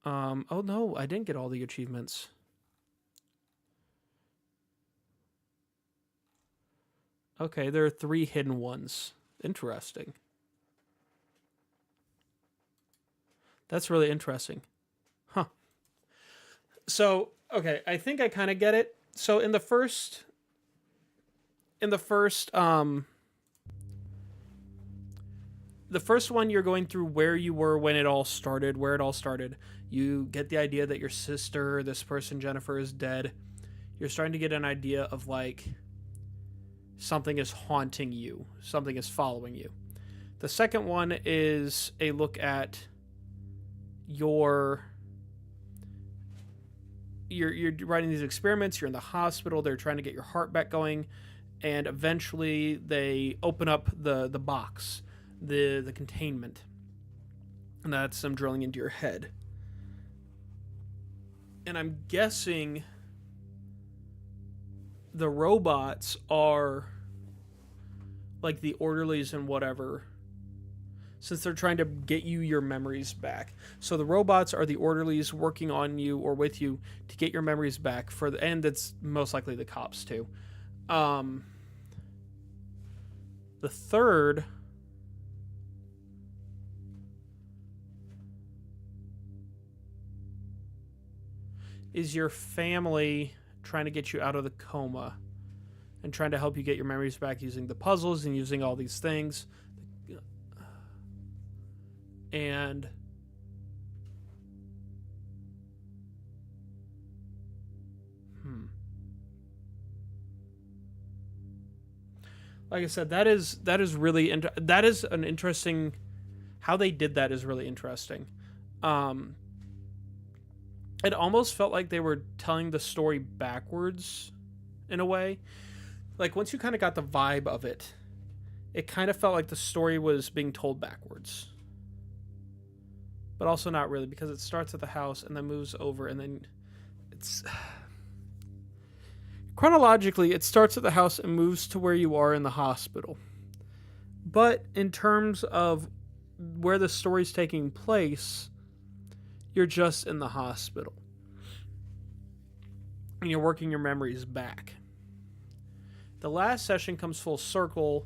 Oh no, I didn't get all the achievements. Okay, there are 3 hidden ones. Interesting. That's really interesting. Huh. So, okay, I think I kind of get it. So in the first one, you're going through where you were when it all started, where it all started. You get the idea that your sister, this person, Jennifer, is dead. You're starting to get an idea of, like, something is haunting you. Something is following you. The second one is a look at you're running these experiments, you're in the hospital, they're trying to get your heart back going, and eventually they open up the box, the containment, and that's them drilling into your head. And I'm guessing the robots are like the orderlies and whatever, since they're trying to get you your memories back. So the robots are the orderlies working on you or with you to get your memories back for the end. That's most likely the cops too. The third is your family trying to get you out of the coma and trying to help you get your memories back using the puzzles and using all these things. And like I said, that is really that is an interesting, how they did that is really interesting. It almost felt like they were telling the story backwards in a way. Like once you kind of got the vibe of it, it kind of felt like the story was being told backwards. But also not really, because it starts at the house and then moves over, and then it's chronologically, it starts at the house and moves to where you are in the hospital. But in terms of where the story's taking place, you're just in the hospital. And you're working your memories back. The last session comes full circle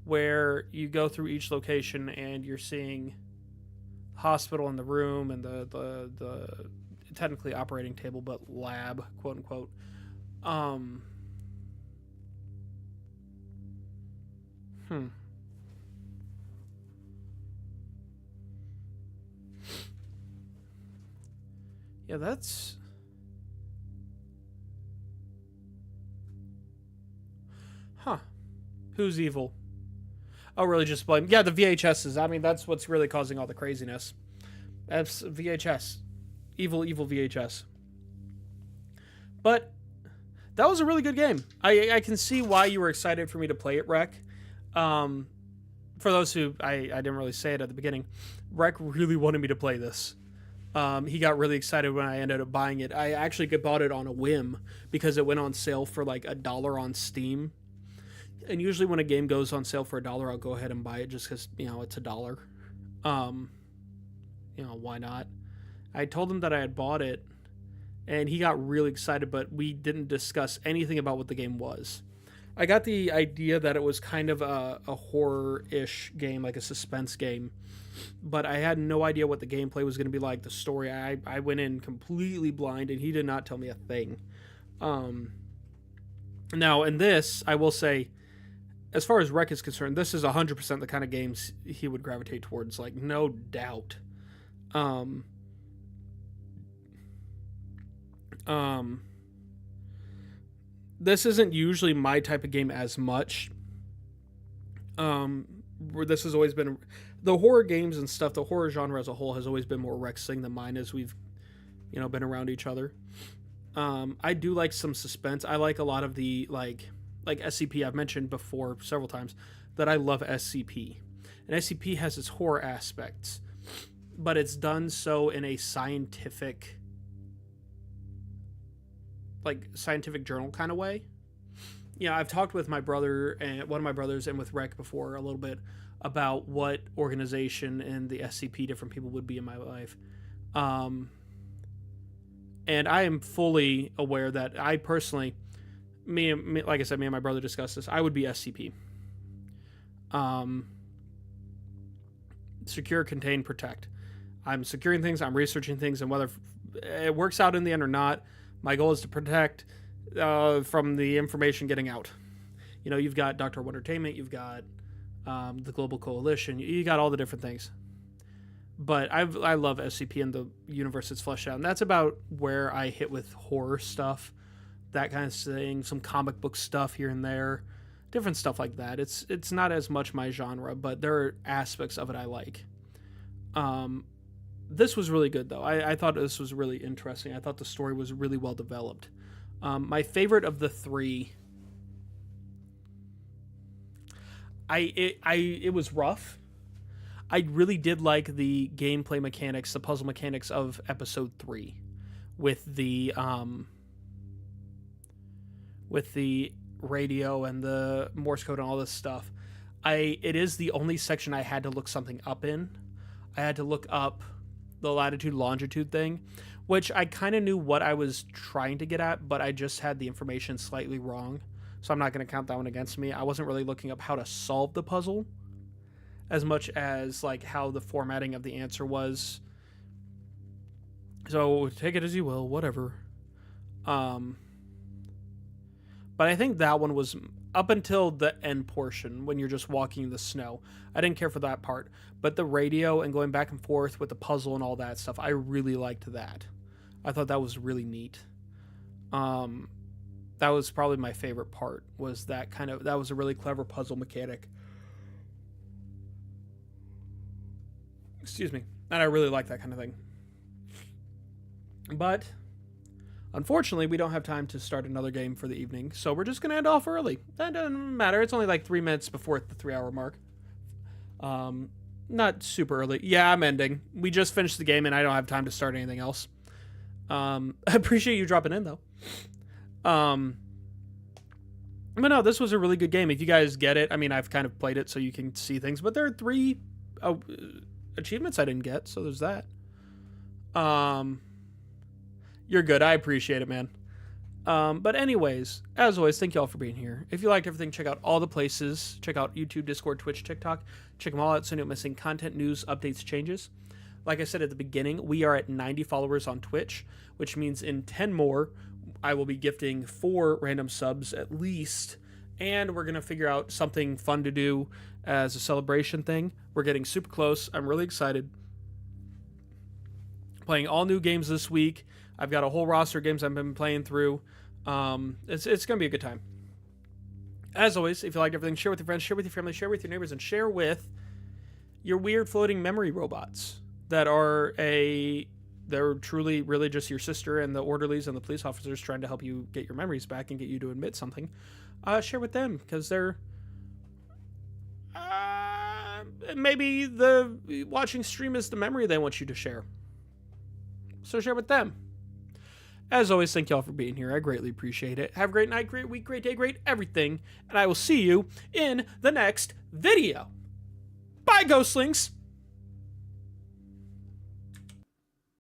where you go through each location and you're seeing hospital in the room and the technically operating table, but lab, quote unquote. Yeah, that's... Who's evil? Oh, really, just blame... Yeah, the VHSs. I mean, that's what's really causing all the craziness. That's VHS. Evil VHS. But that was a really good game. I can see why you were excited for me to play it, Rec. For those who... I didn't really say it at the beginning. Rec really wanted me to play this. He got really excited when I ended up buying it. I actually bought it on a whim because it went on sale for like $1 on Steam. And usually when a game goes on sale for $1, I'll go ahead and buy it just because, it's $1. Why not? I told him that I had bought it, and he got really excited, but we didn't discuss anything about what the game was. I got the idea that it was kind of a horror-ish game, like a suspense game, but I had no idea what the gameplay was going to be like, the story. I went in completely blind, and he did not tell me a thing. Now, in this, I will say, as far as Rec is concerned, this is 100% the kind of games he would gravitate towards, like, no doubt. This isn't usually my type of game as much. Where this has always been... The horror games and stuff, the horror genre as a whole has always been more Rec's thing than mine as we've, been around each other. I do like some suspense. I like a lot of the, like SCP. I've mentioned before several times that I love SCP. And SCP has its horror aspects, but it's done so in a scientific journal kind of way. I've talked with my brother and one of my brothers and with Rec before a little bit about what organization and the SCP different people would be in my life. And I am fully aware that I personally, me, like I said, me and my brother discussed this. I would be SCP. Secure, contain, protect. I'm securing things, I'm researching things, and whether it works out in the end or not, my goal is to protect from the information getting out. You've got Dr. Entertainment, you've got the Global Coalition, you got all the different things. But I love SCP and the universe it's fleshed out, and that's about where I hit with horror stuff, that kind of thing, some comic book stuff here and there, different stuff like that. It's not as much my genre, but there are aspects of it I like. This was really good, though. I thought this was really interesting. I thought the story was really well developed. My favorite of the three... It was rough. I really did like the gameplay mechanics, the puzzle mechanics of episode 3 with the radio and the Morse code and all this stuff. It is the only section I had to look something up in. I had to look up the latitude longitude thing, which I kind of knew what I was trying to get at, but I just had the information slightly wrong. So I'm not going to count that one against me. I wasn't really looking up how to solve the puzzle as much as like how the formatting of the answer was. So take it as you will, whatever. But I think that one was up until the end portion when you're just walking in the snow. I didn't care for that part. But the radio and going back and forth with the puzzle and all that stuff, I really liked that. I thought that was really neat. That was probably my favorite part, was that was a really clever puzzle mechanic. Excuse me. And I really like that kind of thing. But unfortunately, we don't have time to start another game for the evening, so we're just going to end off early. That doesn't matter. It's only like 3 minutes before the 3-hour mark. Not super early. Yeah, I'm ending. We just finished the game, and I don't have time to start anything else. I appreciate you dropping in, though. But no, this was a really good game. If you guys get it, I mean, I've kind of played it so you can see things, but there are 3 achievements I didn't get, so there's that. You're good. I appreciate it, man. But anyways, as always, thank you all for being here. If you liked everything, check out all the places. Check out YouTube, Discord, Twitch, TikTok. Check them all out so you don't miss any content, news, updates, changes. Like I said at the beginning, we are at 90 followers on Twitch, which means in 10 more, I will be gifting 4 random subs at least. And we're going to figure out something fun to do as a celebration thing. We're getting super close. I'm really excited. Playing all new games this week. I've got a whole roster of games I've been playing through. It's going to be a good time. As always, if you liked everything, share with your friends, share with your family, share with your neighbors, and share with your weird floating memory robots that are they're truly really just your sister and the orderlies and the police officers trying to help you get your memories back and get you to admit something. Share with them, because they're maybe the watching stream is the memory they want you to share. So share with them. As always, thank y'all for being here. I greatly appreciate it. Have a great night, great week, great day, great everything. And I will see you in the next video. Bye, Ghostlings!